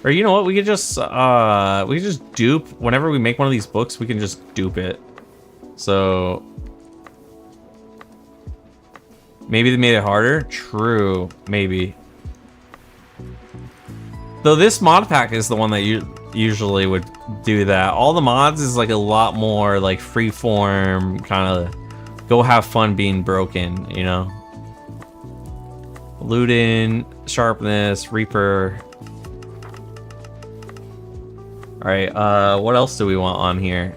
Or you know what? We could just dupe whenever we make one of these books. We can just dupe it. So maybe they made it harder. True, maybe. Though this mod pack is the one that you usually would do that. All the mods is like a lot more like freeform, kind of go have fun being broken, you know. Looting, sharpness, Reaper. All right, what else do we want on here?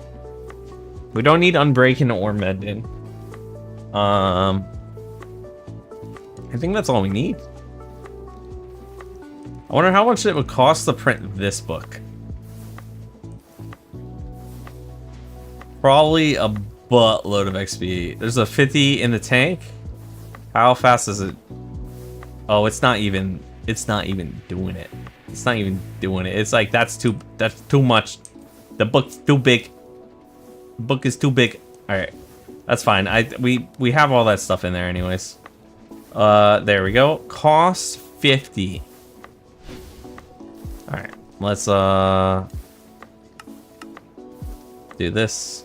We don't need Unbreaking or Mending. I think that's all we need. I wonder how much it would cost to print this book. Probably a buttload of XP. There's a 50 in the tank. How fast is it? Oh, it's not even doing it. It's not even doing it. It's like that's too much. The book's too big. The book is too big. All right, that's fine. We have all that stuff in there anyways. There we go. Cost 50. All right, let's do this.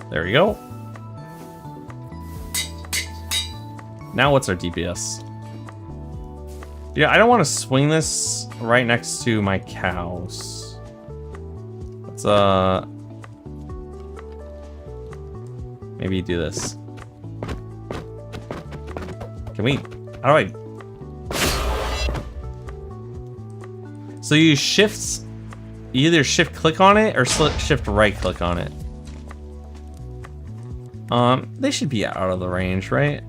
There we go. Now what's our DPS? Yeah, I don't want to swing this right next to my cows. Let's maybe do this. Can we? How do I? So you either shift click on it or shift right click on it. They should be out of the range, right?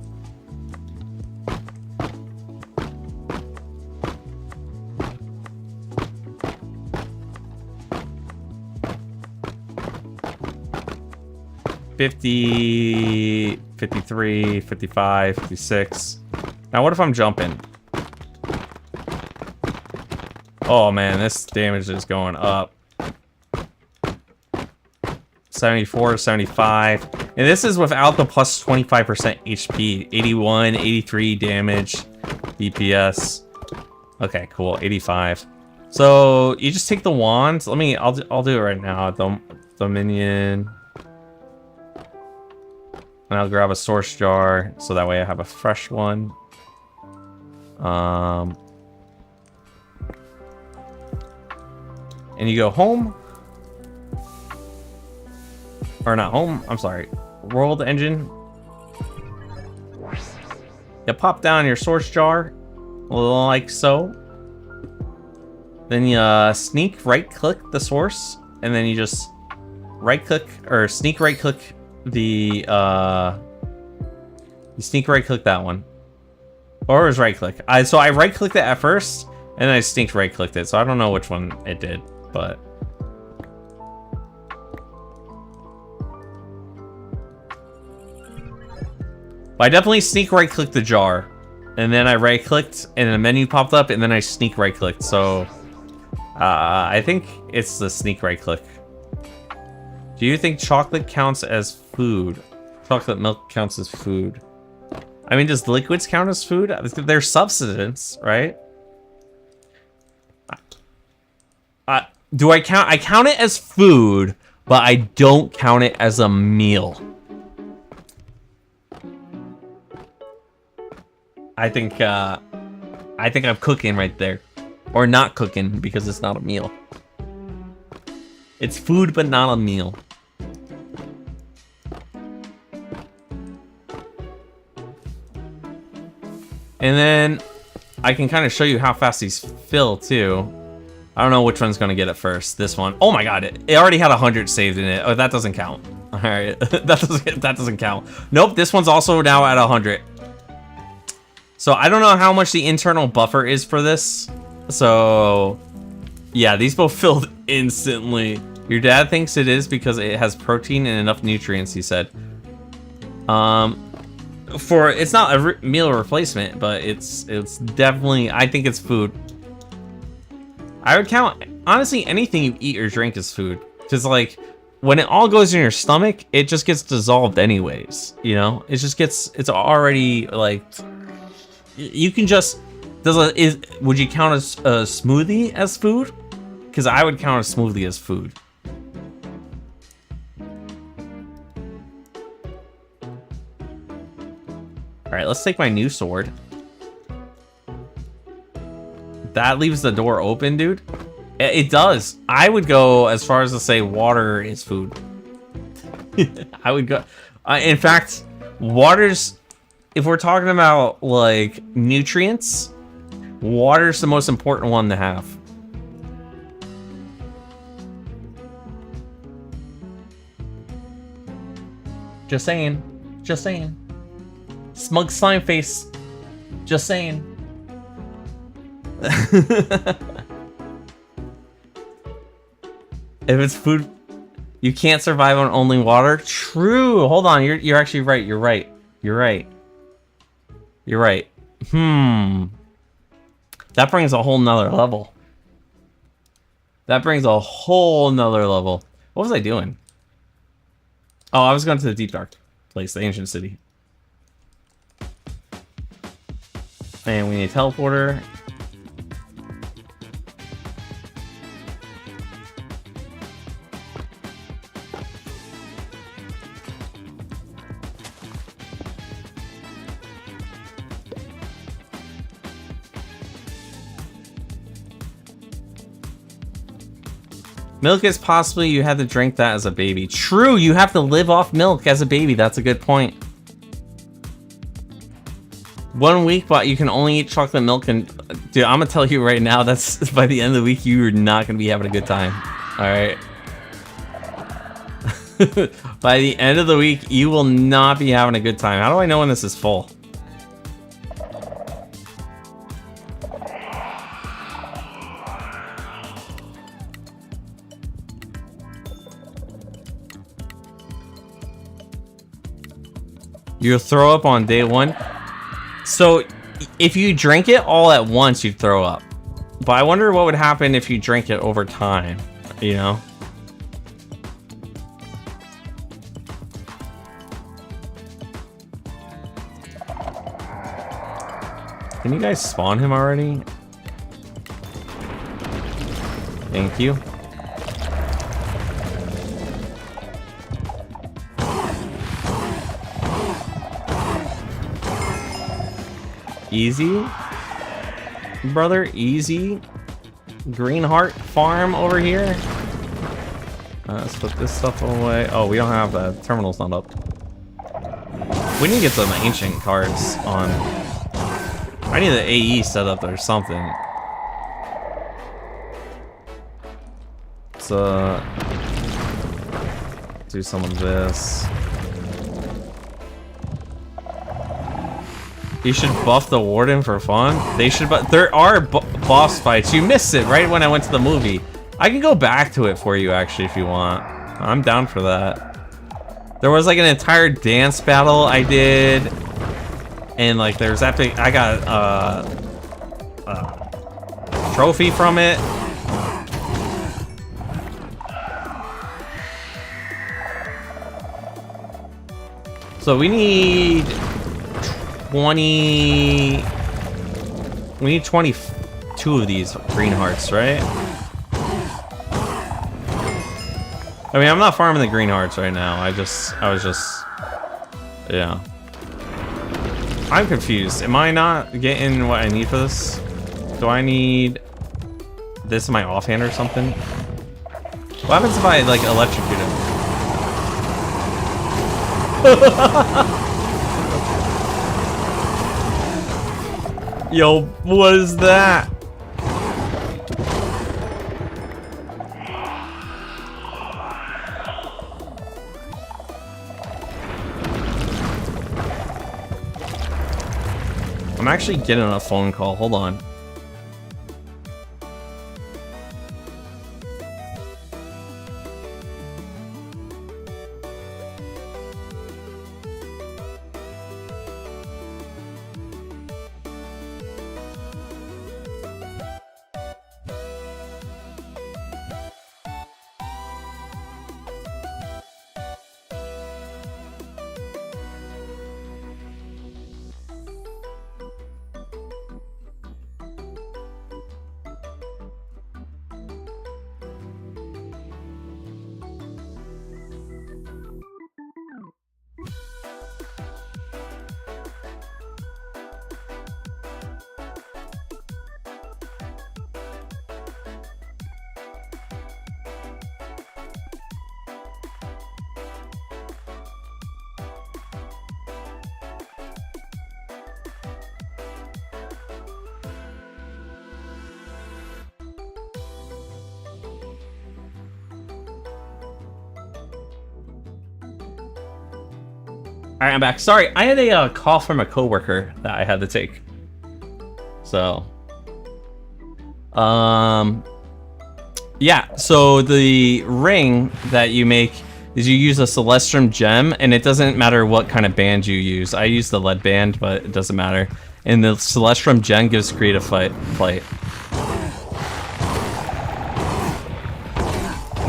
$50. 53, 55, 56. Now, what if I'm jumping? Oh, man, this damage is going up. 74, 75. And this is without the plus 25% HP. 81, 83 damage. DPS. Okay, cool. 85. So, you just take the wand. I'll do it right now. Dominion. And I'll grab a source jar, so that way I have a fresh one. And you go home. Or not home, I'm sorry. World engine. You pop down your source jar, like so. Then you sneak right click the source, and then you just right click, or sneak right click the, you sneak right click that one. Or it was right click. So I right clicked it at first, and then I sneak right clicked it, so I don't know which one it did, but. I definitely sneak right clicked the jar, and then I right clicked, and a menu popped up, and then I sneak right clicked. So, I think it's the sneak right click. Do you think chocolate counts as food? Chocolate milk counts as food. I mean, does liquids count as food? They're substance, right? Do I count? I count it as food, but I don't count it as a meal. I think I'm cooking right there. Or not cooking, because it's not a meal. It's food, but not a meal. And then I can kind of show you how fast these fill, too. I don't know which one's going to get it first. This one. Oh my god, it already had 100 saved in it. Oh, that doesn't count. Alright, that doesn't count. Nope, this one's also now at 100. So I don't know how much the internal buffer is for this. So yeah, these both filled instantly. Your dad thinks it is because it has protein and enough nutrients, he said. It's not a meal replacement, but it's definitely, I think it's food. I would count, honestly, anything you eat or drink as food. Because like, when it all goes in your stomach, it just gets dissolved anyways, you know? It just gets, it's already like, you can just, would you count a smoothie as food? Because I would count a smoothie as food. Alright, let's take my new sword. That leaves the door open, dude. It does. I would go as far as to say water is food. I would go... in fact, water's... If we're talking about, like, nutrients, water's the most important one to have. Just saying. Just saying. Smug slime face. Just saying. If it's food, you can't survive on only water. True. Hold on. You're actually right. You're right. You're right. You're right. That brings a whole nother level. That brings a whole nother level. What was I doing? Oh, I was going to the deep dark place, the ancient city. And we need a teleporter. Milk is possibly you had to drink that as a baby. True, you have to live off milk as a baby. That's a good point. 1 week, but you can only eat chocolate milk. And dude, I'm gonna tell you right now, that's by the end of the week, you're not gonna be having a good time. All right. By the end of the week, you will not be having a good time. How do I know when this is full? You'll throw up on day 1. So if you drink it all at once, you'd throw up. But I wonder what would happen if you drink it over time, you know? Can you guys spawn him already? Thank you. Easy, brother, easy. Green Heart Farm over here. Let's put this stuff away. Oh, we don't have that. Terminal's not up. We need to get some ancient cards on. I need the AE set up or something. Let's do some of this. You should buff the Warden for fun. They should, but there are boss fights. You missed it right when I went to the movie. I can go back to it for you actually if you want. I'm down for that. There was like an entire dance battle I did, and like there's epic. I got a trophy from it. So we need 20. We need 22 of these green hearts, right? I mean, I'm not farming the green hearts right now. I was just, yeah. I'm confused. Am I not getting what I need for this? Do I need this in my offhand or something? What happens if I like electrocute him? Yo, what is that? I'm actually getting a phone call. Hold on. Alright, I'm back. Sorry, I had a call from a coworker that I had to take. So, yeah. So the ring that you make is you use a Celestrum gem, and it doesn't matter what kind of band you use. I use the lead band, but it doesn't matter. And the Celestrum gem gives creative flight.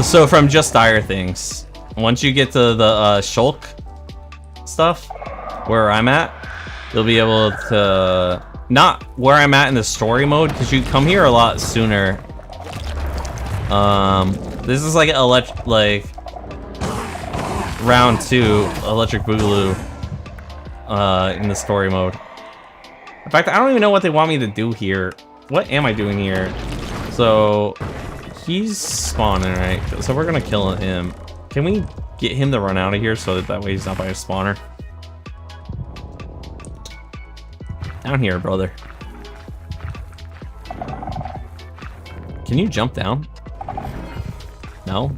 So from Just Dire Things, once you get to the Shulk stuff, where I'm at, you'll be able to, not where I'm at in the story mode, because you come here a lot sooner. This is like round 2 Electric Boogaloo in the story mode. In fact, I don't even know what they want me to do here. What am I doing here? So he's spawning, right? So we're gonna kill him. Can we get him to run out of here so that way he's not by a spawner? Down here, brother. Can you jump down? No?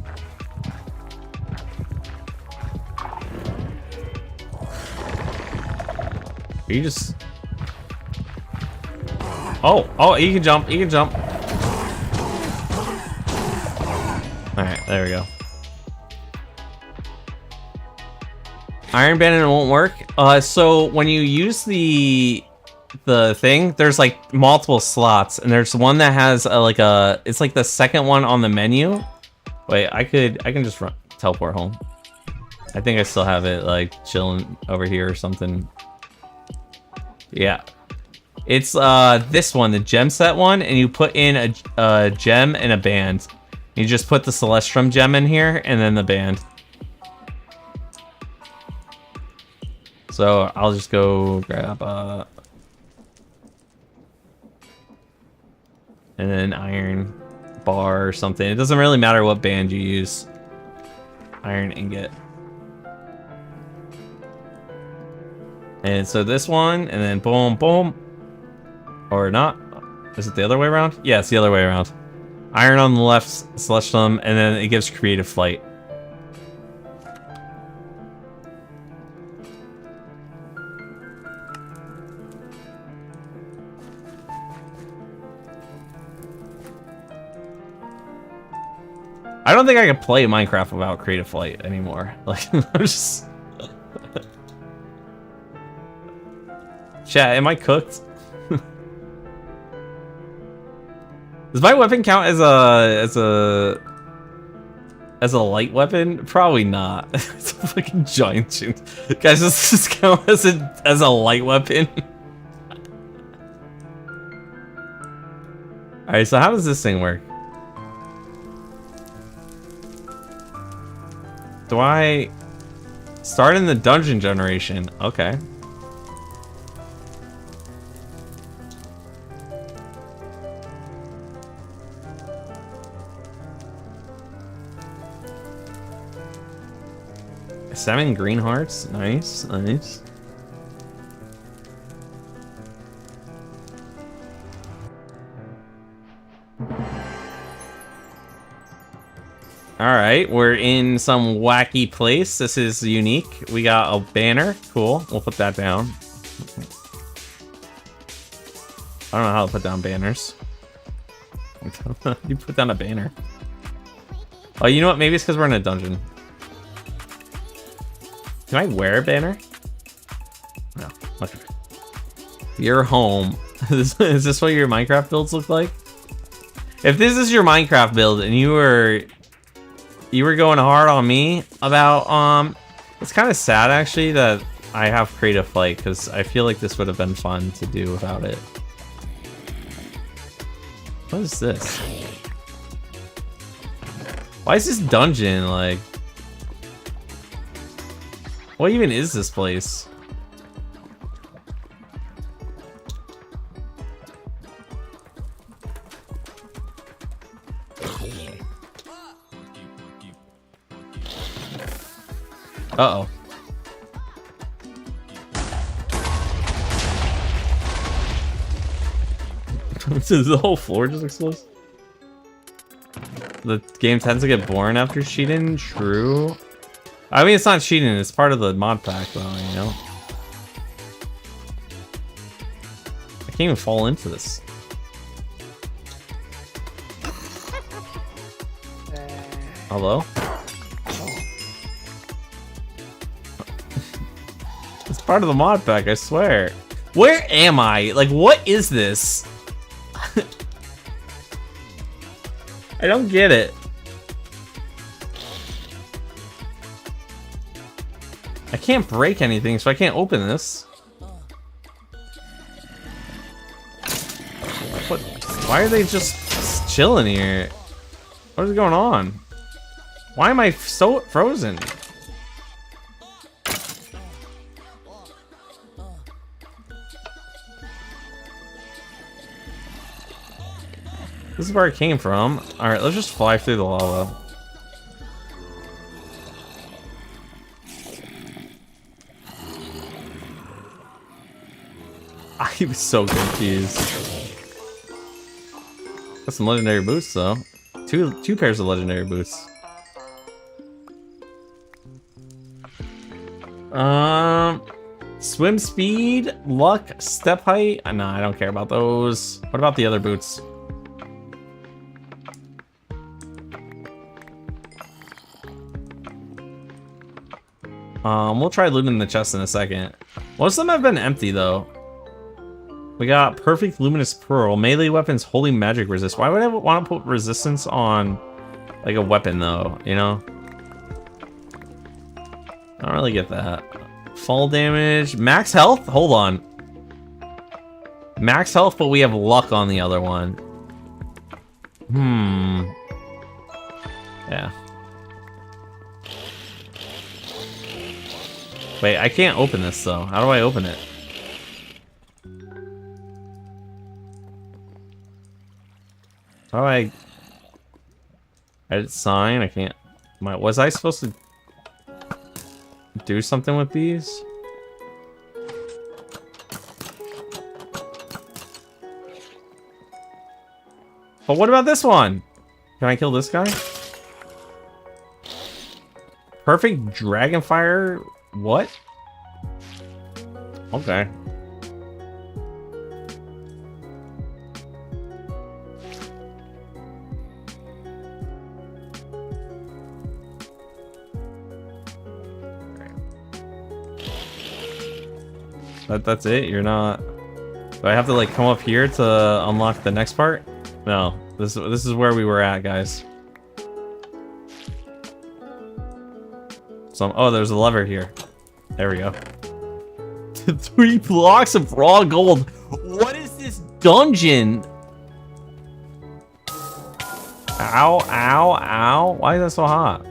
Are you just... Oh, he can jump, he can jump. Alright, there we go. Iron bandit won't work. So when you use the thing, there's like multiple slots, and there's one that has it's like the second one on the menu. Wait, I can just teleport home. I think I still have it like chilling over here or something. Yeah. It's this one, the gem set one, and you put in a gem and a band. You just put the Celestrum gem in here and then the band. So I'll just go grab and then iron bar or something. It doesn't really matter what band you use. Iron ingot. And so this one, and then boom, boom. Or not. Is it the other way around? Yeah, it's the other way around. Iron on the left, Celestium, and then it gives creative flight. I don't think I can play Minecraft without creative flight anymore. Like, I'm just... Chat, am I cooked? Does my weapon count as a light weapon? Probably not. It's a fucking giant shoot. Guys, does this count as a light weapon? Alright, so how does this thing work? Do I start in the dungeon generation? Okay. Seven green hearts. Nice, nice. Alright, we're in some wacky place. This is unique. We got a banner. Cool. We'll put that down. I don't know how to put down banners. You put down a banner. Oh, you know what? Maybe it's because we're in a dungeon. Can I wear a banner? No. Okay. You're home. Is this what your Minecraft builds look like? If this is your Minecraft build and you were going hard on me about it's kind of sad actually that I have creative flight, because I feel like this would have been fun to do without it. What is this? Why is this dungeon like? What even is this place? Uh-oh. Does the whole floor just explode? The game tends to get boring after cheating. True. I mean, it's not cheating. It's part of the mod pack, though, you know? I can't even fall into this. Hello? It's part of the mod pack, I swear. Where am I? Like, what is this? I don't get it. I can't break anything, so I can't open this. What? Why are they just chilling here? What is going on? Why am I so frozen? This is where it came from. Alright, let's just fly through the lava. I was so confused. Got some legendary boots though. Two pairs of legendary boots. Swim speed, luck, step height. Nah, I don't care about those. What about the other boots? We'll try looting the chest in a second. Most of them have been empty though. We got perfect luminous pearl, melee weapons, holy magic resist. Why would I want to put resistance on like a weapon though, you know? I don't really get that. Fall damage, max health? Hold on. Max health, but we have luck on the other one. Yeah. Wait, I can't open this though. How do I open it? How do I edit sign? I can't. Was I supposed to do something with these? But what about this one? Can I kill this guy? Perfect Dragonfire? What? Okay. That's it? You're not... Do I have to like come up here to unlock the next part? No. This is where we were at, guys. Oh, there's a lever here. There we go. 3 blocks of raw gold. What is this dungeon? Ow, ow, ow. Why is that so hot?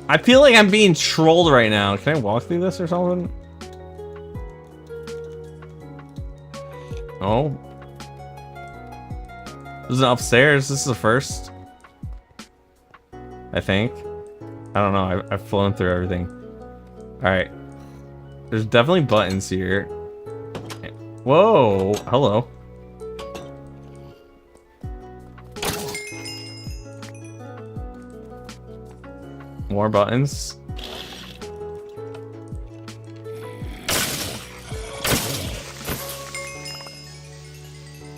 I feel like I'm being trolled right now. Can I walk through this or something? Oh. This is upstairs. This is the first. I think. I don't know. I've flown through everything. Alright. There's definitely buttons here. Whoa. Hello. More buttons.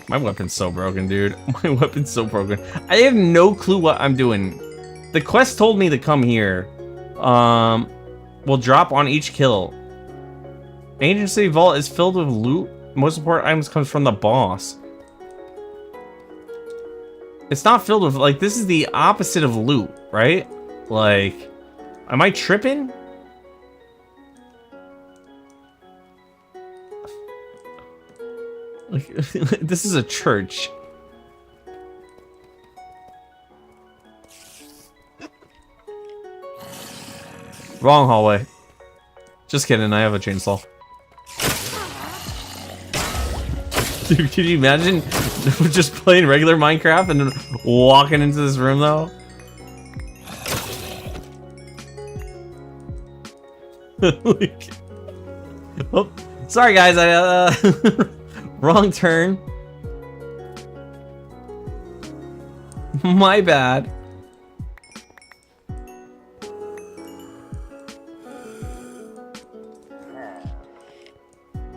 My weapon's so broken, dude. My weapon's so broken. I have no clue what I'm doing. The quest told me to come here. Will drop on each kill. Ancient City Vault is filled with loot. Most important items comes from the boss. It's not filled with, like, this is the opposite of loot, right? Like, am I tripping? This is a church. Wrong hallway. Just kidding, I have a chainsaw. Dude, can you imagine just playing regular Minecraft and then walking into this room though? Like, oh, sorry guys, I wrong turn. My bad.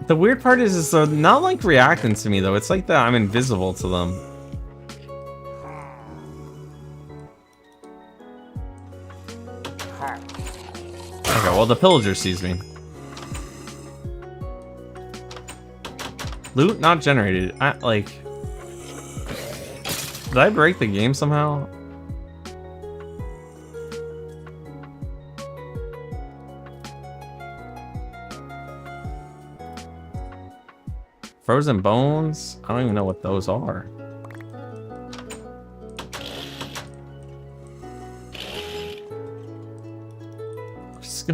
The weird part is they're not like reacting to me though. It's like that I'm invisible to them. Okay, well the pillager sees me. Loot not generated. Did I break the game somehow? Frozen bones? I don't even know what those are.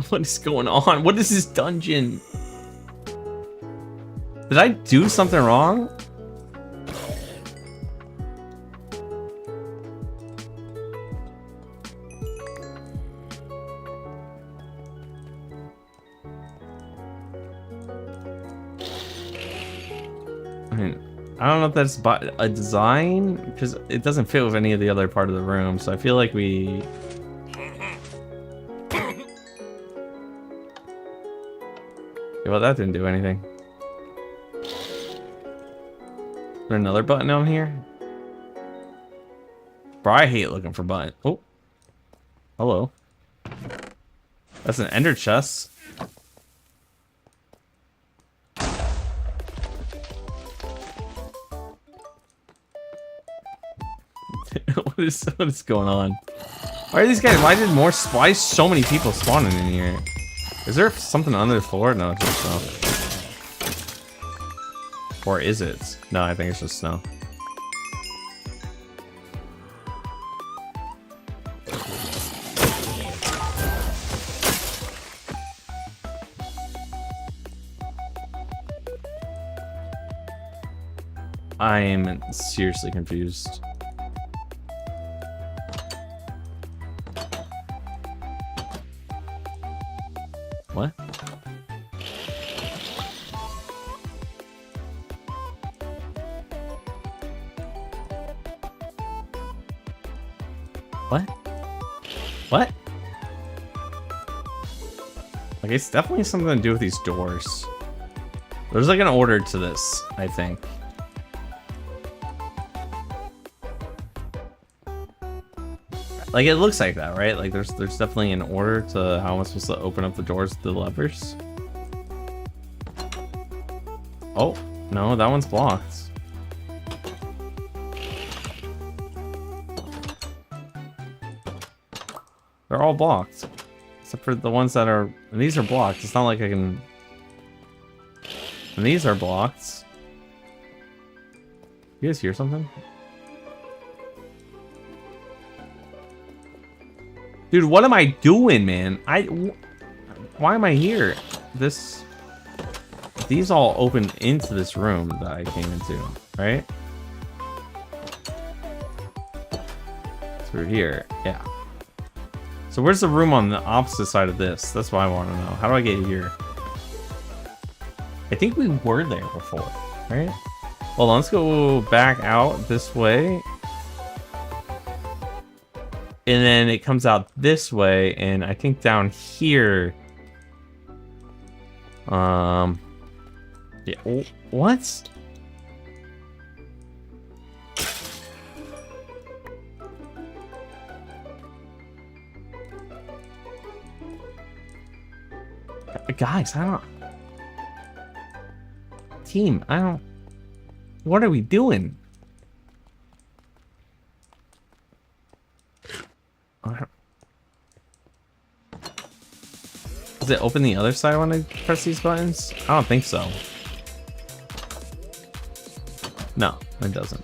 What is going on? What is this dungeon? Did I do something wrong? I mean, I don't know if that's a design, because it doesn't fit with any of the other part of the room, so I feel like we... Yeah, well, that didn't do anything. Is there another button on here? Bro, I hate looking for buttons. Oh. Hello. That's an ender chest. what is going on? Why are these guys? Why is so many people spawning in here? Is there something under the floor? No, it's just snow. Or is it? No, I think it's just snow. I am seriously confused. What? What? What? Like, it's definitely something to do with these doors. There's like an order to this, I think. Like, it looks like that, right? Like, there's definitely an order to how I'm supposed to open up the doors with the levers. Oh, no, that one's blocked. They're all blocked. Except for the ones that are... And these are blocked. It's not like I can... And these are blocked. You guys hear something? Dude, what am I doing, man? Why am I here? These all open into this room that I came into, right? Through here, yeah. So where's the room on the opposite side of this? That's what I want to know. How do I get here? I think we were there before, right? Hold on, let's go back out this way. And then it comes out this way, and I think down here... Yeah, what? Guys, I don't... Team, I don't... What are we doing? Does it open the other side when I press these buttons? I don't think so. No, it doesn't.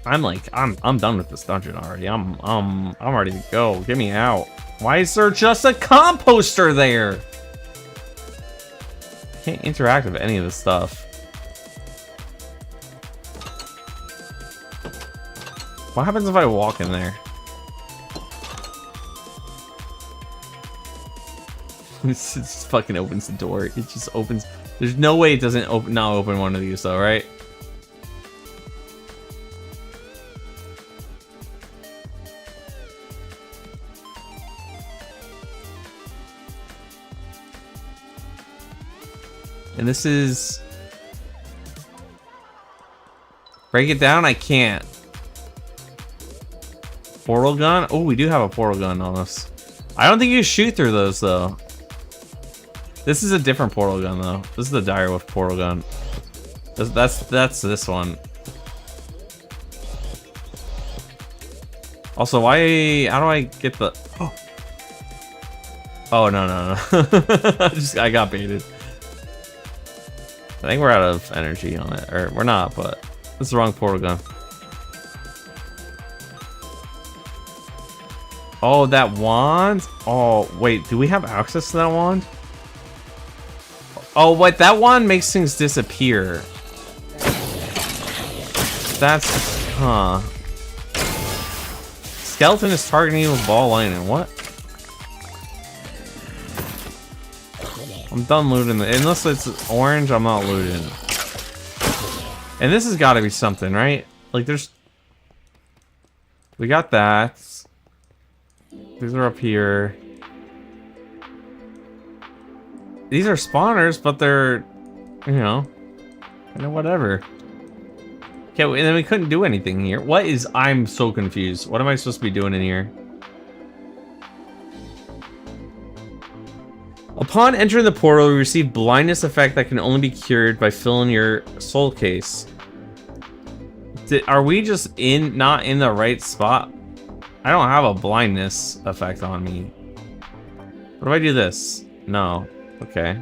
I'm done with this dungeon already. I'm ready to go. Get me out. Why is there just a composter there? I can't interact with any of this stuff. What happens if I walk in there? This just fucking opens the door. It just opens. There's no way it doesn't not open one of these though, right? And this is... Break it down? I can't. Portal gun? Oh, we do have a portal gun on us. I don't think you shoot through those, though. This is a different portal gun, though. This is the Direwolf portal gun. That's this one. Also, why... How do I get the... Oh, oh no. I got baited. I think we're out of energy on it. Or, we're not, but... This is the wrong portal gun. Oh, that wand? Oh, wait, do we have access to that wand? Oh, what? That wand makes things disappear. That's... Huh. Skeleton is targeting you with ball lightning. What? I'm done looting. Unless it's orange, I'm not looting. And this has got to be something, right? Like, there's... We got that. These are up here. These are spawners, but they're, you know, whatever. Okay, and then we couldn't do anything here. What is... I'm so confused. What am I supposed to be doing in here? Upon entering the portal, you receive blindness effect that can only be cured by filling your soul case. Are we just not in the right spot? I don't have a blindness effect on me. What if I do this? No. Okay.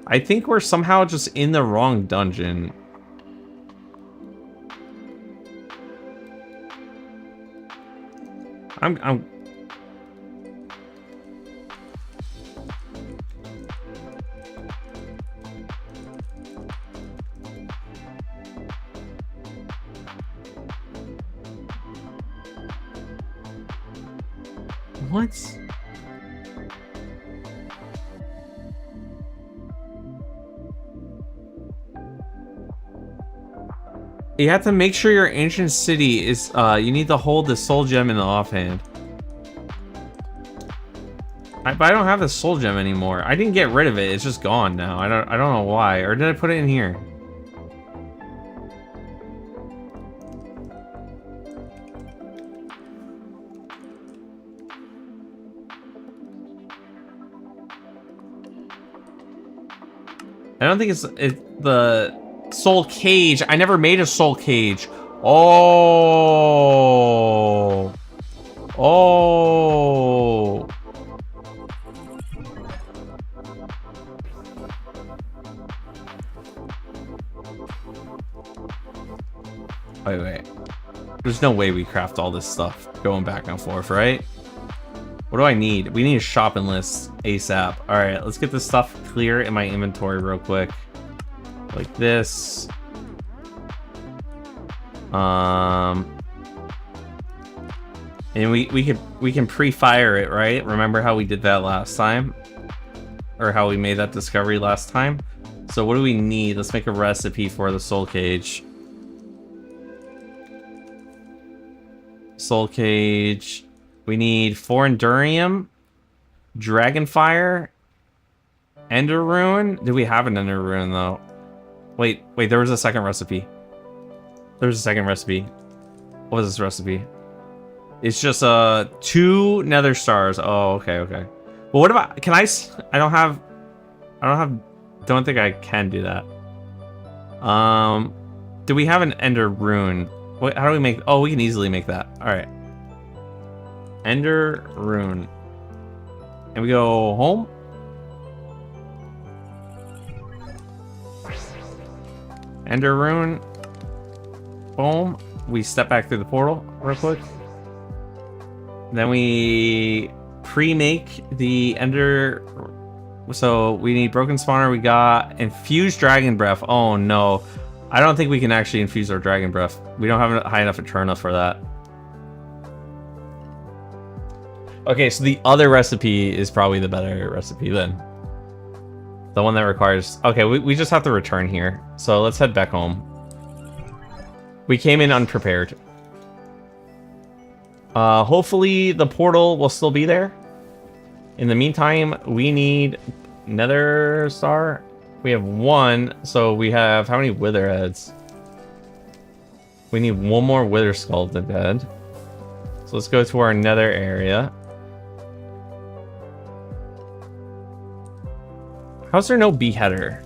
I think we're somehow just in the wrong dungeon. I'm What? You have to make sure your ancient city is, you need to hold the soul gem in the offhand. But I don't have the soul gem anymore. I didn't get rid of it. It's just gone now. I don't know why. Or did I put it in here? I don't think it's the soul cage. I never made a soul cage. Oh. Oh. Wait. There's no way we craft all this stuff going back and forth, right? What do I need? We need a shopping list ASAP. All right, let's get this stuff clear in my inventory real quick. Like this. And we can pre-fire it, right? Remember how we did that last time? Or how we made that discovery last time? So what do we need? Let's make a recipe for the soul cage. Soul cage. We need 4 Endurium, Dragonfire, Ender Rune. Do we have an Ender Rune though? Wait, there was a second recipe. There's a second recipe. What was this recipe? It's just 2 Nether stars. Oh, okay. Well, what about, can I don't think I can do that. Do we have an Ender Rune? Wait, how do we make, oh, we can easily make that. All right. Ender Rune. And we go home. Ender Rune. Boom. We step back through the portal real quick. Then we pre-make the Ender. So we need Broken Spawner. We got Infused Dragon Breath. Oh no. I don't think we can actually infuse our Dragon Breath. We don't have a high enough Eterna for that. Okay, so the other recipe is probably the better recipe then. The one that requires... Okay, we just have to return here. So let's head back home. We came in unprepared. Hopefully the portal will still be there. In the meantime, we need Nether Star. We have 1, so we have... How many Wither Heads? We need 1 more Wither Skeleton Head. So let's go to our Nether area. How's there no beheader?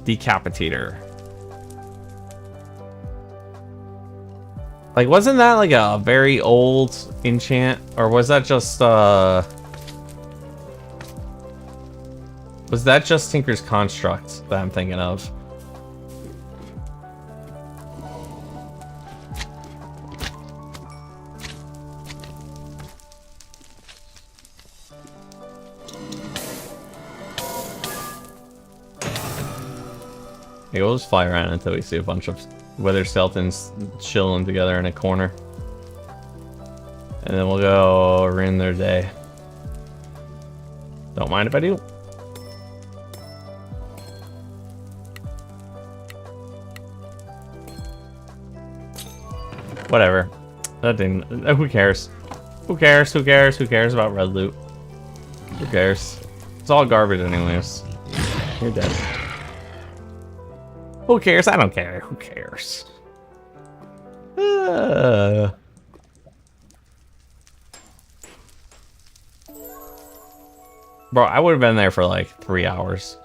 Decapitator. Like, wasn't that like a very old enchant? Or was that just, was that just Tinker's Construct that I'm thinking of? Okay, we'll just fly around until we see a bunch of Wither Skeletons chilling together in a corner. And then we'll go ruin their day. Don't mind if I do. Whatever. That didn't... Who cares? Who cares about red loot? Who cares? It's all garbage anyways. You're dead. Who cares? I don't care. Who cares? Bro, I would have been there for like 3 hours.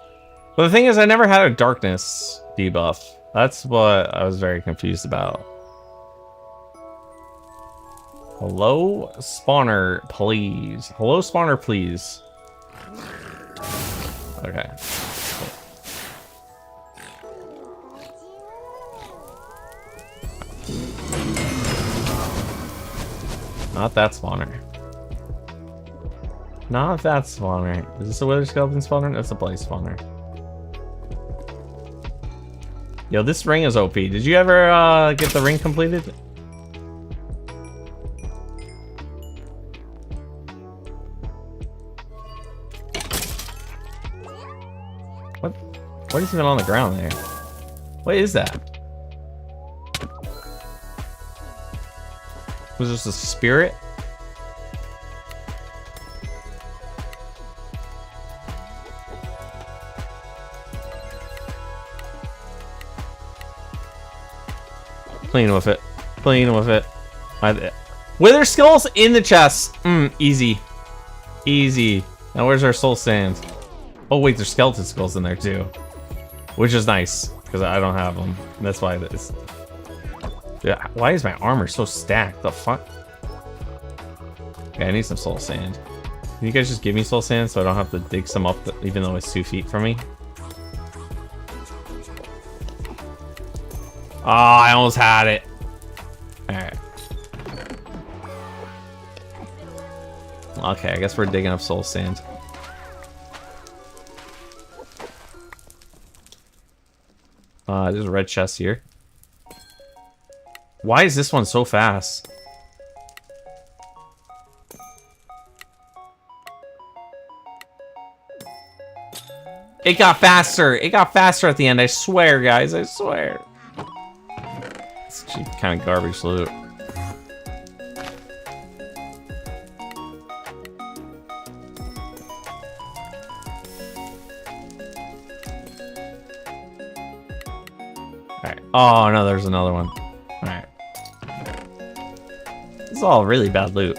But the thing is, I never had a darkness debuff. That's what I was very confused about. Hello, spawner, please. Hello, spawner, please. Okay. Not that spawner. Not that spawner. Is this a wither skeleton spawner? That's a blaze spawner. Yo, this ring is OP. Did you ever get the ring completed? What is even on the ground there? What is that? Was this a spirit? Playing with it. Playing with it. Wither skulls in the chest. Easy. Easy. Now where's our soul sand? Oh wait, there's skeleton skulls in there too. Which is nice, because I don't have them. That's why it is. Yeah, why is my armor so stacked? The fuck? Okay, I need some soul sand. Can you guys just give me soul sand so I don't have to dig some up, even though it's 2 feet from me? Oh, I almost had it. Alright. Okay, I guess we're digging up soul sand. There's a red chest here. Why is this one so fast? It got faster. It got faster at the end. I swear, guys. I swear. It's kind of garbage loot. Alright. Oh, no, there's another one. Alright. This is all really bad loot.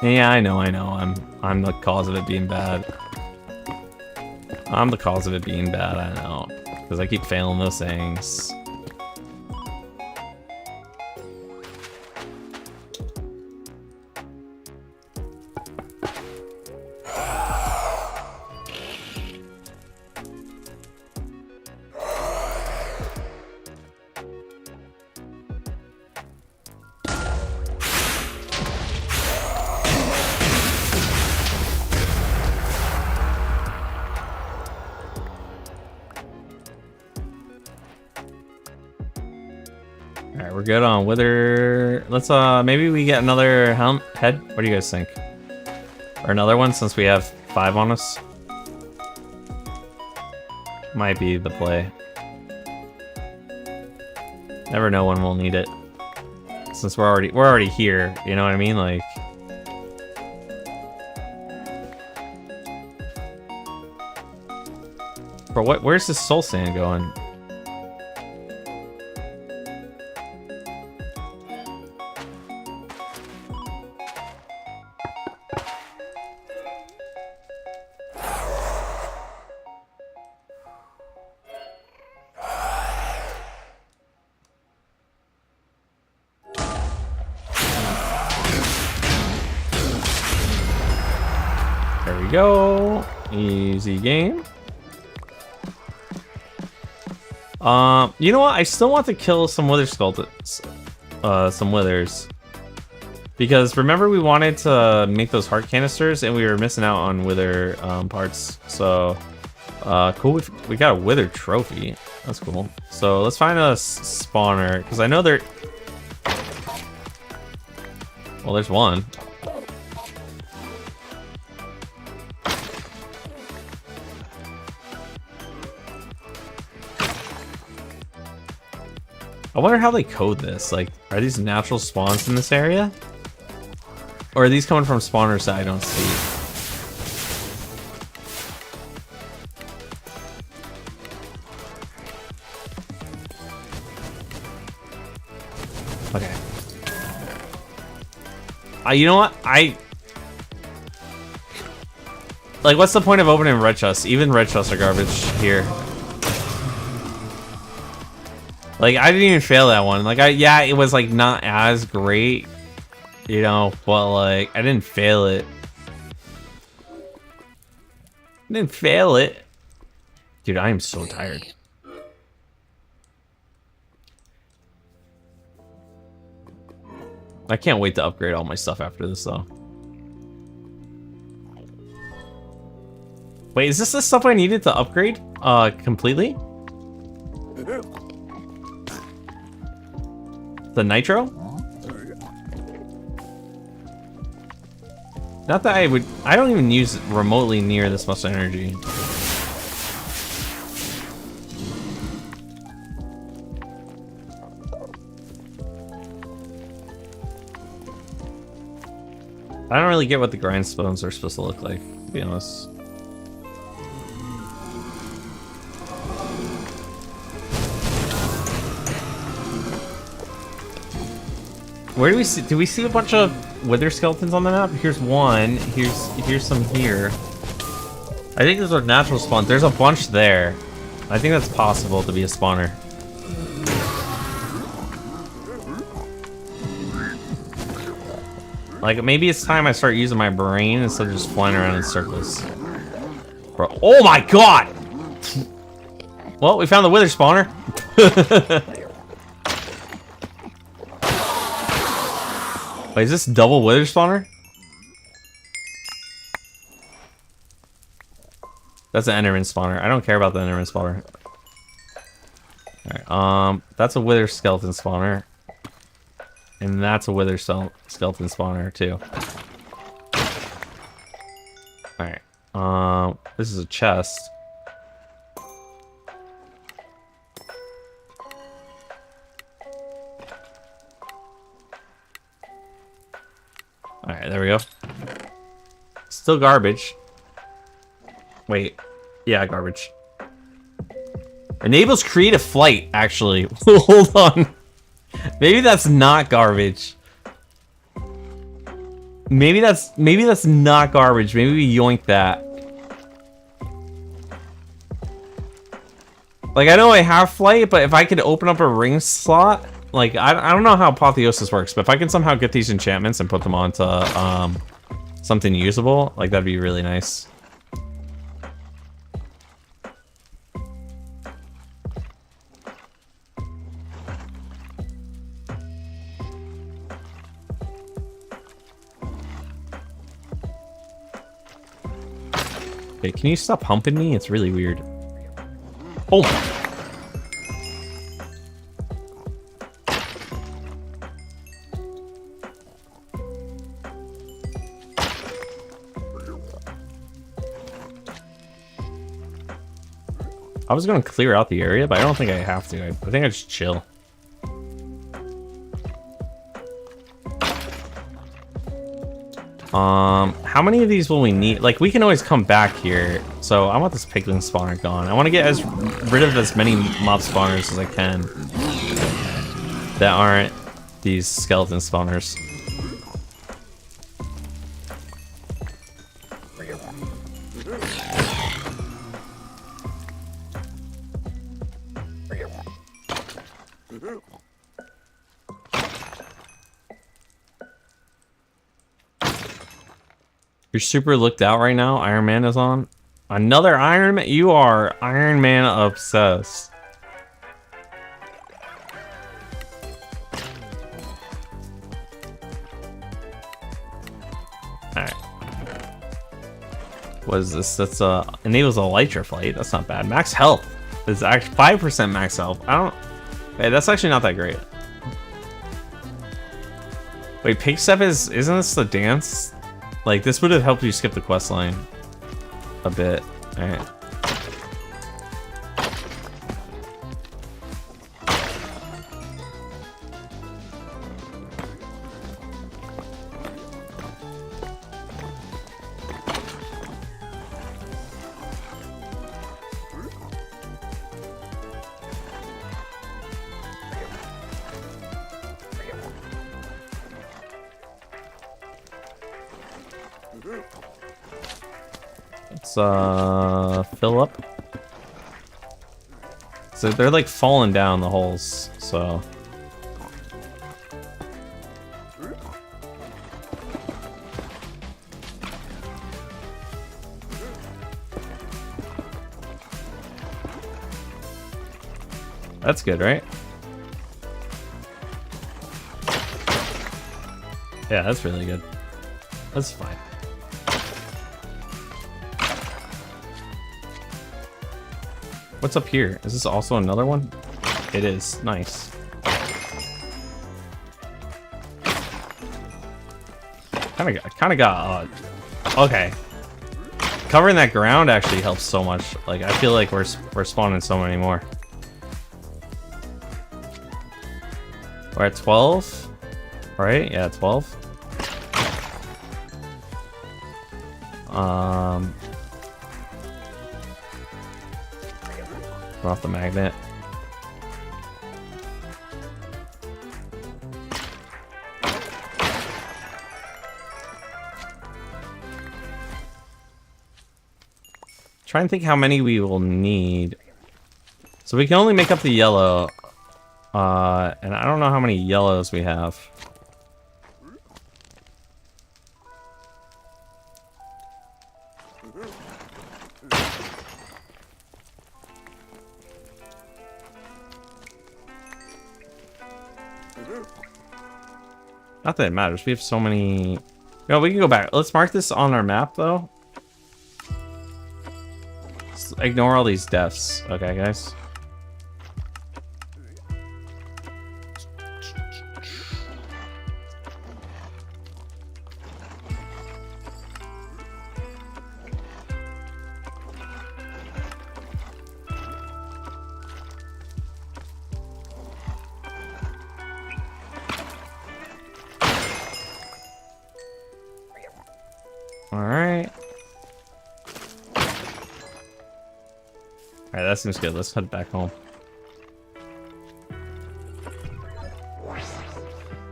Yeah, I know. I'm the cause of it being bad. I'm the cause of it being bad, I know. Because I keep failing those things. Alright, we're good on wither. Let's maybe we get another head. What do you guys think? Or another one since we have 5 on us. Might be the play. Never know when we'll need it. Since we're already here, you know what I mean? Like bro, where's this soul sand going? There we go. Easy game. You know what? I still want to kill some wither skeletons. Some withers. Because remember we wanted to make those heart canisters and we were missing out on wither parts. So, cool. We got a wither trophy. That's cool. So let's find a spawner. Because I know they're... Well, there's one. I wonder how they code this. Like, are these natural spawns in this area? Or are these coming from spawners that I don't see? Okay. You know what? Like, what's the point of opening red chests? Even red chests are garbage here. Like, I didn't even fail that one. Like, yeah, it was, like, not as great, you know, but, like, I didn't fail it. I didn't fail it. Dude, I am so tired. I can't wait to upgrade all my stuff after this, though. Wait, is this the stuff I needed to upgrade? Completely? The nitro? Not that I don't even use remotely near this much energy. I don't really get what the grindstones are supposed to look like, to be honest. Where do we see? Do we see a bunch of wither skeletons on the map? Here's one. Here's some here. I think those are natural spawns. There's a bunch there. I think that's possible to be a spawner. Like, maybe it's time I start using my brain instead of just flying around in circles. Bro, oh my god! Well, we found the wither spawner. Wait, is this double wither spawner? That's an enderman spawner. I don't care about the enderman spawner. Alright, that's a wither skeleton spawner. And that's a wither skeleton spawner too. Alright, this is a chest. Alright, there we go. Still garbage. Wait. Yeah, garbage. Enables creative flight, actually. Hold on. Maybe that's not garbage. Maybe that's not garbage. Maybe we yoink that. Like, I know I have flight, but if I could open up a ring slot, like, I don't know how apotheosis works, but if I can somehow get these enchantments and put them onto something usable, like, that'd be really nice. Okay, can you stop humping me? It's really weird. Oh! I was gonna clear out the area, but I don't think I have to. I think I just chill. How many of these will we need? Like, we can always come back here. So I want this piglin spawner gone. I want to get rid of as many mob spawners as I can that aren't these skeleton spawners. You're super looked out right now. Iron Man is on. Another Iron Man? You are Iron Man obsessed. Alright. What is this? That's enables a elytra flight. That's not bad. Max health. It's actually 5% max health. I don't. Hey, that's actually not that great. Wait, Pig Step isn't this the dance? Like, this would have helped you skip the quest line a bit. Alright. Let's fill up. So they're like falling down the holes, so. That's good, right? Yeah, that's really good. That's fine. What's up here? Is this also another one? It is. Nice. Kind of got okay. Covering that ground actually helps so much. Like I feel like we're spawning so many more. We're at 12, right? Yeah, 12. Turn off the magnet. Try and think how many we will need. So we can only make up the yellow. And I don't know how many yellows we have. Not that it matters. We have so many. No, we can go back. Let's mark this on our map, though. Let's ignore all these deaths. Okay, guys. Alright, that seems good. Let's head back home.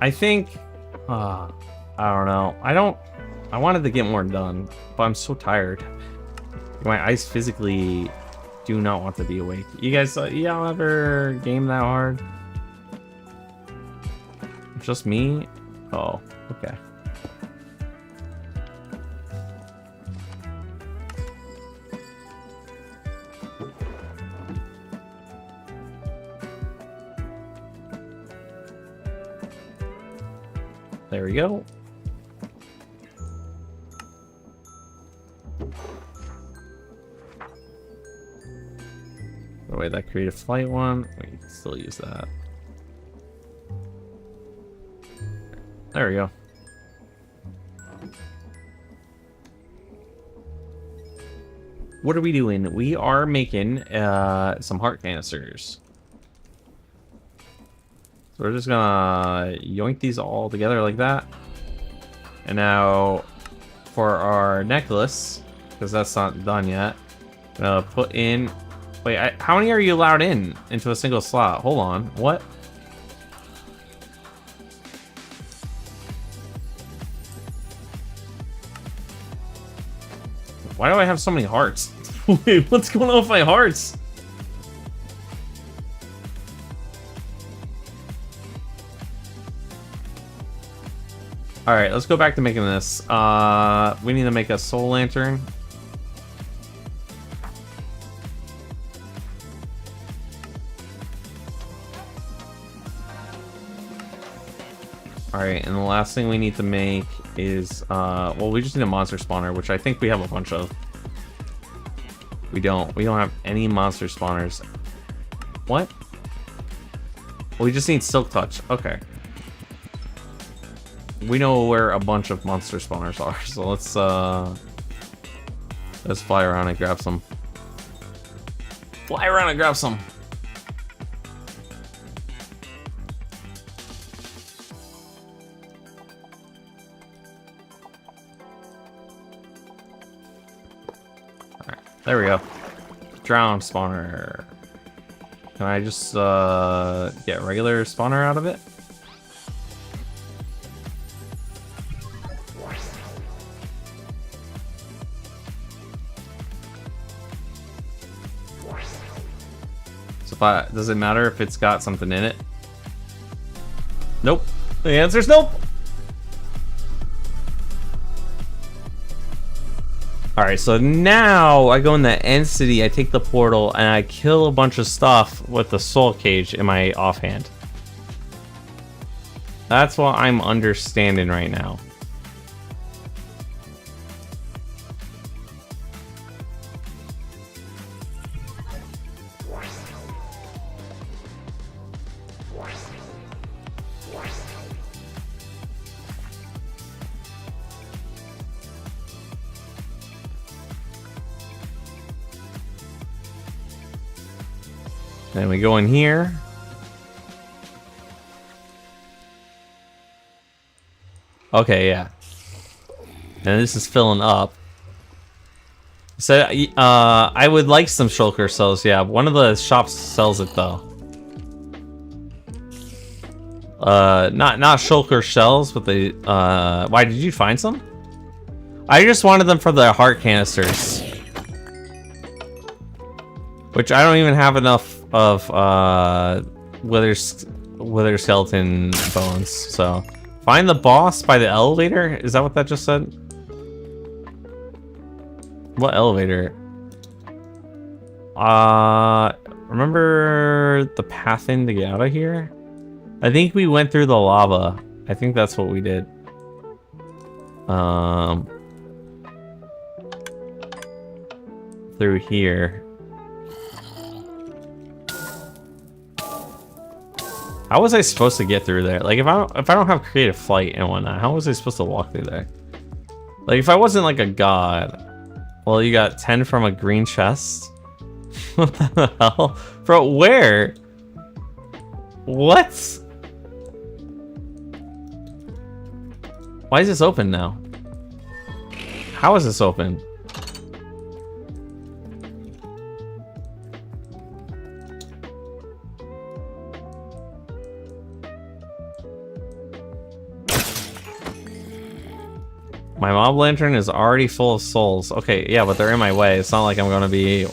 I think, I don't know. I wanted to get more done, but I'm so tired. My eyes physically do not want to be awake. You guys, y'all ever game that hard? Just me? Oh, okay. There we go. Oh wait, that creative flight one. We can still use that. There we go. What are we doing? We are making some heart canisters. So we're just gonna yoink these all together like that. And now for our necklace, because that's not done yet, put in. Wait, how many are you allowed into a single slot? Hold on, what? Why do I have so many hearts? Wait, what's going on with my hearts? Alright, let's go back to making this. We need to make a soul lantern. Alright, and the last thing we need to make is, well, we just need a monster spawner, which I think we have a bunch of. We don't have any monster spawners. What? Well, we just need silk touch. Okay. We know where a bunch of monster spawners are, so let's fly around and grab some. Fly around and grab some. Alright, there we go. Drown spawner. Can I just get regular spawner out of it? but does it matter if it's got something in it? Nope. The answer's nope. Alright, so now I go in the end city, I take the portal, and I kill a bunch of stuff with the soul cage in my offhand. That's what I'm understanding right now. Then we go in here. Okay, yeah. And this is filling up. So, I would like some shulker cells, yeah. One of the shops sells it, though. Not shulker shells, but the, why, did you find some? I just wanted them for the heart canisters. Which I don't even have enough of, wither skeleton bones, so. Find the boss by the elevator? Is that what that just said? What elevator? Remember the pathing to get out of here? I think we went through the lava. I think that's what we did. Through here. How was I supposed to get through there? Like, if I don't have creative flight and whatnot, how was I supposed to walk through there? Like, if I wasn't like a god. Well, you got 10 from a green chest. What the hell? Bro, where? What? Why is this open now? How is this open? My mob lantern is already full of souls. Okay, yeah, but they're in my way. It's not like I'm gonna be...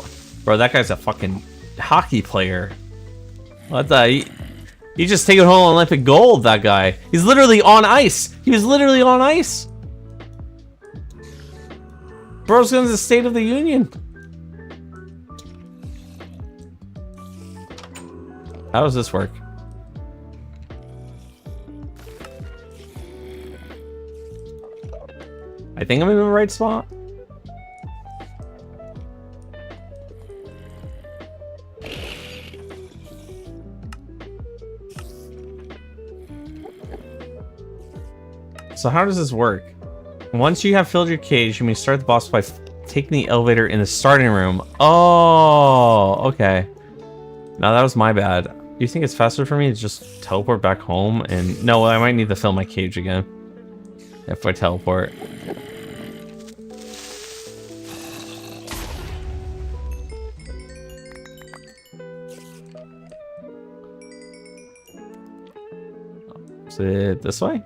Bro, that guy's a fucking hockey player. What the... He just taken home Olympic gold, that guy. He's literally on ice. He was literally on ice. Bro's going to the State of the Union. How does this work? I think I'm in the right spot. So how does this work? Once you have filled your cage, you may start the boss by taking the elevator in the starting room. Oh, okay. Now that was my bad. You think it's faster for me to just teleport back home? And no, I might need to fill my cage again if I teleport. Is it this way?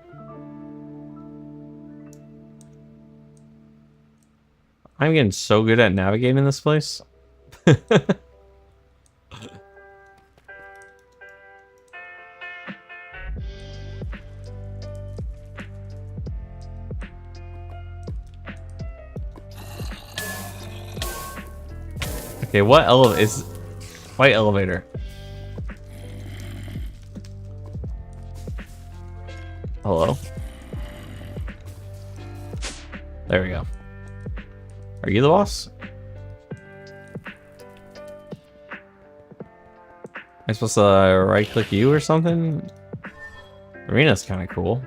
I'm getting so good at navigating this place. Okay, what is white elevator? Hello? There we go. Are you the boss? Am I supposed to right click you or something? Arena's kind of cool.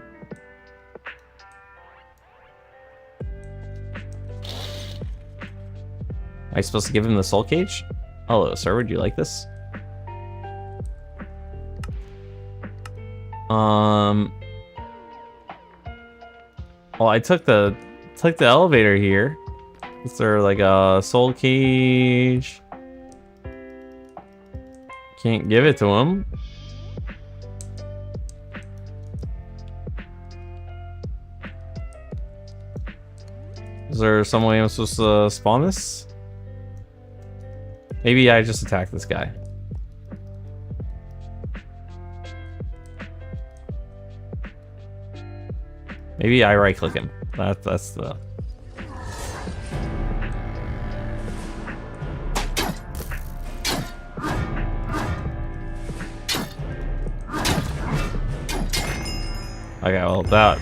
Am I supposed to give him the soul cage? Hello, sir. Would you like this? Well, I took the elevator here. Is there like a soul cage? Can't give it to him. Is there some way I'm supposed to spawn this? Maybe I just attack this guy. Maybe I right click him. That's the. Okay, well that.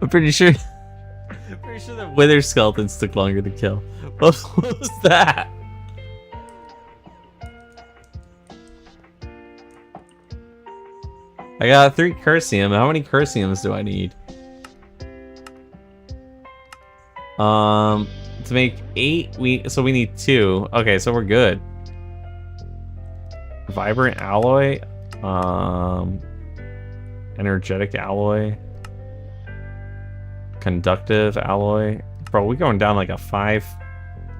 I'm pretty sure. Pretty sure that wither skeletons took longer to kill. What was that? I got 3 cursium. How many cursiums do I need? To make 8, we need 2. Okay, so we're good. Vibrant alloy, energetic alloy, conductive alloy. Bro, we going down like a 5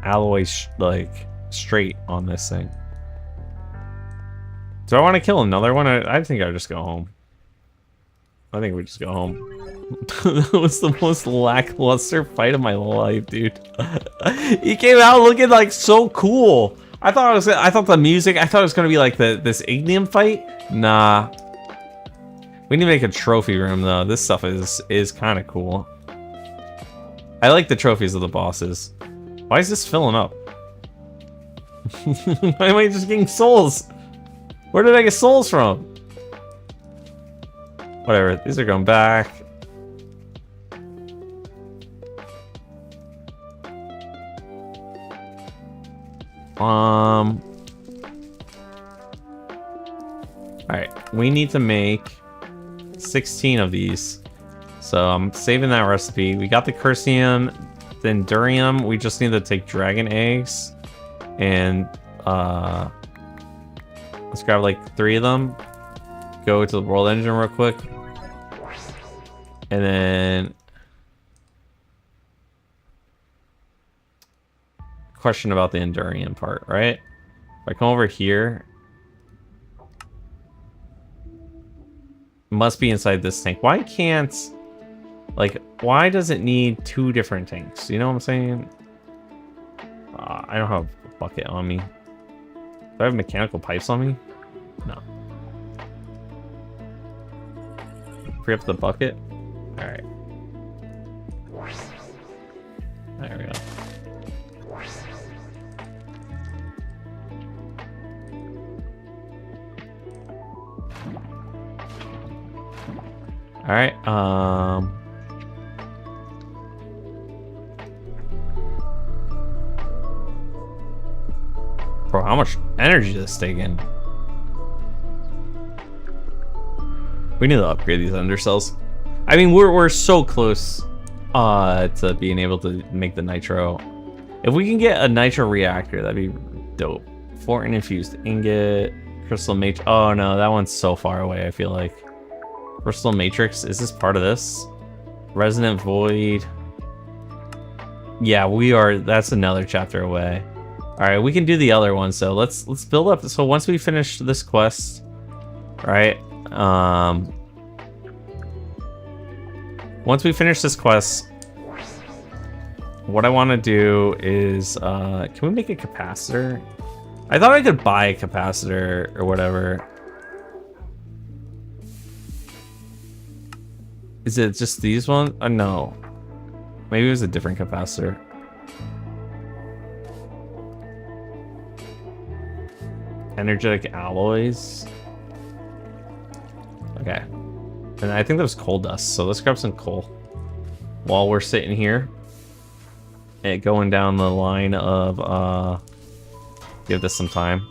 alloy like straight on this thing. Do I want to kill another one? I think I'll just go home. I think we just go home. That was the most lackluster fight of my life, dude. He came out looking like so cool. I thought the music. I thought it was gonna be like this ignium fight. Nah. We need to make a trophy room though. This stuff is kind of cool. I like the trophies of the bosses. Why is this filling up? Why am I just getting souls? Where did I get souls from? Whatever. These are going back. Alright, we need to make 16 of these. So I'm saving that recipe. We got the cursium, the endurium. We just need to take dragon eggs. And let's grab like 3 of them. Go to the world engine real quick. And then question about the endurium part, right? If I come over here, it must be inside this tank. Why can't, like, why does it need 2 different tanks? You know what I'm saying? I don't have a bucket on me. Do I have mechanical pipes on me? No. Free up the bucket. All right. There we go. All right. Bro, how much energy does this take in? We need to upgrade these undercells. I mean, we're so close to being able to make the nitro. If we can get a nitro reactor, that'd be dope. Fortin infused ingot, crystal matrix. Oh no, that one's so far away, I feel like. Crystal matrix, is this part of this? Resonant void. Yeah, we are, that's another chapter away. All right, we can do the other one. So let's build up. So once we finish this quest, right? Once we finish this quest, what I want to do is, can we make a capacitor? I thought I could buy a capacitor or whatever. Is it just these ones? No. Maybe it was a different capacitor. Energetic alloys. Okay. And I think that was coal dust, so let's grab some coal. While we're sitting here. And going down the line of, give this some time.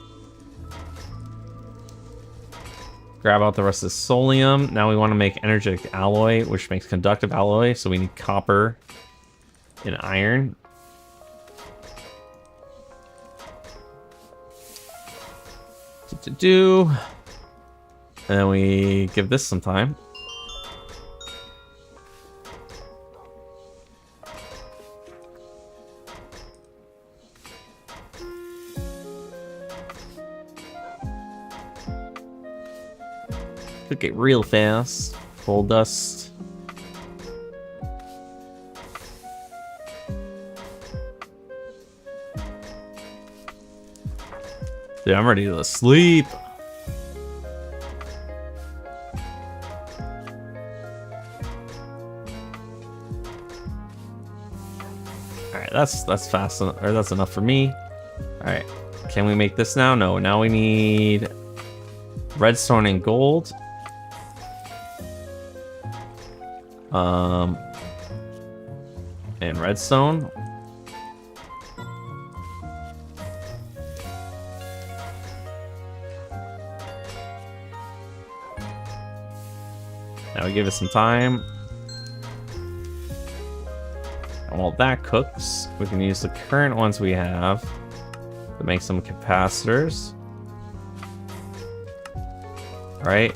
Grab out the rest of the solium. Now we want to make energetic alloy, which makes conductive alloy, so we need copper and iron. And then we give this some time. Cook it real fast. Coal dust. Dude, I'm ready to sleep. that's fast, or that's enough for me. All right, can we make this now? No, now we need redstone and gold. And redstone. Now we give it some time. And while that cooks, we can use the current ones we have to make some capacitors. Alright.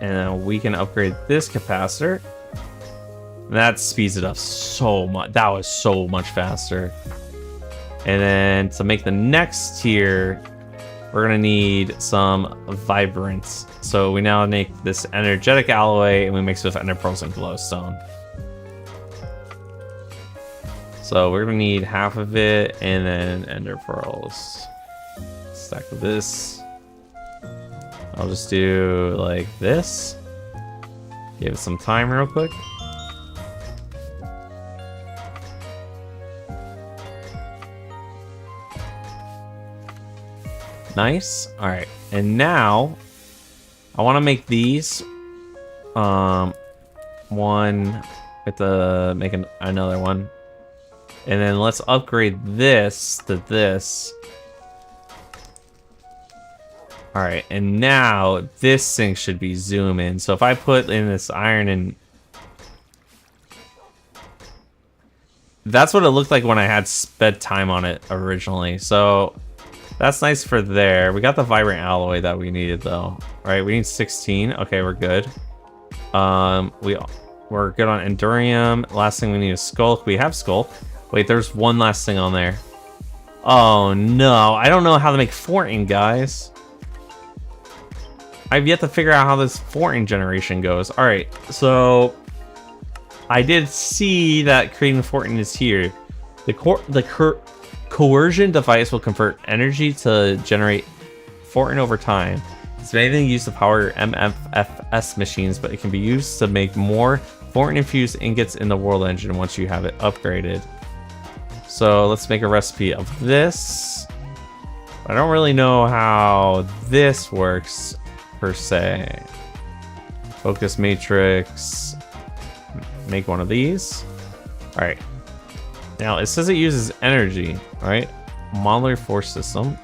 And then we can upgrade this capacitor. That speeds it up so much. That was so much faster. And then to make the next tier, we're gonna need some vibrance. So we now make this energetic alloy and we mix it with ender pearls and glowstone. So we're gonna need half of it and then ender pearls. Stack with this. I'll just do like this. Give it some time real quick. Nice. All right, and now I want to make these. One. With the make another one, and then let's upgrade this to this. All right, and now this thing should be zoom in. So if I put in this iron and that's what it looked like when I had sped time on it originally. So that's nice for there. We got the vibrant alloy that we needed though. Right, we need 16. Okay, we're good. We're good on endurium. Last thing we need is skulk. We have skulk. Wait, there's one last thing on there. Oh no, I don't know how to make Fortin, guys. I've yet to figure out how this Fortin generation goes. All right, so I did see that creating Fortin is here. The coercion device will convert energy to generate Fortin over time. It's mainly used to power MFFS machines, but it can be used to make more Fortin infused ingots in the world engine once you have it upgraded. So let's make a recipe of this. I don't really know how this works per se. Focus matrix. Make one of these. All right. Now it says it uses energy, right? Modular force system.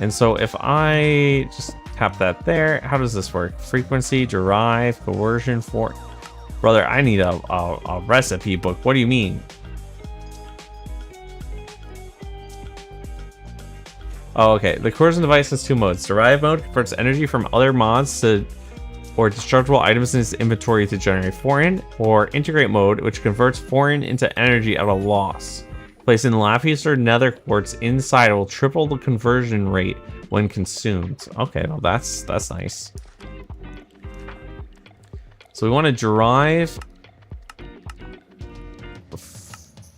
And so if I just tap that there, how does this work? Frequency, derive, coercion, for. Brother, I need a recipe book. What do you mean? Oh, okay. The coercion device has two modes. Derive mode converts energy from other mods to or dischargeable items in its inventory to generate Fortin, or integrate mode, which converts Fortin into energy at a loss. Placing lapis or nether quartz inside will triple the conversion rate when consumed. Okay, well that's nice. So we want to derive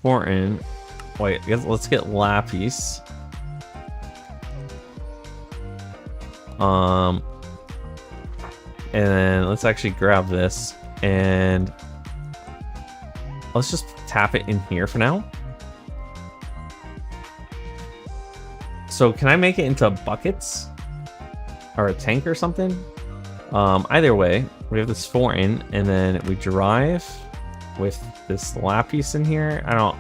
Fortin. Wait, let's get lapis. And then let's actually grab this and let's just tap it in here for now. So can I make it into buckets or a tank or something? Either way, we have this Fortin and then we derive with this lapis in here. I don't.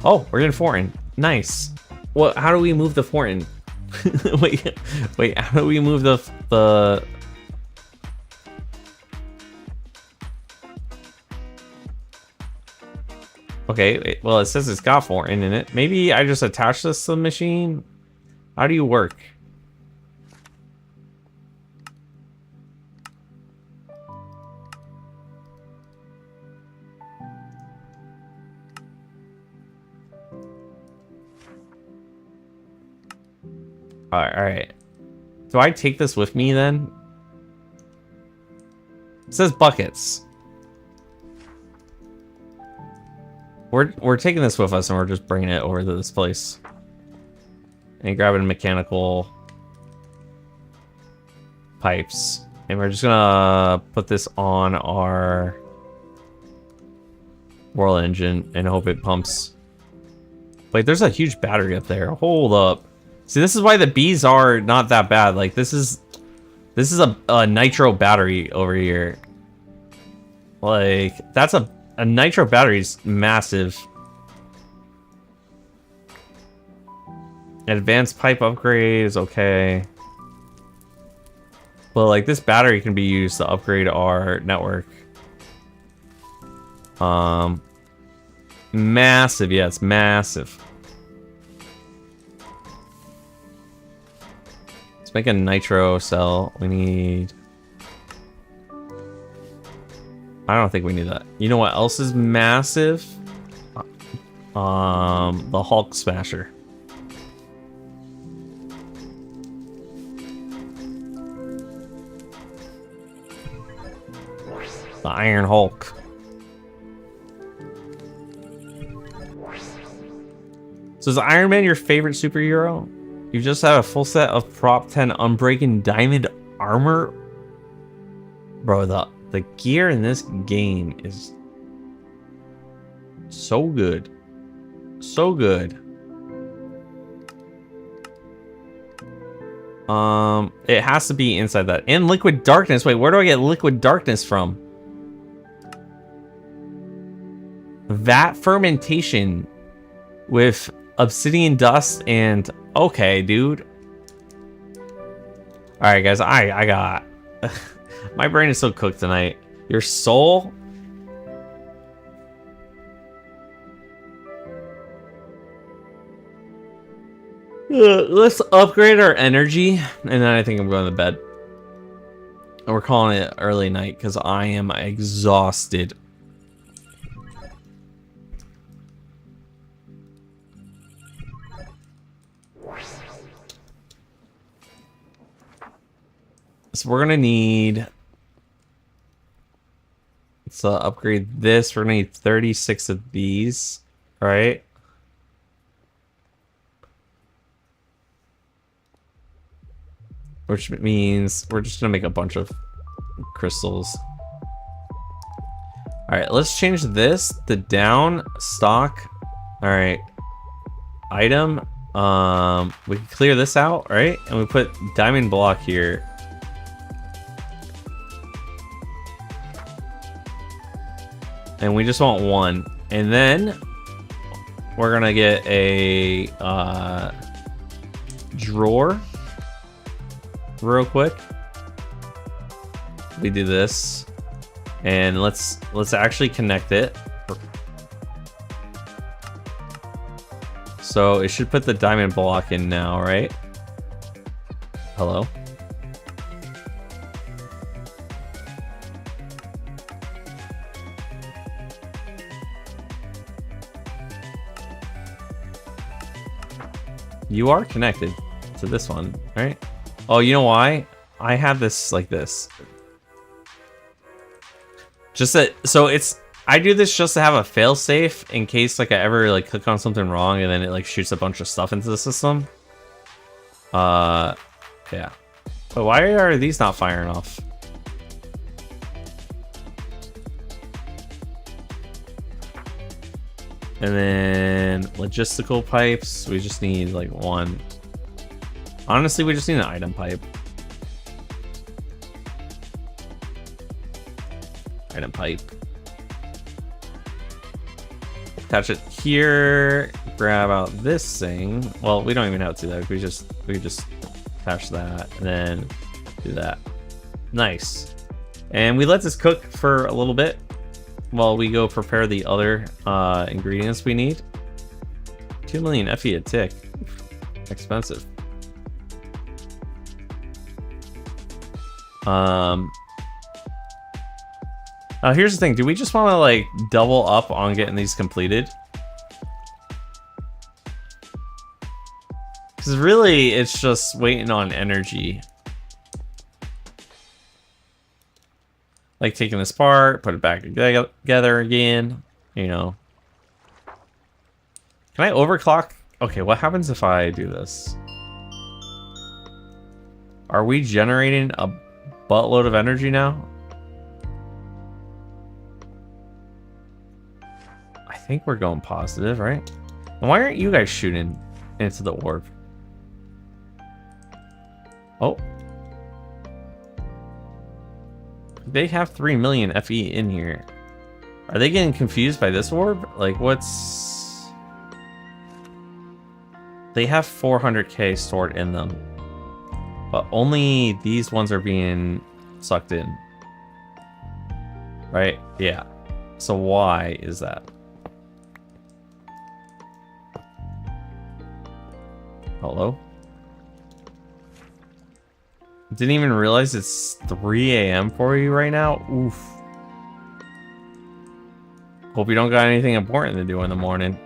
Oh, we're getting Fortin. Nice. Well, how do we move the Fortin? wait, how do we move the... Okay, wait, well, it says it's got Fortin in it. Maybe I just attach this to the machine? How do you work? All right. Do I take this with me then? It says buckets. We're taking this with us and we're just bringing it over to this place. And grabbing mechanical pipes And we're just gonna put this on our world engine and hope it pumps. Wait, there's a huge battery up there. Hold up. See, this is why the bees are not that bad. Like, this is a nitro battery over here. Like, that's a nitro battery is massive. Advanced pipe upgrade is okay. But like, this battery can be used to upgrade our network. Massive, yeah, it's massive. Let's make a nitro cell. We need... I don't think we need that. You know what else is massive? The Hulk Smasher. The Iron Hulk. So is Iron Man your favorite superhero? You just have a full set of Prop 10 Unbreaking Diamond armor? Bro, the gear in this game is so good. So good. It has to be inside that. And Liquid Darkness. Wait, where do I get Liquid Darkness from? Vat fermentation with obsidian dust and... Okay, dude. Alright, guys. I got... My brain is so cooked tonight. Your soul? Let's upgrade our energy. And then I think I'm going to bed. And we're calling it early night because I am exhausted. So we're gonna need to upgrade this. We're gonna need 36 of these, right? Which means we're just gonna make a bunch of crystals. All right, let's change this to down stock. All right, item. We can clear this out, right? And we put diamond block here. And we just want one. And then we're gonna get a drawer real quick. We do this. And let's actually connect it. So it should put the diamond block in now, right? Hello? You are connected to this one, right? Oh, you know why? I have this like this. Just that, so it's, I do this just to have a failsafe in case like I ever like click on something wrong and then it like shoots a bunch of stuff into the system. Yeah. But why are these not firing off? And then logistical pipes, we just need like one. Honestly, we just need an item pipe. Item pipe. Attach it here. Grab out this thing. Well, we don't even have to do that. We just attach that and then do that. Nice. And we let this cook for a little bit while we go prepare the other ingredients we need. 2 million FE a tick. Expensive. Here's the thing. Do we just want to like double up on getting these completed? Because really, it's just waiting on energy. Like taking this part, put it back together again, you know. Can I overclock? Okay, what happens if I do this? Are we generating a buttload of energy now. I think we're going positive, right? And why aren't you guys shooting into the orb? Oh. They have 3 million FE in here. Are they getting confused by this orb? Like, what's... They have 400k stored in them. But only these ones are being sucked in. Right? Yeah. So why is that? Hello? Didn't even realize it's 3 a.m. for you right now? Oof. Hope you don't got anything important to do in the morning.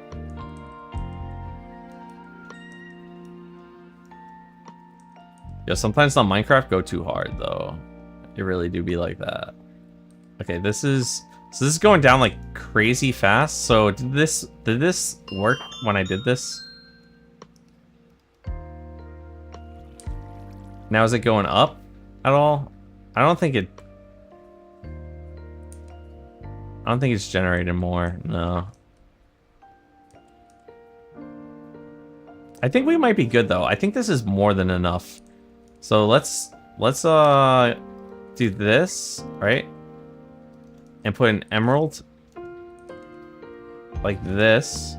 Yeah, sometimes on Minecraft go too hard though. It really do be like that. Okay, this is going down like crazy fast. So did this work when I did this? Now is it going up at all? I don't think it's generating more. No. I think we might be good though. I think this is more than enough. So let's do this, right? And put an emerald like this.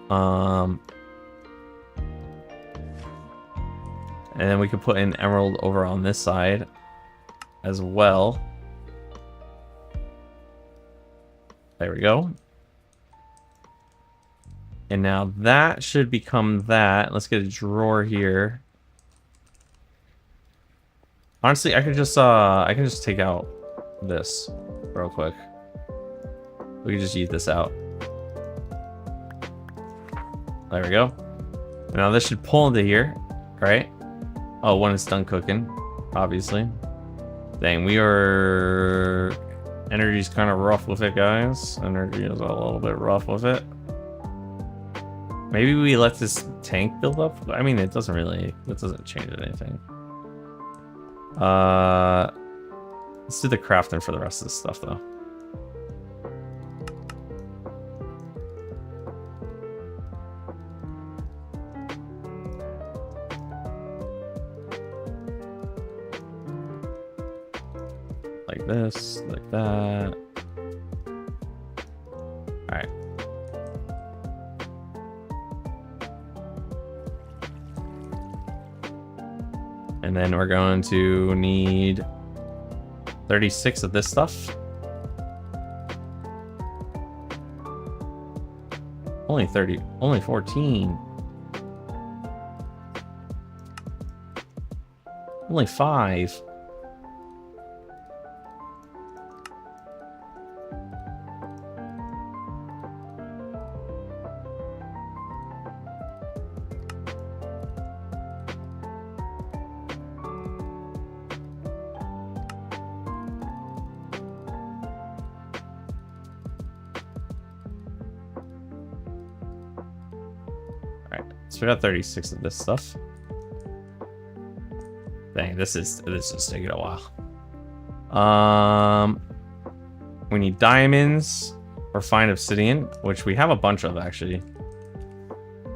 And then we could put an emerald over on this side as well. There we go. And now that should become that. Let's get a drawer here. Honestly, I can just take out this real quick. We can just eat this out. There we go. Now this should pull into here, right? Oh, when it's done cooking, obviously. Dang, energy's kind of rough with it, guys. Energy is a little bit rough with it. Maybe we let this tank build up. I mean, it doesn't change anything. Let's do the crafting for the rest of this stuff, though. Like this, like that. Alright. And then we're going to need 36 of this stuff. Only 14. Only 5. So we got 36 of this stuff. Dang, this is taking a while. We need diamonds or fine obsidian, which we have a bunch of actually.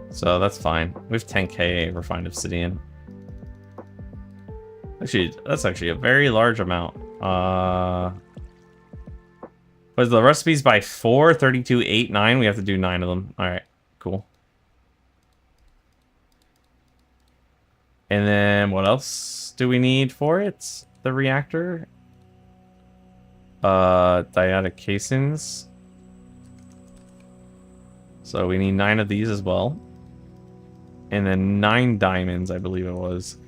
So that's fine. We have 10k refined obsidian. Actually, that's actually a very large amount. Was the recipes by 4, 32, 8, 9? We have to do 9 of them. All right, cool. And then what else do we need for it? The reactor. Diotic casings. So we need 9 of these as well. And then 9 diamonds, I believe it was.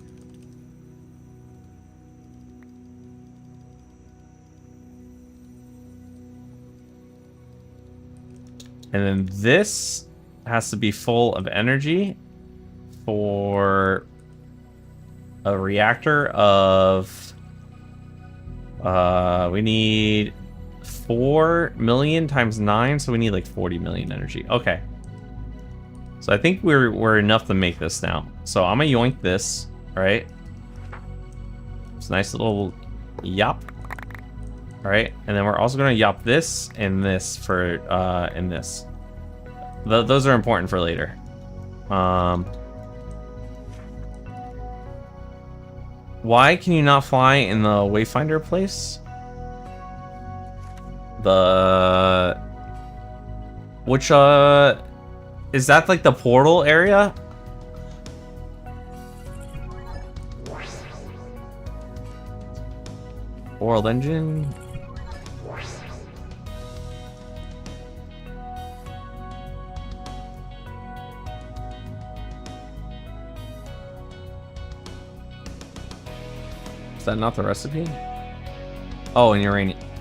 And then this has to be full of energy for a reactor of we need 4 million times 9, so we need like 40 million energy. Okay, so I think we're enough to make this now. So I'm gonna yoink this, right? It's a nice little yop. All right, and then we're also gonna yop this and this for and this. Those are important for later. Why can you not fly in the Wayfinder place? Which is that like the portal area? World engine. Is that not the recipe? Oh, and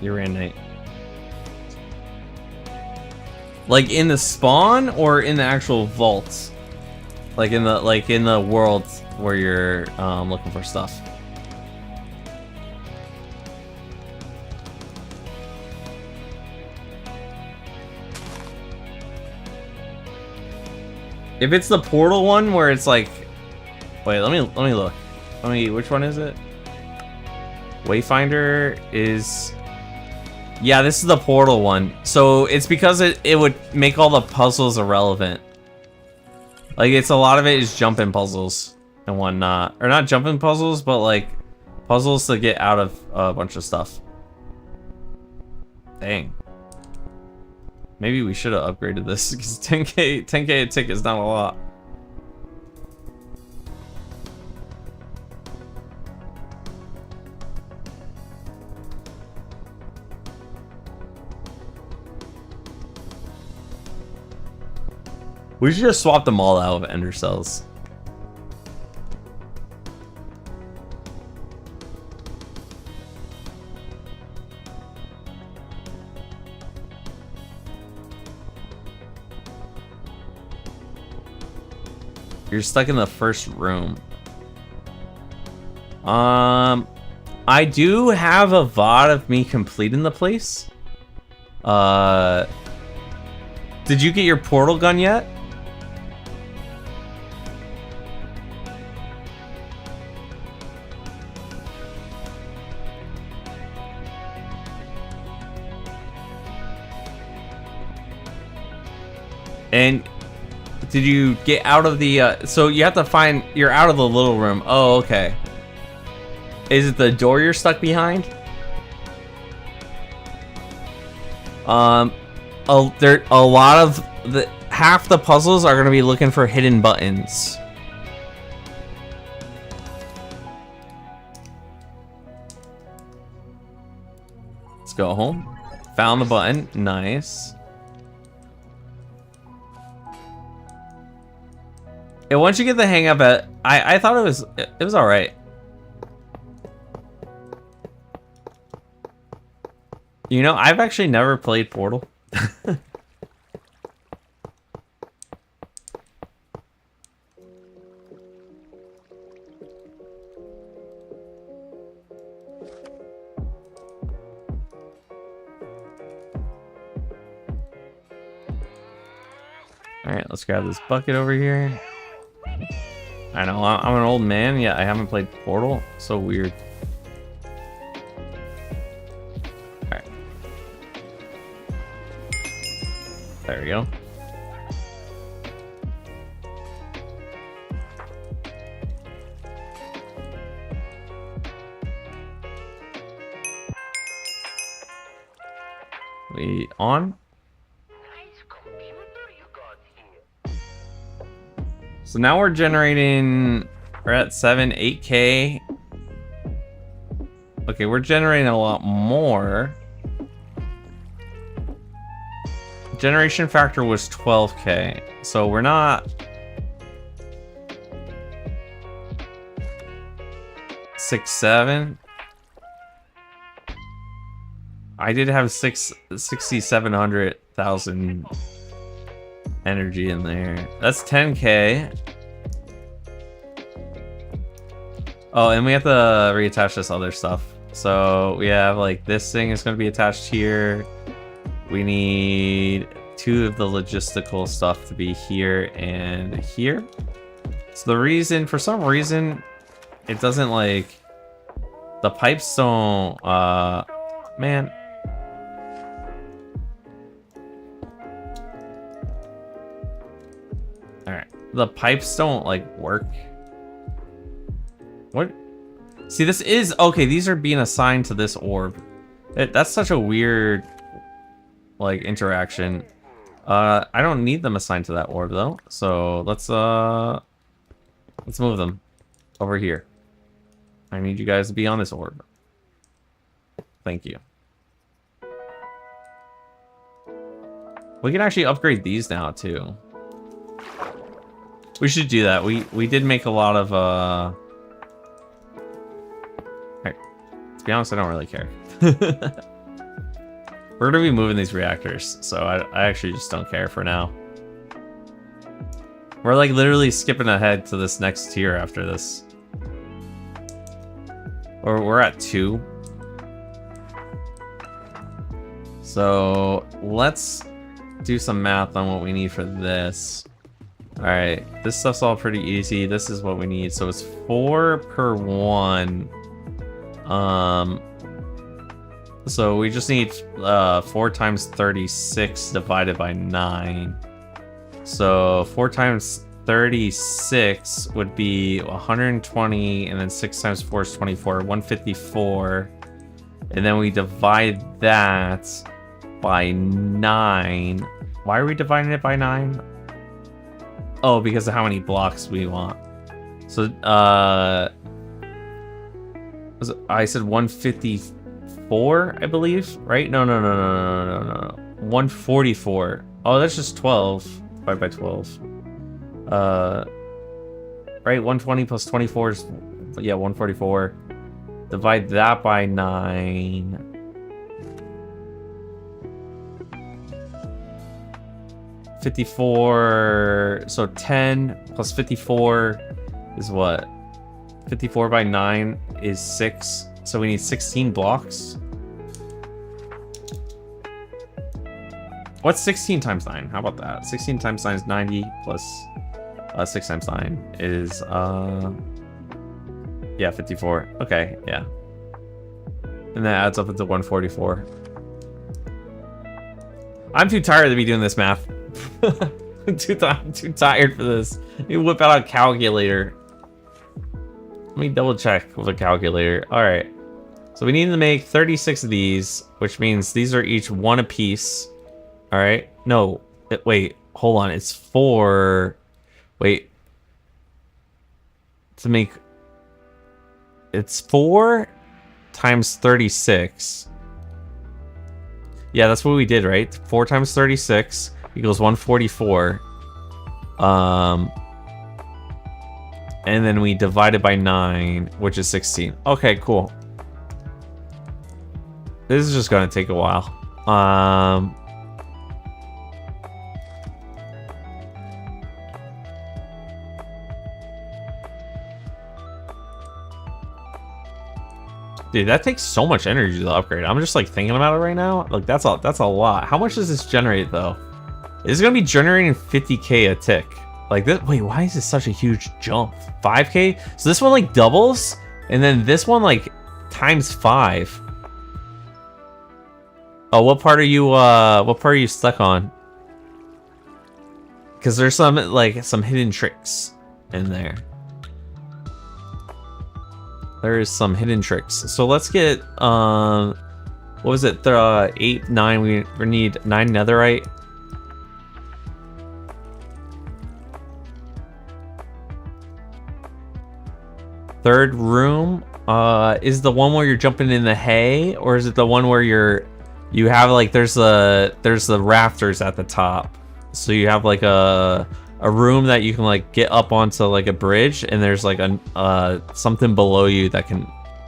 uranite. Like in the spawn or in the actual vaults? Like in the world where you're looking for stuff. If it's the portal one where it's like, wait, let me look. Which one is it? Wayfinder is, yeah, this is the portal one. So it's because it would make all the puzzles irrelevant. Like it's a lot of it is jumping puzzles and whatnot, or not jumping puzzles, but like puzzles to get out of a bunch of stuff. Dang. Maybe we should have upgraded this because 10k a tick is not a lot. We should just swap them all out of ender cells. You're stuck in the first room. I do have a VOD of me completing the place. Did you get your portal gun yet? And did you get out of the, so you have to find, you're out of the little room. Oh, okay. Is it the door you're stuck behind? A lot of half the puzzles are gonna be looking for hidden buttons. Let's go home. Found the button, nice. And once you get the hang of it, I thought it was all right. You know, I've actually never played Portal. All right, let's grab this bucket over here. I know, I'm an old man, yet I haven't played Portal. So weird. Alright. There we go. We on? So now we're generating, we're at 8K. Okay, we're generating a lot more. Generation factor was 12K. So we're not 6, 7. I did have 6,700,000 energy in there. That's 10K. Oh, and we have to reattach this other stuff. So we have like this thing is going to be attached here. We need 2 of the logistical stuff to be here and here. So the reason, for some reason, it doesn't like The pipes don't, man. Alright. The pipes don't, like, work. What? See, this is... Okay, these are being assigned to this orb. That's such a weird, like, interaction. I don't need them assigned to that orb, though. So, let's move them over here. I need you guys to be on this orb. Thank you. We can actually upgrade these now, too. We should do that. We did make a lot of, Alright. To be honest, I don't really care. We're gonna be moving these reactors, so I actually just don't care for now. We're like literally skipping ahead to this next tier after this. Or we're at 2. So let's do some math on what we need for this. Alright, this stuff's all pretty easy. This is what we need. So it's 4 per 1. So we just need 4 times 36 divided by 9. So 4 times 36 would be 120, and then 6 times 4 is 24, 154. And then we divide that by 9. Why are we dividing it by 9? Oh, because of how many blocks we want. So, I said 154, I believe, right? No. 144. Oh, that's just 12. Divided by 12. Right, 120 plus 24 is, yeah, 144. Divide that by 9. $54. So 10 plus 54 is what? 54 by 9 is 6. So we need 16 blocks. What's 16 times 9? How about that? 16 times 9 is 90 plus 6 times 9 is yeah, 54. Okay, yeah. And that adds up into 144. I'm too tired to be doing this math. I'm too tired for this. Let me whip out a calculator. Let me double check with a calculator. Alright. So we need to make 36 of these, which means these are each 1 apiece. Alright. No. Wait. Hold on. It's 4. Wait. To make... It's 4 times 36. Yeah, that's what we did, right? 4 times 36 equals 144. And then we divide it by 9, which is 16. Okay, cool. This is just gonna take a while. Dude, that takes so much energy to upgrade. I'm just like thinking about it right now. Like that's a lot. How much does this generate though? It's gonna be generating 50k a tick. Like this. Wait, why is this such a huge jump? 5k? So this one like doubles, and then this one like times 5. Oh, what part are you stuck on? Because there's some like some hidden tricks in there. There is some hidden tricks. So let's get what was it? 8, 9. We need 9 netherite. Third room is the one where you're jumping in the hay, or is it the one where you have like there's the rafters at the top, so you have like a room that you can like get up onto like a bridge, and there's like a something below you that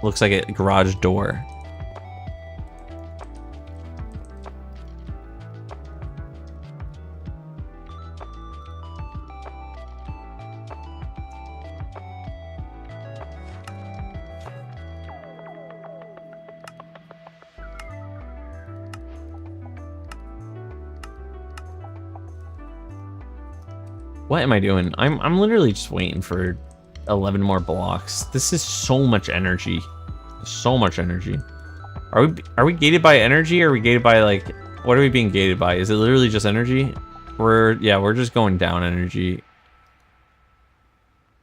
looks like a garage door. What am I doing? I'm literally just waiting for 11 more blocks. This is so much energy. So much energy. Are we gated by energy, or are we gated by, like, what are we being gated by? Is it literally just energy? We're just going down energy.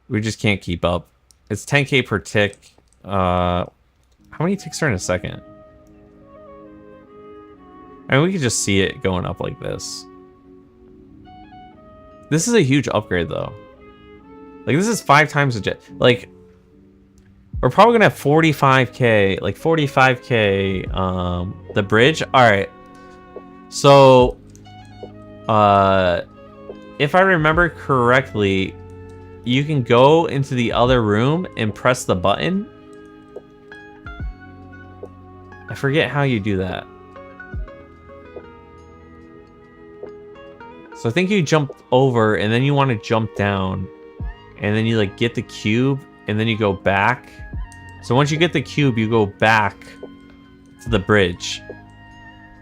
We just can't keep up. It's 10k per tick. How many ticks are in a second? I mean, we could just see it going up like this. This is a huge upgrade, though. Like, this is 5 times the jet. Like, we're probably gonna have 45k, like 45k, the bridge. All right. So, if I remember correctly, you can go into the other room and press the button. I forget how you do that. So I think you jump over and then you want to jump down, and then you like get the cube and then you go back. So once you get the cube, you go back to the bridge.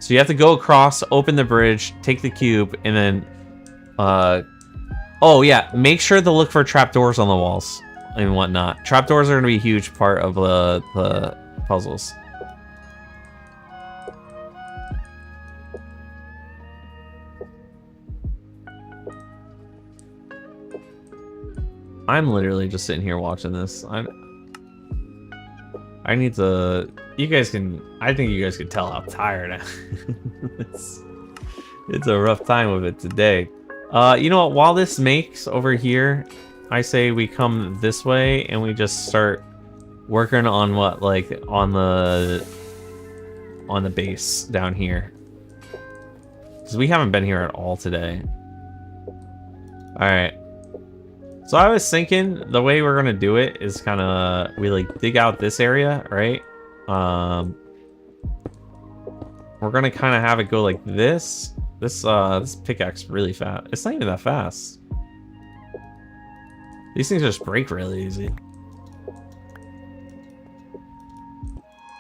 So you have to go across, open the bridge, take the cube, and then oh yeah, make sure to look for trapdoors on the walls and whatnot. Trapdoors are going to be a huge part of the puzzles. I'm literally just sitting here watching this. I need to... You guys can... I think you guys can tell how tired I am. It's a rough time with it today. You know what? While this makes over here, I say we come this way and we just start working on what? Like, on the base down here. Because we haven't been here at all today. Alright. So I was thinking the way we're gonna do it is kind of we like dig out this area, right? We're gonna kind of have it go like this. This pickaxe really fast. It's not even that fast. These things just break really easy.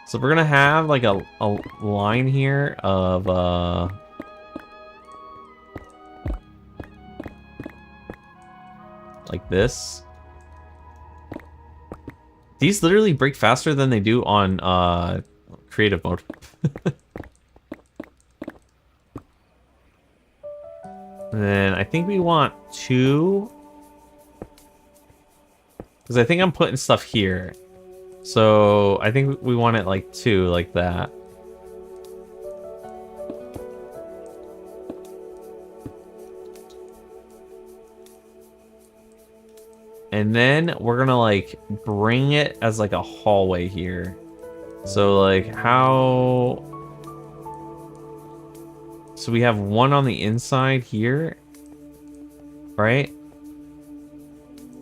So we're gonna have like a line here of like this. These literally break faster than they do on creative mode. And then I think we want 2, because I think I'm putting stuff here. So I think we want it like 2, like that. And then we're gonna like bring it as like a hallway here. So like how... So we have 1 on the inside here, right?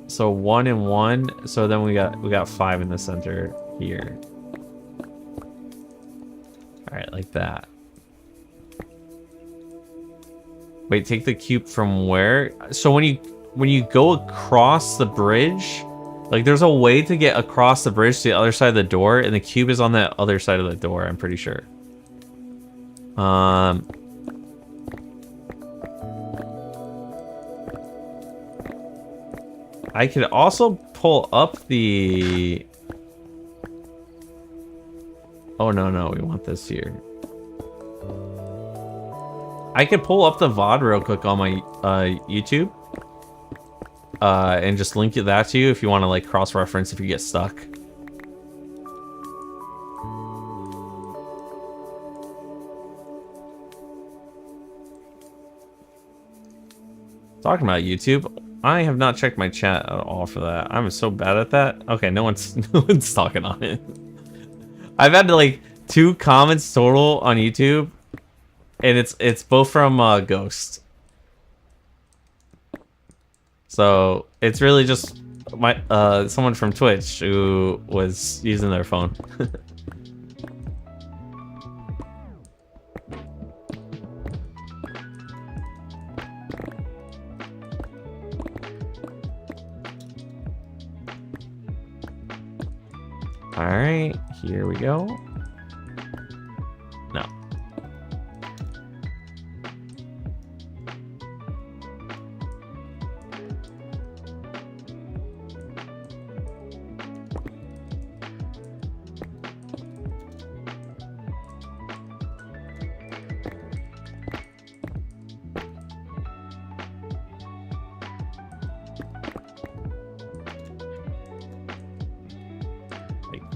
So 1 and 1. So then we got 5 in the center here. All right, like that. Wait, take the cube from where? So when you go across the bridge, like there's a way to get across the bridge to the other side of the door, and the cube is on that other side of the door, I'm pretty sure. I could also pull up the... Oh, no, we want this here. I could pull up the VOD real quick on my YouTube. And just link that to you if you want to like cross-reference if you get stuck. Talking about YouTube, I have not checked my chat at all for that. I'm so bad at that. Okay, no one's talking on it. I've had like 2 comments total on YouTube, and it's both from Ghost. So it's really just my someone from Twitch who was using their phone. All right, here we go. No.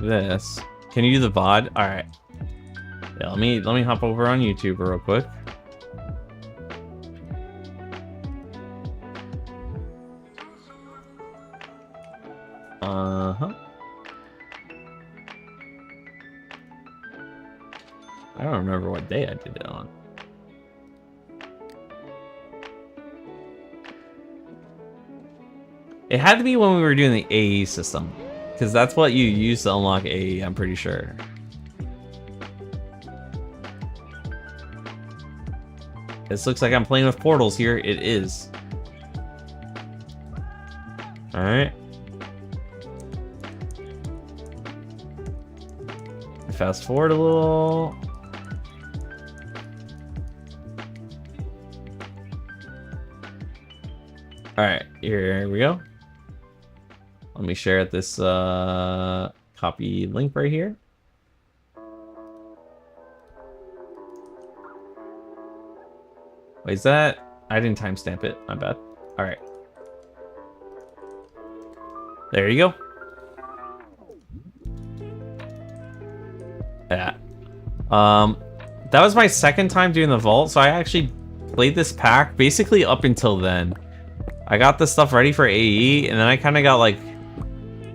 this. Can you do the VOD? All right. Yeah, let me hop over on YouTube real quick. Uh-huh. I don't remember what day I did it on. It had to be when we were doing the AE system, because that's what you use to unlock AE, I'm pretty sure. This looks like I'm playing with portals here. It is. Alright. Fast forward a little. Alright, here we go. Let me share this copy link right here. Wait, is that? I didn't timestamp it. My bad. Alright. There you go. Yeah. That was my second time doing the vault, so I actually played this pack basically up until then. I got the stuff ready for AE, and then I kind of got like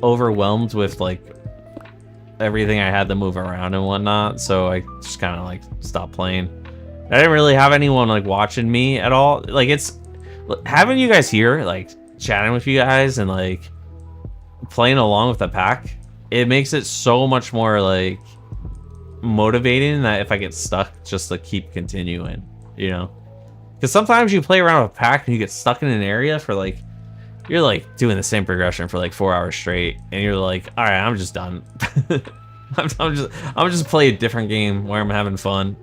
overwhelmed with like everything I had to move around and whatnot, so I just kind of like stopped playing. I didn't really have anyone like watching me at all. Like, it's having you guys here, like chatting with you guys and like playing along with the pack. It makes it so much more like motivating that if I get stuck, just to keep continuing, you know? Because sometimes you play around with a pack and you get stuck in an area for like, you're like doing the same progression for like 4 hours straight, and you're like, all right, I'm just done. I'm just play a different game where I'm having fun.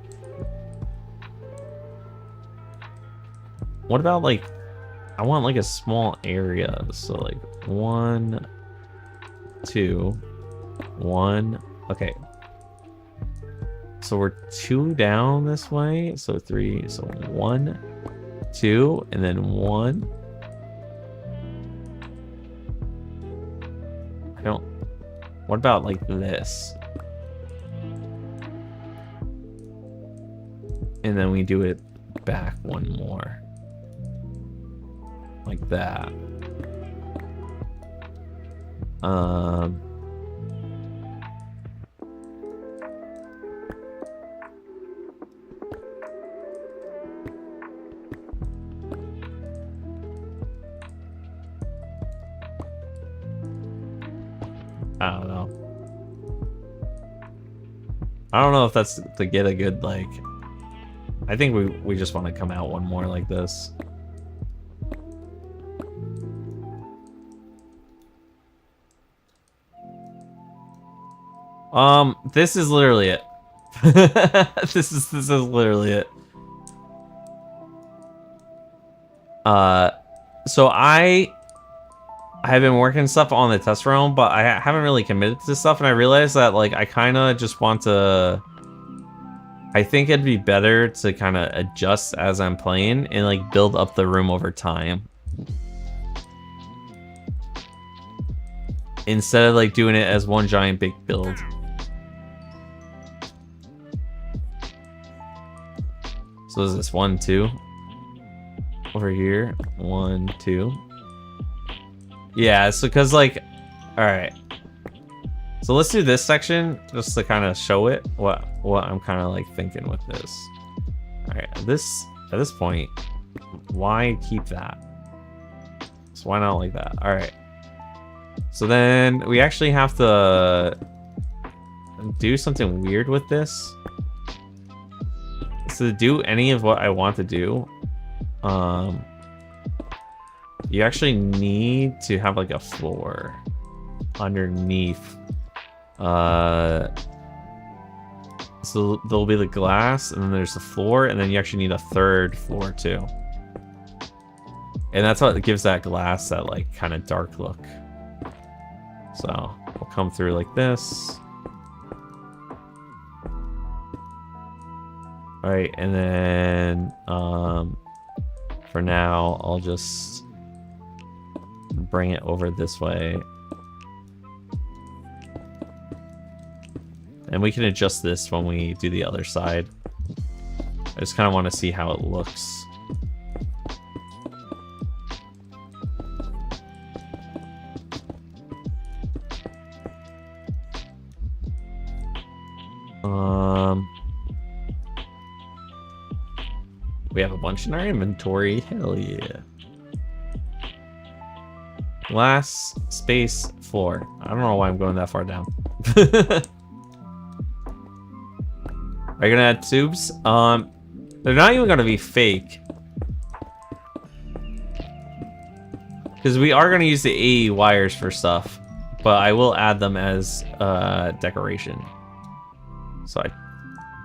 What about like, I want like a small area, so like 1, 2, 1. Okay. So we're 2 down this way, so 3, so 1, 2, and then 1. I don't. What about like this? And then we do it back 1 more. Like that. I don't know. I don't know if that's to get a good, like... I think we just want to come out 1 more like this. This is literally it. This is literally it. So I have been working stuff on the test realm, but I haven't really committed to stuff, and I realized that like I kind of just want to. I think it'd be better to kind of adjust as I'm playing and like build up the room over time, instead of like doing it as one giant big build. So is this 1, 2 over here? 1, 2. Yeah, so because like, all right. So let's do this section just to kind of show it what I'm kind of like thinking with this. All right, at this point, why keep that? So why not like that? All right. So then we actually have to do something weird with this. So to do any of what I want to do, you actually need to have like a floor underneath. So there'll be the glass, and then there's the floor, and then you actually need a 3rd floor too. And that's what gives that glass that like kind of dark look. So we'll come through like this. All right, and then for now I'll just bring it over this way. And we can adjust this when we do the other side. I just kind of want to see how it looks. We have a bunch in our inventory. Hell yeah. Glass, space, floor. I don't know why I'm going that far down. Are you gonna add tubes? They're not even gonna be fake. Because we are gonna use the AE wires for stuff. But I will add them as decoration. So I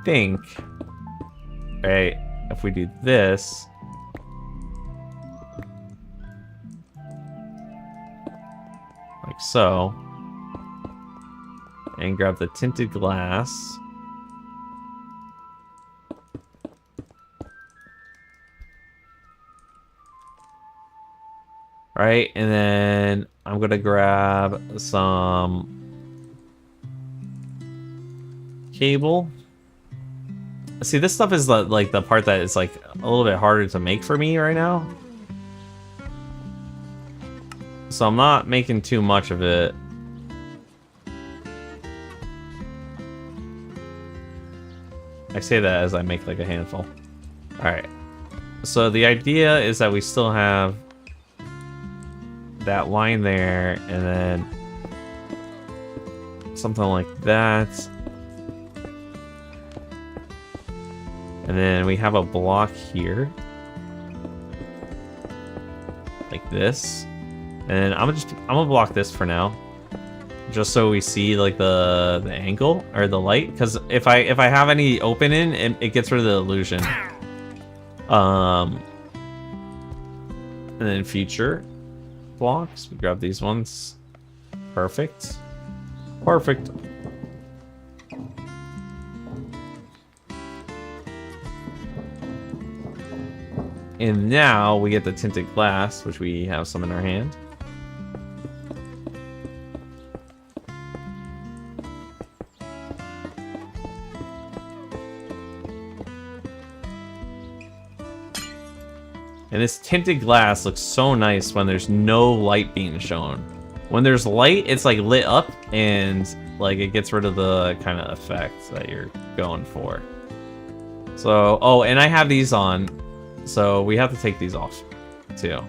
think, right, if we do this, like so, and grab the tinted glass. Right, and then I'm gonna grab some cable. See, this stuff is like the part that is like a little bit harder to make for me right now. So I'm not making too much of it. I say that as I make like a handful. Alright. So the idea is that we still have that line there, and then something like that. And then we have a block here. Like this. And I'm gonna block this for now. Just so we see like the angle or the light. Because if I have any opening, it gets rid of the illusion. And then feature blocks. We grab these ones. Perfect. Perfect. And now we get the tinted glass, which we have some in our hand. And this tinted glass looks so nice when there's no light being shown. When there's light, it's like lit up and like it gets rid of the kind of effect that you're going for. So, oh, and I have these on. So we have to take these off too.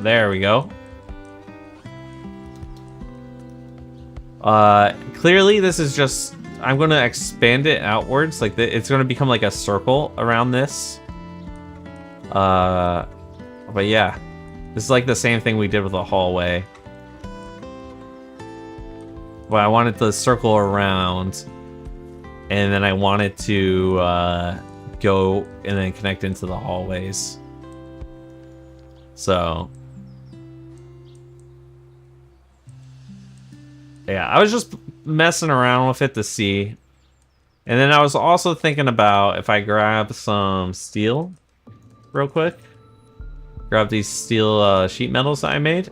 There we go. Clearly this is just, I'm going to expand it outwards. Like it's going to become like a circle around this. But yeah, this is like the same thing we did with the hallway. But I wanted to circle around, and then I wanted to go and then connect into the hallways. So yeah, I was just messing around with it to see. And then I was also thinking about if I grab some steel real quick. Grab these steel sheet metals that I made.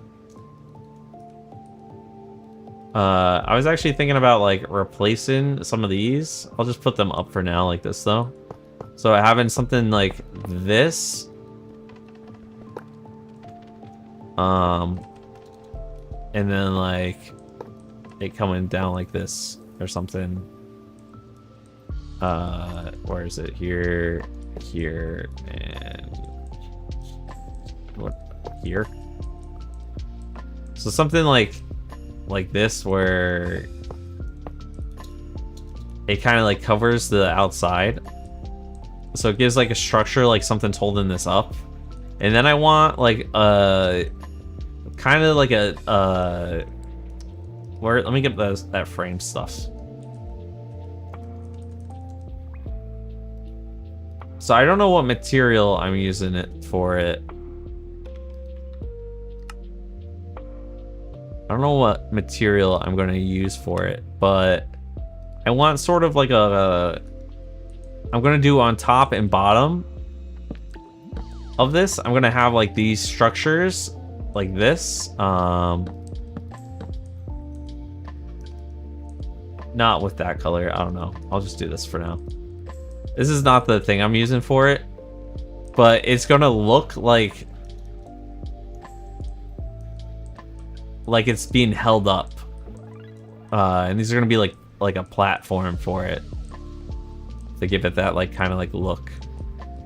I was actually thinking about like replacing some of these. I'll just put them up for now like this though. So having something like this. And then like it coming down like this or something. Where is it? Here, here, and what here? So something like this where it kind of like covers the outside. So it gives like a structure, like something's holding this up. And then I want like a kind of like a where, let me get that frame stuff. So I don't know what material I'm using it for it. I don't know what material I'm going to use for it, but I want sort of like a I'm going to do on top and bottom of this. I'm going to have like these structures like not with that color. I don't know. I'll just do this for now. This is not the thing I'm using for it, but it's gonna look like it's being held up. And these are gonna be like a platform for it to give it that like kind of like look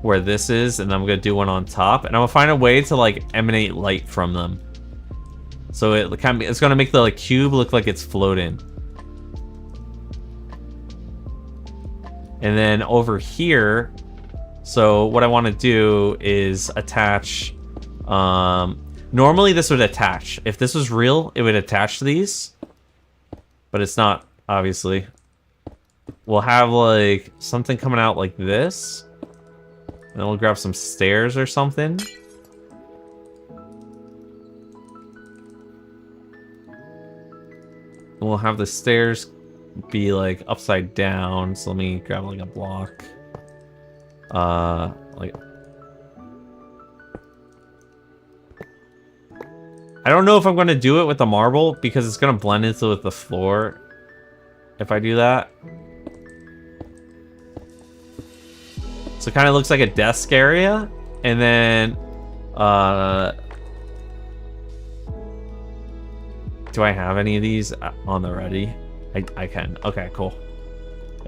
where this is, and I'm gonna do one on top, and I'm gonna find a way to like emanate light from them. So it's gonna make the like cube look like it's floating. And then over here, so what I want to do is attach. Normally this would attach. If this was real, it would attach to these, but it's not, obviously. We'll have like something coming out like this. And then we'll grab some stairs or something. We'll have the stairs be like upside down. So let me grab like a block. Like I don't know if I'm going to do it with the marble because it's going to blend into with the floor if I do that. So it kind of looks like a desk area, and then do I have any of these on the ready? I can. Okay, cool.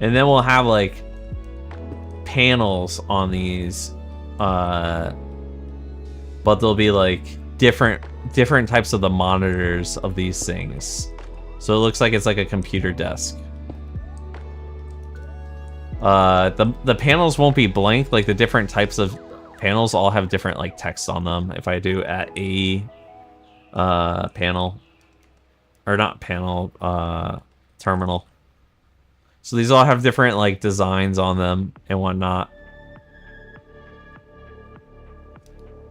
And then we'll have like panels on these, but they'll be like different types of the monitors of these things. So it looks like it's like a computer desk. The panels won't be blank. Like the different types of panels all have different like text on them. If I do at a panel, or not panel, terminal. So these all have different like designs on them and whatnot.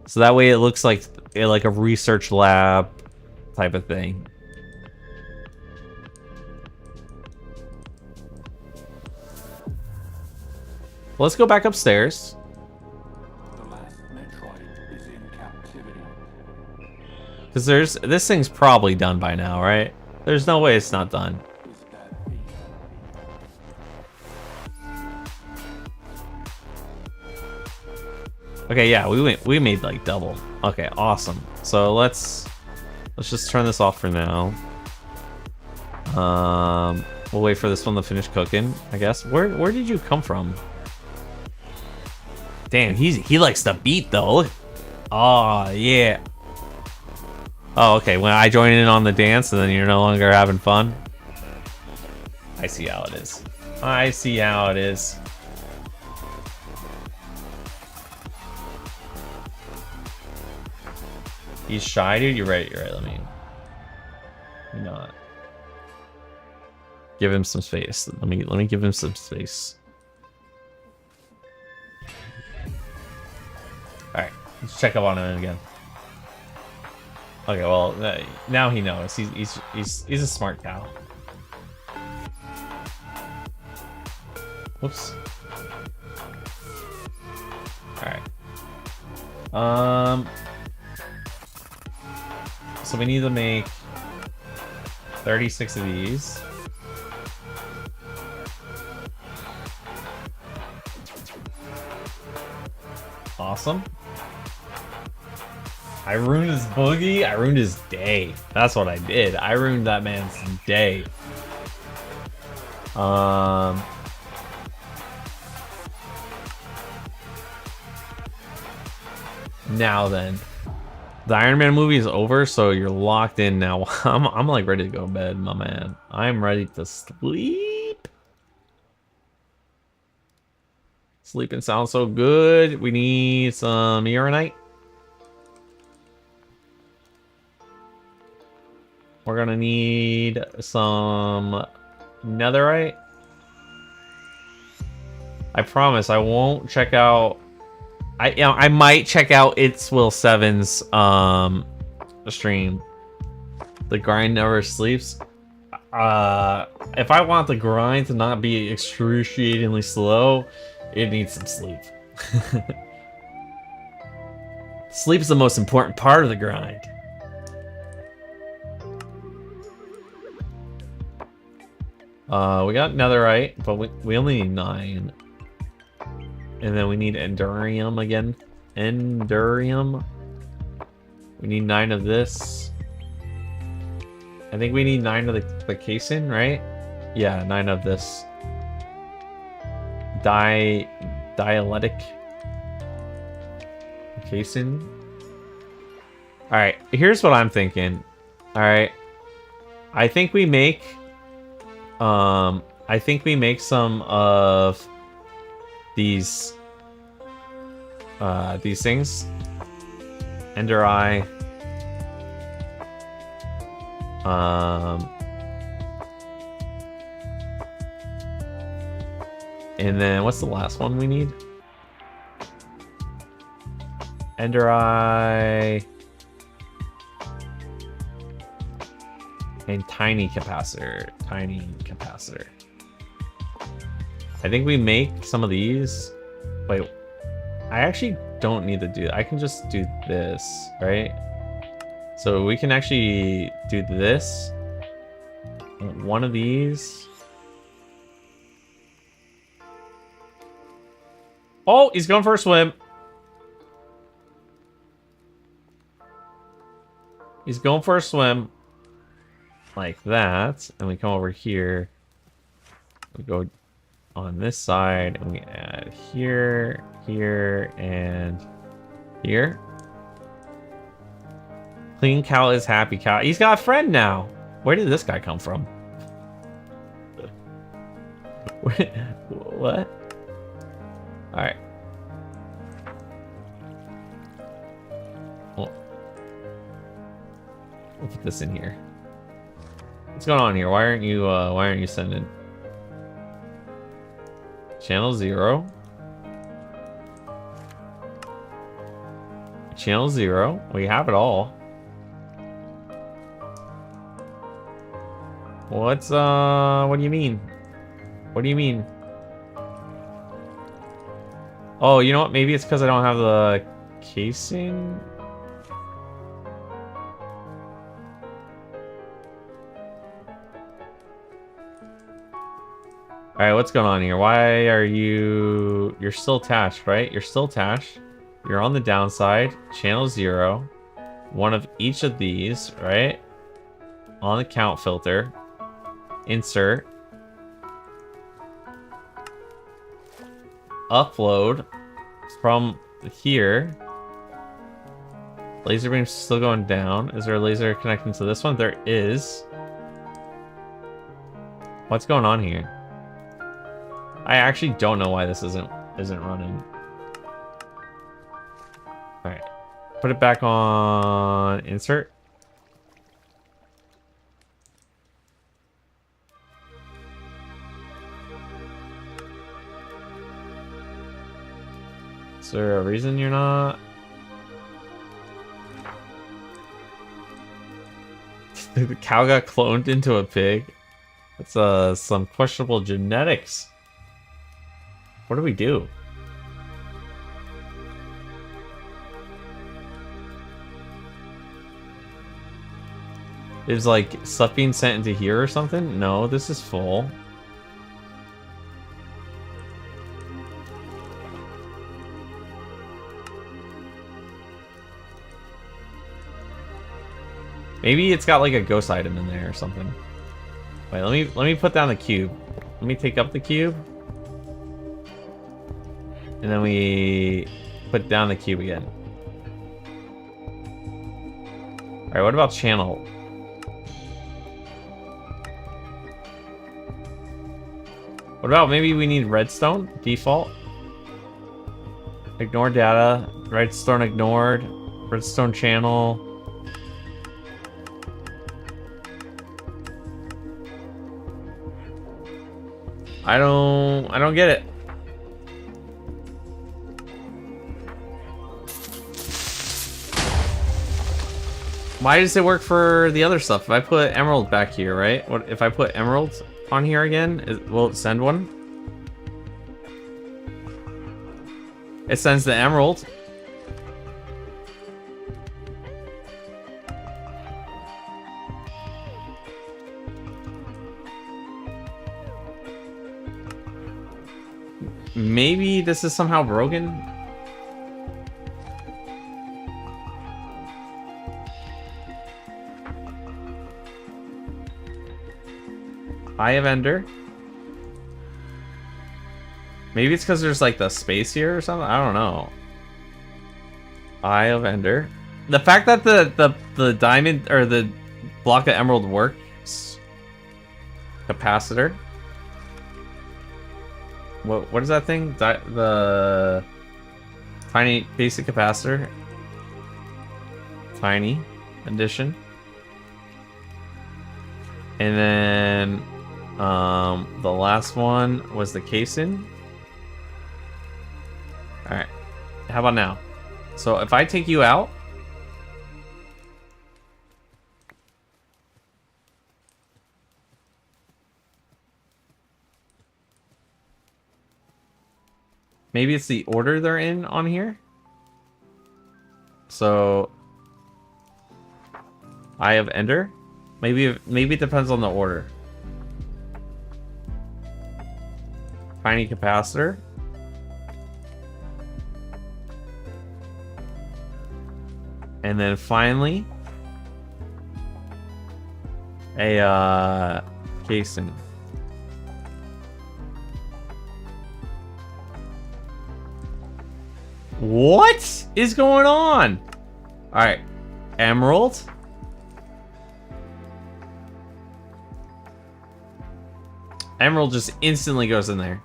So that way it looks like a research lab type of thing. Let's go back upstairs. The last Metroid is in captivity. Because this thing's probably done by now, right? There's no way it's not done. Is that me? Okay, yeah, we made like double. Okay, awesome. So let's just turn this off for now. We'll wait for this one to finish cooking, I guess. Where did you come from? Damn, he likes the beat though. Look. Oh yeah. Oh, okay. When I join in on the dance, and then you're no longer having fun. I see how it is. I see how it is. He's shy, dude. You're right. Let me not give him some space. Let me give him some space. All right, let's check up on him again. Okay, well now he knows. He's a smart cow. Whoops. All right. So we need to make 36 of these. Awesome. I ruined his boogie. I ruined his day. That's what I did. I ruined that man's day. Now then. The Iron Man movie is over, so you're locked in now. I'm like ready to go to bed, my man. I'm ready to sleep. Sleeping sounds so good. We need some uranite. We're gonna need some netherite. I promise I won't check out. I might check out It's Will 7's stream. The grind never sleeps. If I want the grind to not be excruciatingly slow, it needs some sleep. Sleep is the most important part of the grind. We got netherite, but we only need 9. And then we need endurium again. Endurium. We need 9 of this. I think we need 9 of the casein, right? Yeah, 9 of this. Dialectic casein. Alright, here's what I'm thinking. Alright. I think we make some of these things. Ender Eye. And then what's the last one we need? Ender Eye. And tiny capacitor. Tiny capacitor. I think we make some of these. Wait. I actually don't need to do that. I can just do this, right? So we can actually do this. One of these. Oh, he's going for a swim. He's going for a swim. Like that. And we come over here. We go on this side. And we add here, here, and here. Clean cow is happy cow. He's got a friend now. Where did this guy come from? What? Alright. We'll put this in here. What's going on here? Why aren't you sending? Channel 0. Channel 0. We have it all. What's what do you mean? What do you mean? Oh, you know what? Maybe it's because I don't have the casing. Alright, what's going on here? Why are you... You're still attached, right? You're still attached. You're on the downside. Channel 0. One of each of these, right? On the count filter. Insert. Upload. From here. Laser beam's still going down. Is there a laser connecting to this one? There is. What's going on here? I actually don't know why this isn't running. Alright. Put it back on insert. Is there a reason you're not? The cow got cloned into a pig. That's some questionable genetics. What do we do? Is like stuff being sent into here or something? No, this is full. Maybe it's got like a ghost item in there or something. Wait, let me put down the cube. Let me take up the cube. And then we put down the cube again. Alright, what about channel? What about maybe we need redstone? Default? Ignore data. Redstone ignored. Redstone channel. I don't get it. Why does it work for the other stuff? If I put emerald back here, right? What if I put emerald on here again? Will it send one? It sends the emerald. maybe this is somehow broken. Eye of Ender. Maybe it's because there's like the space here or something. I don't know. Eye of Ender. The fact that the diamond or the block of emerald works. Capacitor. What is that thing? The tiny basic capacitor. Tiny addition. And then the last one was the casing. All right. How about now? So if I take you out, maybe it's the order they're in on here. So Eye of Ender. Maybe it depends on the order. Tiny capacitor. And then finally a casing. What is going on? All right, emerald. Emerald just instantly goes in there.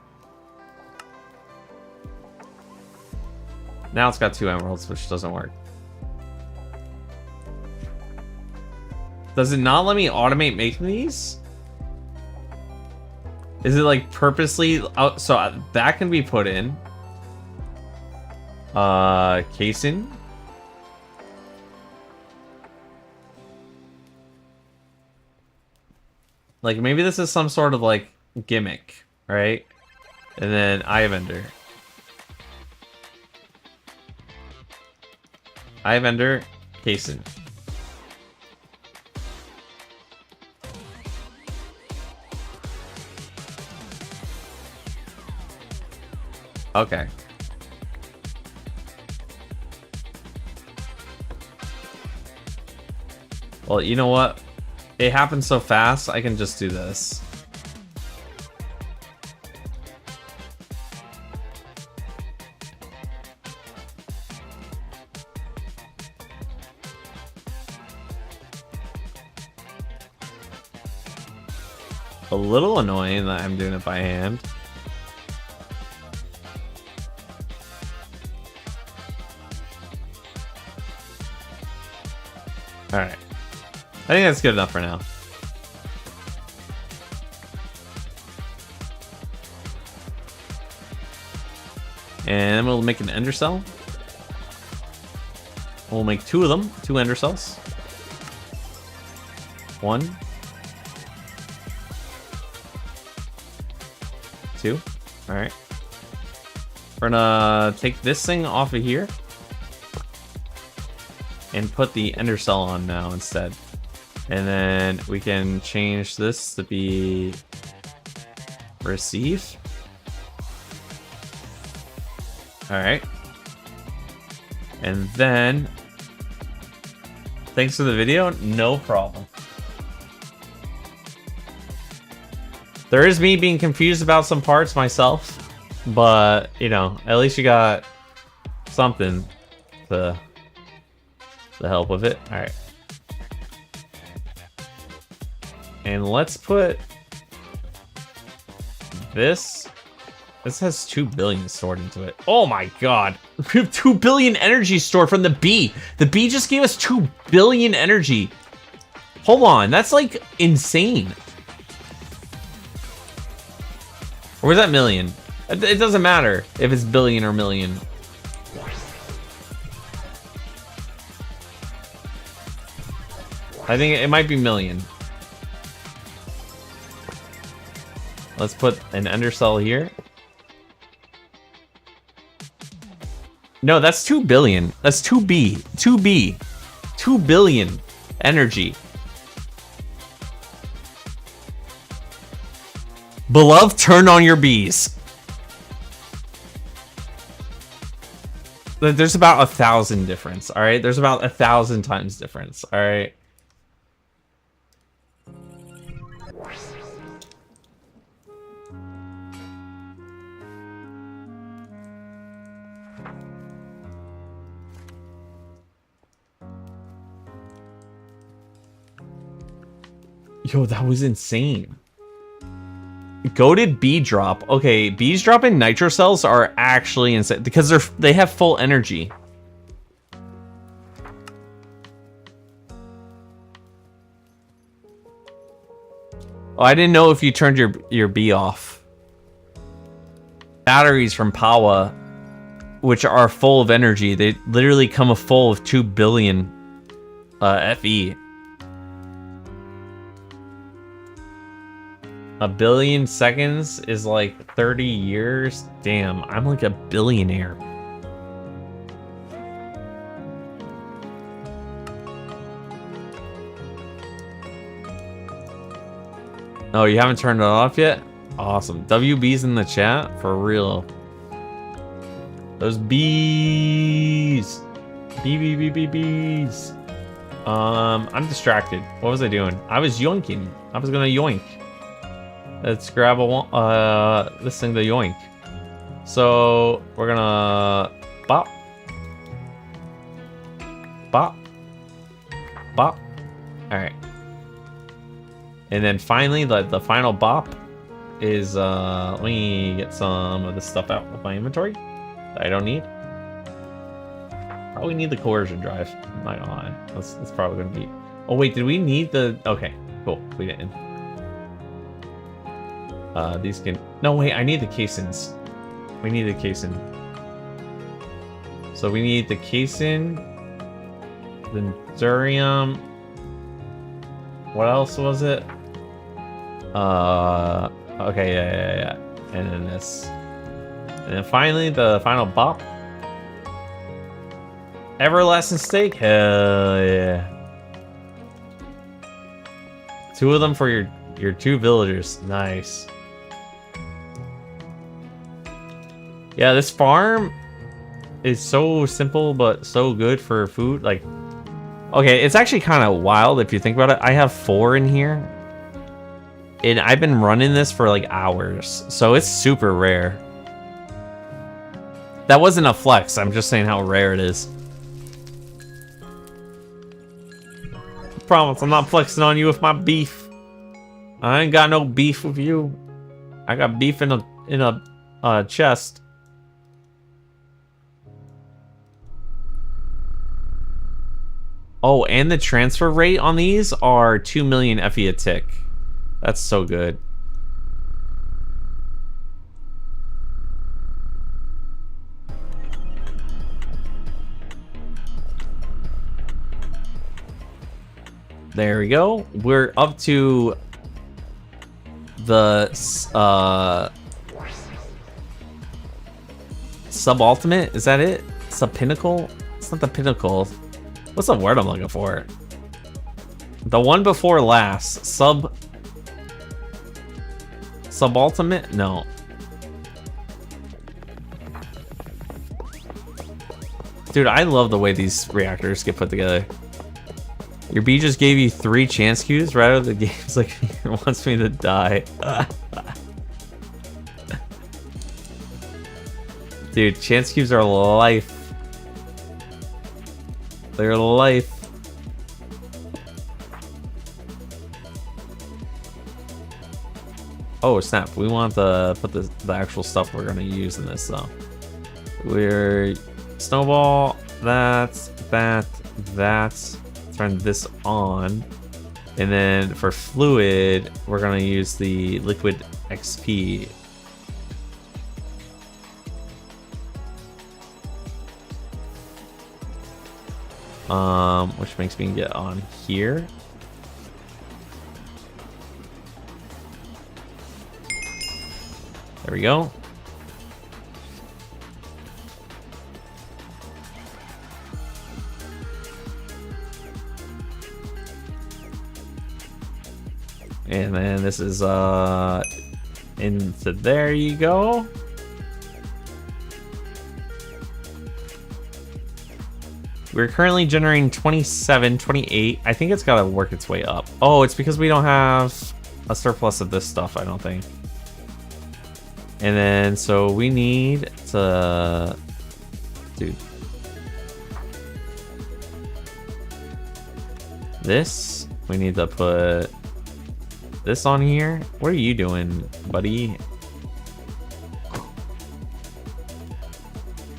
Now it's got 2 emeralds, which doesn't work. Does it not let me automate making these? Is it like purposely? Oh, so that can be put in. Casing. Like maybe this is some sort of like gimmick, right? And then Eye of Ender. Eye of Ender, casing. Okay. Well, you know what? It happens so fast, I can just do this. A little annoying that I'm doing it by hand. Alright. I think that's good enough for now. And then we'll make an ender cell. We'll make 2 of them, 2 ender cells. 1. 2. Alright. We're gonna take this thing off of here. And put the ender cell on now instead. And then we can change this to be receive. Alright. And then thanks for the video, no problem. There is me being confused about some parts myself, but you know, at least you got something to help with it. All right. And let's put this. This has 2 billion stored into it. Oh my god. We have 2 billion energy stored from the bee. The bee just gave us 2 billion energy. Hold on. That's like insane. Or was that million? It doesn't matter if it's billion or million. I think it might be million. Let's put an ender cell here. No, that's 2 billion. That's 2B. 2B. 2 billion energy. Beloved, turn on your bees. There's about 1,000 difference, all right? There's about 1,000 times difference, all right? Yo, that was insane. Goated bee drop. Okay, bees dropping nitro cells are actually insane because they have full energy. Oh, I didn't know if you turned your bee off. Batteries from Powa, which are full of energy, they literally come full of 2 billion FE. A billion seconds is like 30 years. Damn, I'm like a billionaire. Oh, you haven't turned it off yet? Awesome. WB's in the chat? For real. Those bees. Bees. I'm distracted. What was I doing? I was yoinking. I was gonna yoink. Let's grab this thing to yoink. So we're gonna bop, bop, bop. All right. And then finally, the final bop is let me get some of this stuff out of my inventory that I don't need. Probably need the coercion drive. I'm not gonna lie. That's probably gonna be. Oh wait, did we need the? Okay, cool. We didn't. These can... No, wait, I need the casings. We need the casing. So we need the casing, the durium. What else was it? Okay, yeah. And then this. And then finally, the final bop. Everlasting steak? Hell yeah. 2 of them for your 2 villagers. Nice. Yeah, this farm is so simple but so good for food. Like, okay, it's actually kind of wild if you think about it. I have 4 in here, and I've been running this for like hours, so it's super rare. That wasn't a flex. I'm just saying how rare it is. I promise, I'm not flexing on you with my beef. I ain't got no beef with you. I got beef in a chest. Oh, and the transfer rate on these are 2 million FE a tick. That's so good. There we go. We're up to the sub-ultimate. Is that it? Sub-pinnacle? It's not the pinnacle. What's the word I'm looking for? The one before last. Sub-ultimate? No. Dude, I love the way these reactors get put together. Your bee just gave you 3 chance cues right out of the game's like, it wants me to die. Dude, chance cubes are life. They're life. Oh snap, we want to put the actual stuff we're gonna use in this though. We're snowball, that. Turn this on. And then for fluid, we're gonna use the liquid XP. Which makes me get on here. There we go. And then this is into there you go. We're currently generating 27, 28. I think it's got to work its way up. Oh, it's because we don't have a surplus of this stuff, I don't think. And then, so we need to... Dude. This, we need to put this on here. What are you doing, buddy?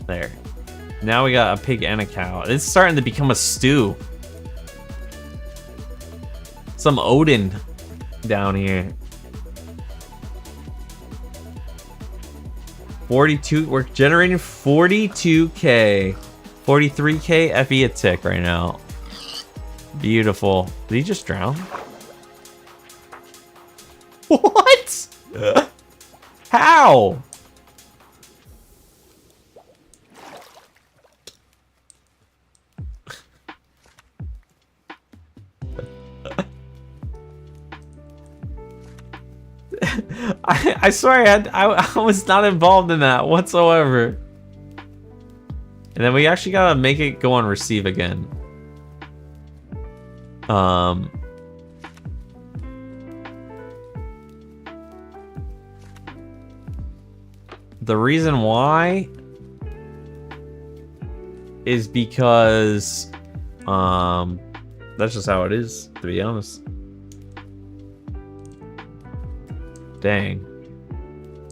There. Now we got a pig and a cow. It's starting to become a stew. Some Odin down here. 42, we're generating 42k. 43k FE a tick right now. Beautiful. Did he just drown? What? How? I swear I was not involved in that whatsoever. And then we actually gotta make it go on receive again. The reason why is because that's just how it is, to be honest. Dang.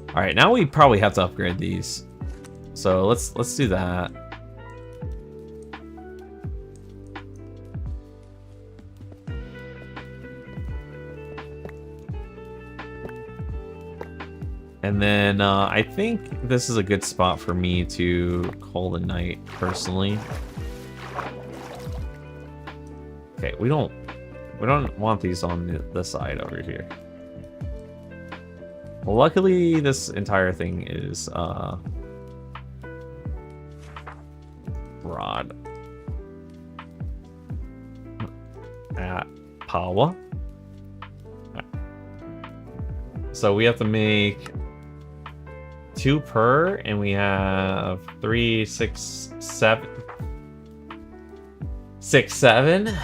All right, now we probably have to upgrade these. So let's do that. And then I think this is a good spot for me to call the night personally. Okay, we don't want these on the side over here. Well, luckily this entire thing is rod at Pawa. So we have to make 2 per, and we have 3, 6, 7. 6, 7.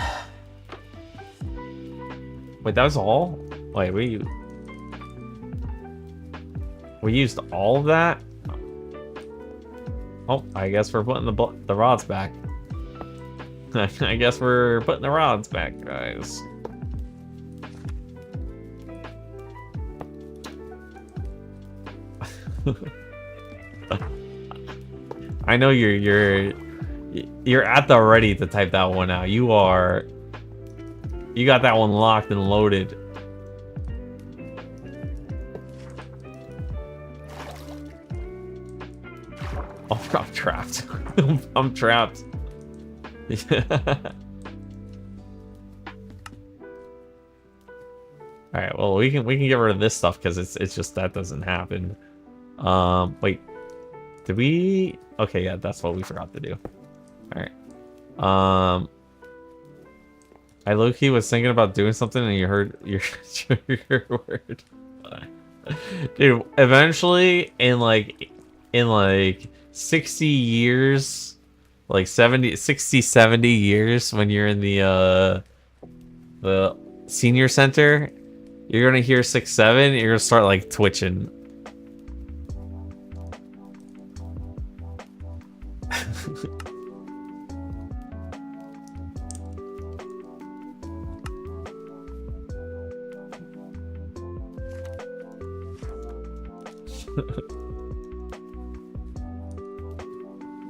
Wait, that was all? Wait, we used all of that? Oh, I guess we're putting the rods back. I guess we're putting the rods back, guys. I know you're at the ready to type that one out. You got that one locked and loaded. Oh, I'm trapped. I'm trapped. All right. Well, we can get rid of this stuff because it's just that doesn't happen. Wait. Did we? Okay, yeah, that's what we forgot to do. All right. I low-key was thinking about doing something and you heard your word. Dude, eventually in like 60 years, like 70 years, when you're in the senior center, you're gonna hear 6-7, you're gonna start like twitching.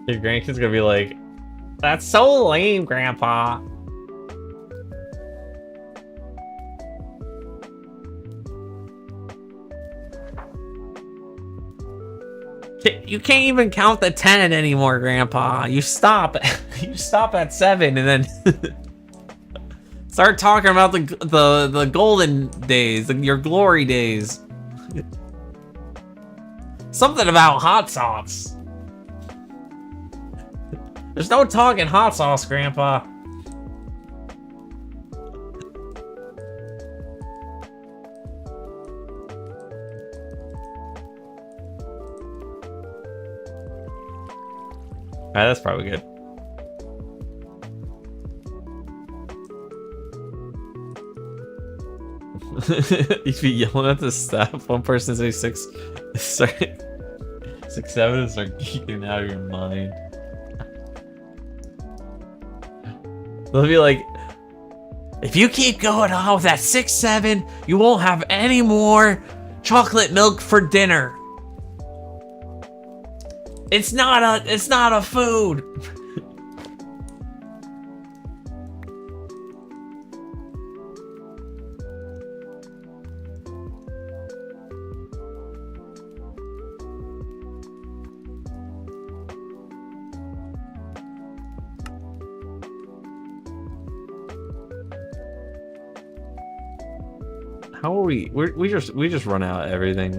Your grandkid's gonna be like, "That's so lame, Grandpa." You can't even count the 10 anymore, Grandpa. You stop. You stop at 7 and then start talking about the golden days, your glory days. Something about hot sauce. There's no talking hot sauce, Grandpa. Alright, that's probably good. You'd be yelling at the staff. One person say 6, sorry, 6, 7 and start geeking out of your mind. They'll be like, if you keep going on with that 6, 7, you won't have any more chocolate milk for dinner. It's not a food. How are we? We just run out of everything.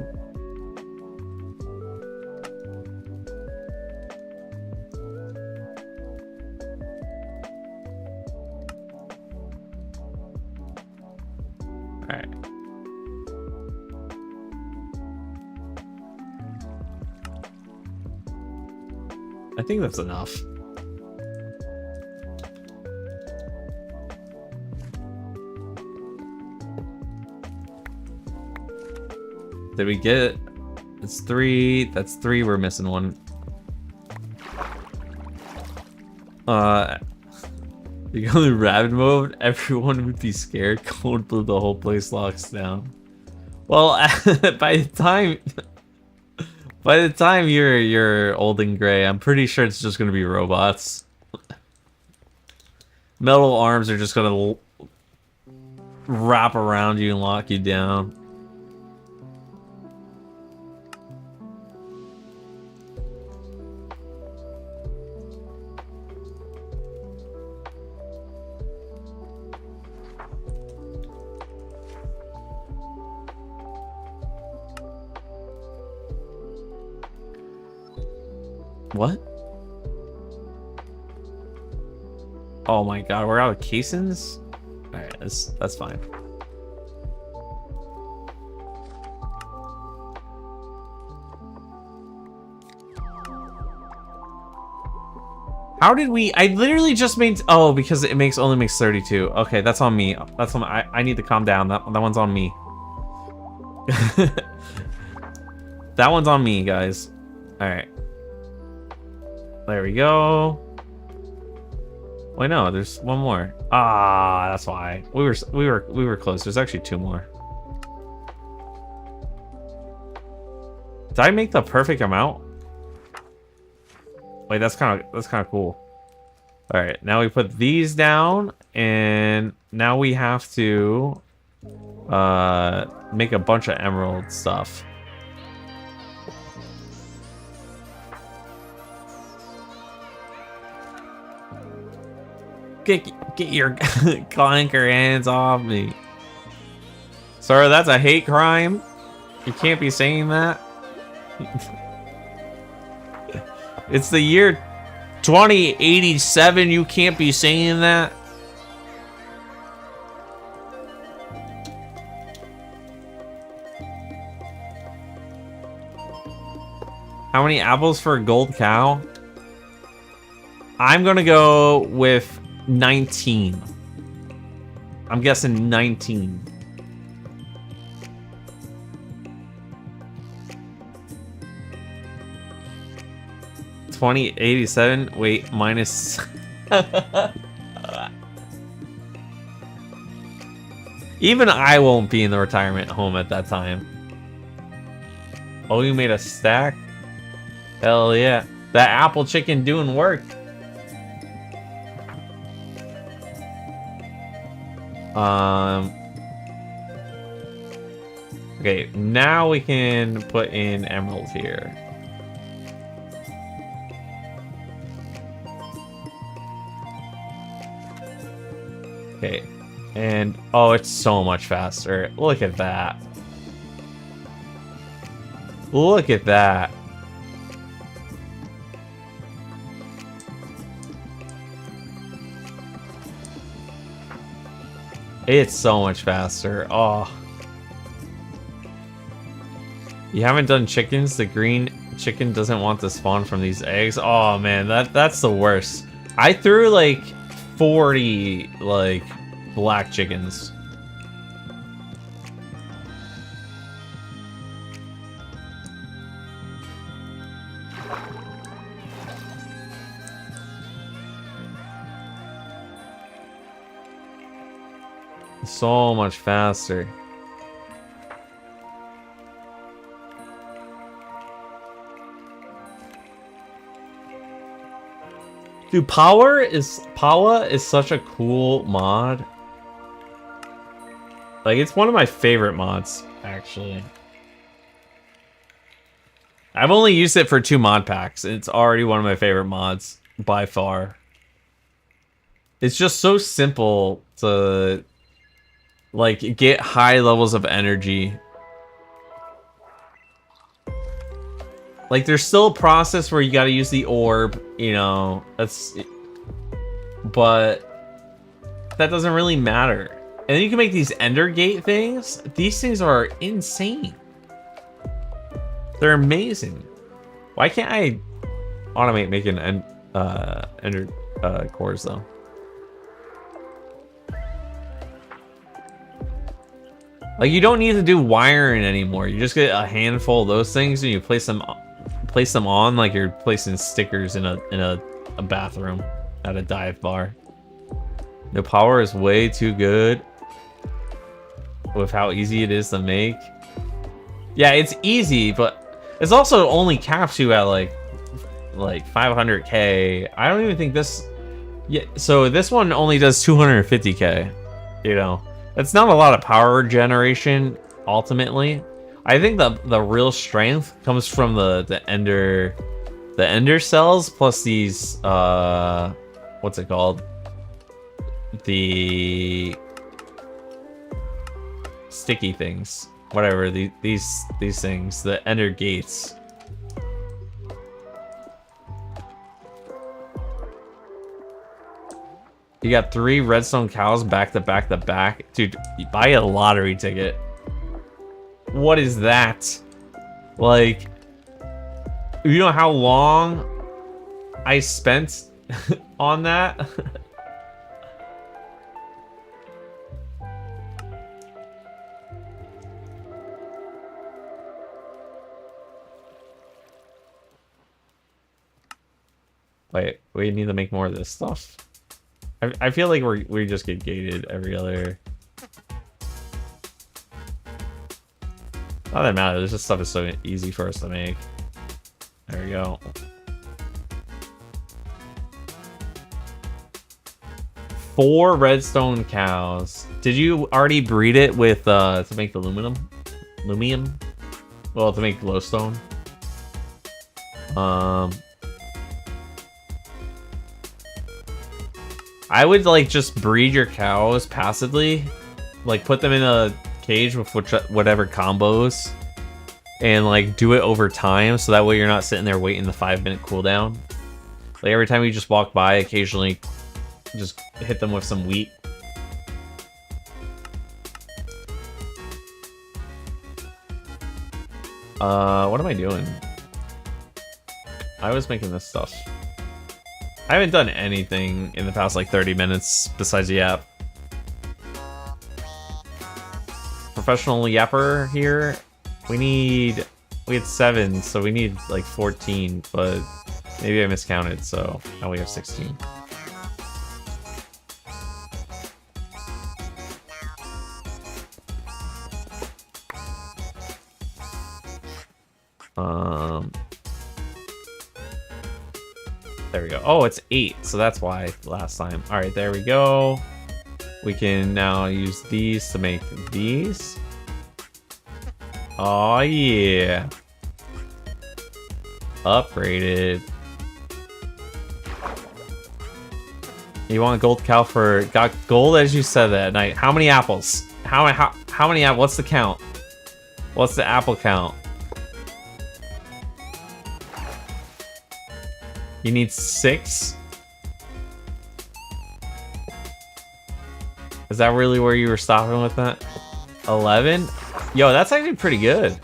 All right. I think that's enough. Did we get it? It's 3. That's 3. We're missing one. You go in rabbit mode, everyone would be scared. Cold blue, the whole place locks down. Well, by the time you're old and gray, I'm pretty sure it's just gonna be robots. Metal arms are just gonna wrap around you and lock you down. What? Oh my god, we're out of casings? Alright, that's fine. How did we? I literally just made. Oh, because it only makes 32. Okay, that's on me. That's on. I need to calm down. That one's on me. That one's on me, guys. All right. There we go. Wait, no, there's one more. Ah, that's why. We were close. There's actually 2 more. Did I make the perfect amount? Wait, that's kind of cool. All right, now we put these down, and now we have to make a bunch of emerald stuff. Get your clanker hands off me. Sir, that's a hate crime. You can't be saying that. It's the year 2087. You can't be saying that. How many apples for a gold cow? I'm gonna go with 19. I'm guessing 19. $20.87. Wait, minus. Even I won't be in the retirement home at that time. Oh, you made a stack? Hell yeah. That apple chicken doing work. Okay, now we can put in emerald here. Okay, and oh, it's so much faster. Look at that. Look at that. It's so much faster. Oh. You haven't done chickens? The green chicken doesn't want to spawn from these eggs. Oh man, that's the worst. I threw like 40 like black chickens. So much faster. Dude, Power is such a cool mod. Like, it's one of my favorite mods, actually. I've only used it for 2 mod packs, and it's already one of my favorite mods by far. It's just so simple to like get high levels of energy. Like, there's still a process where you got to use the orb, you know, but that doesn't really matter. And then you can make these Ender Gate things. These things are insane. They're amazing. Why can't I automate making Ender cores though? Like, you don't need to do wiring anymore. You just get a handful of those things and you place them on like you're placing stickers in a bathroom at a dive bar. The Power is way too good with how easy it is to make. Yeah, it's easy, but it's also only caps you at like 500k. I don't even think this. Yeah, so this one only does 250k. You know, that's not a lot of power generation ultimately. I think the real strength comes from the ender cells plus these what's it called? The sticky things. Whatever, these things, the ender gates. You got 3 redstone cows back to back to back. Dude, you buy a lottery ticket. What is that? Like, you know how long I spent on that? Wait, we need to make more of this stuff. I feel like we just get gated every other. Not that matters. This just stuff is so easy for us to make. There we go. 4 redstone cows. Did you already breed it with to make the lumium? Well, to make glowstone. I would like just breed your cows passively, like put them in a cage with whatever combos, and like do it over time, so that way you're not sitting there waiting the 5-minute cooldown. Like every time you just walk by, occasionally just hit them with some wheat. What am I doing? I was making this stuff. I haven't done anything in the past like 30 minutes besides yap. Professional yapper here. We had 7, so we need like 14, but maybe I miscounted, so now we have 16. There we go. Oh, it's 8, so that's why last time. All right, there we go. We can now use these to make these. Oh yeah. Upgraded. You want a gold cow for... Got gold as you said that night. How many apples? How many apples? What's the count? What's the apple count? You need 6? Is that really where you were stopping with that? 11? Yo, that's actually pretty good.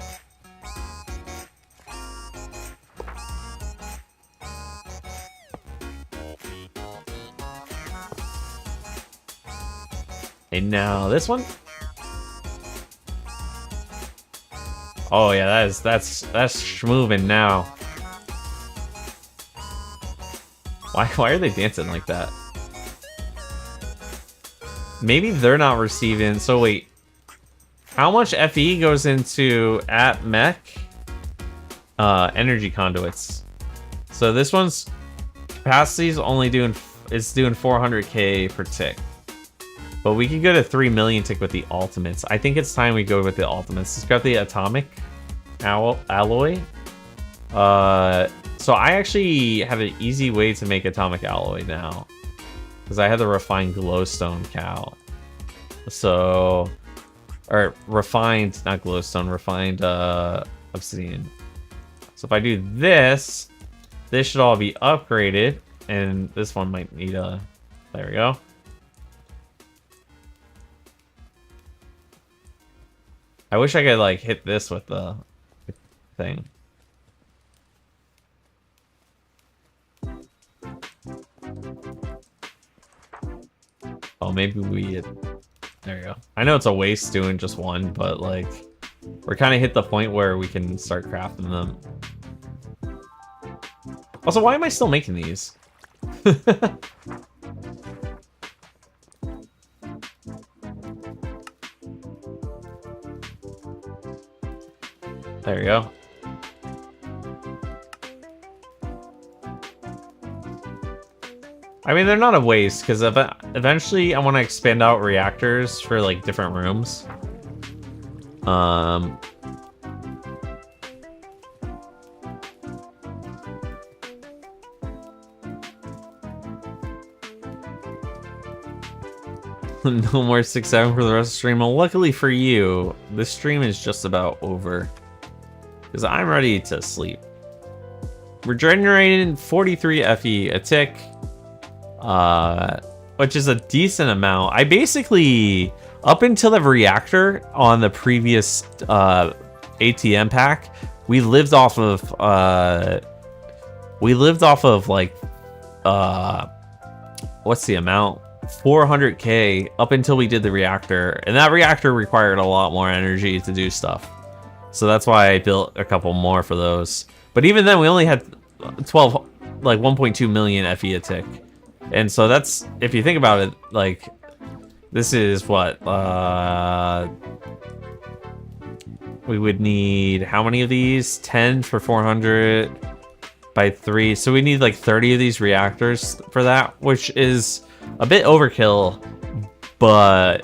And now this one. Oh yeah, that's schmovin' now. Why are they dancing like that? maybe they're not receiving. So wait, how much FE goes into at mech? Energy conduits. So this one's capacity is only doing 400k per tick. But we can go to 3 million tick with the ultimates. I think it's time we go with the ultimates. It's got the atomic alloy. So I actually have an easy way to make atomic alloy now. Because I have the refined glowstone cow. So, or refined, not glowstone, refined obsidian. So if I do this, this should all be upgraded. And this one might need a, there we go. I wish I could like hit this with the thing. Oh, maybe we... There you go. I know it's a waste doing just one, but like... We're kind of hit the point where we can start crafting them. Also, why am I still making these? There you go. I mean, they're not a waste, because eventually I want to expand out reactors for, like, different rooms. No more 6-7 for the rest of the stream. Well, luckily for you, this stream is just about over. Because I'm ready to sleep. We're generating 43 FE a tick. Which is a decent amount. I basically, up until the reactor on the previous ATM pack, we lived off of like what's the amount? 400k up until we did the reactor, and that reactor required a lot more energy to do stuff. So that's why I built a couple more for those. But even then, we only had 12, like 1.2 million FE a tick. And so that's, if you think about it, like, this is what, we would need, how many of these? 10 for 400 by 3. So we need like 30 of these reactors for that, which is a bit overkill, but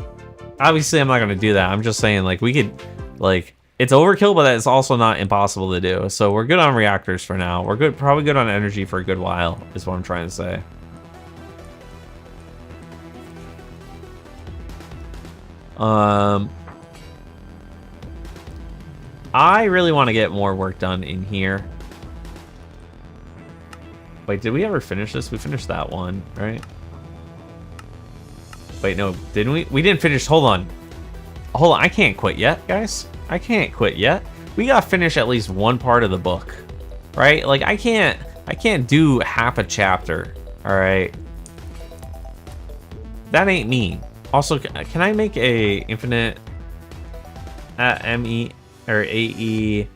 obviously I'm not going to do that. I'm just saying, like, we could, like, it's overkill, but it's also not impossible to do. So we're good on reactors for now. We're good, probably good on energy for a good while, is what I'm trying to say. I really want to get more work done in here. Wait, did we ever finish this? We finished that one, right? Wait, no, didn't we? We didn't finish. Hold on. Hold on. I can't quit yet, guys. I can't quit yet. We gotta finish at least one part of the book, right? Like, I can't do half a chapter, all right? That ain't me. Also, can I make a infinite ME or AE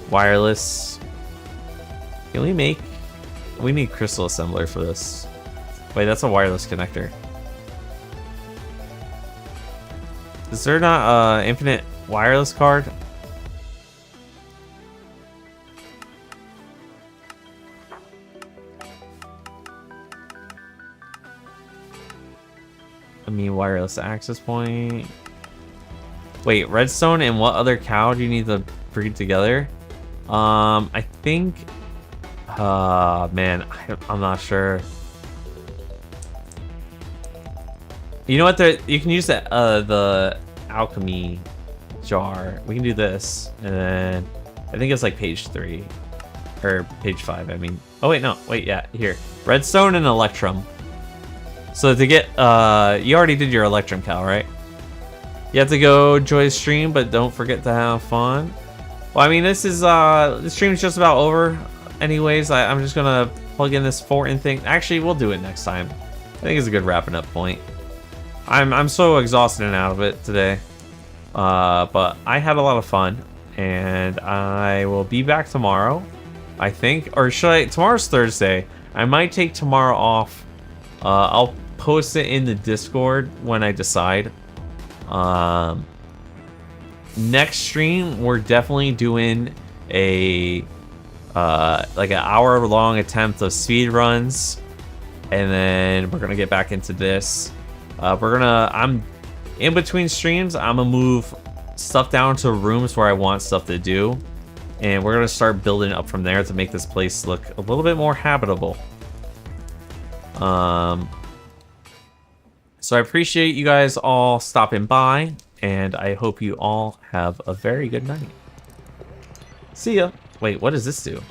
wireless? Can we make? We need crystal assembler for this. Wait, that's a wireless connector. Is there not infinite wireless card? I mean, wireless access point. Wait, redstone and what other cow do you need to breed together? I think. Man, I'm not sure. You know what? You can use the alchemy jar. We can do this, and then I think it's like page 3 or page 5. I mean, oh wait, no, wait, yeah, here, redstone and electrum. So to get, you already did your electrum cow, right? You have to go enjoy the stream, but don't forget to have fun. Well, I mean, this is the stream's just about over. Anyways, I'm just gonna plug in this Fortin thing. Actually, we'll do it next time. I think it's a good wrapping up point. I'm so exhausted and out of it today, but I had a lot of fun, and I will be back tomorrow, I think. Or should I? Tomorrow's Thursday. I might take tomorrow off. I'll post it in the Discord when I decide. Next stream, we're definitely doing a like an hour-long attempt of speed runs, and then we're gonna get back into this. I'm in between streams. I'm gonna move stuff down to rooms where I want stuff to do, and we're gonna start building up from there to make this place look a little bit more habitable. So I appreciate you guys all stopping by, and I hope you all have a very good night. See ya. Wait, what does this do?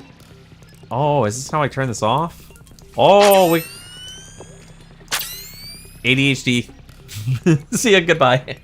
Oh, is this how I turn this off? Oh, wait. ADHD. See ya, goodbye.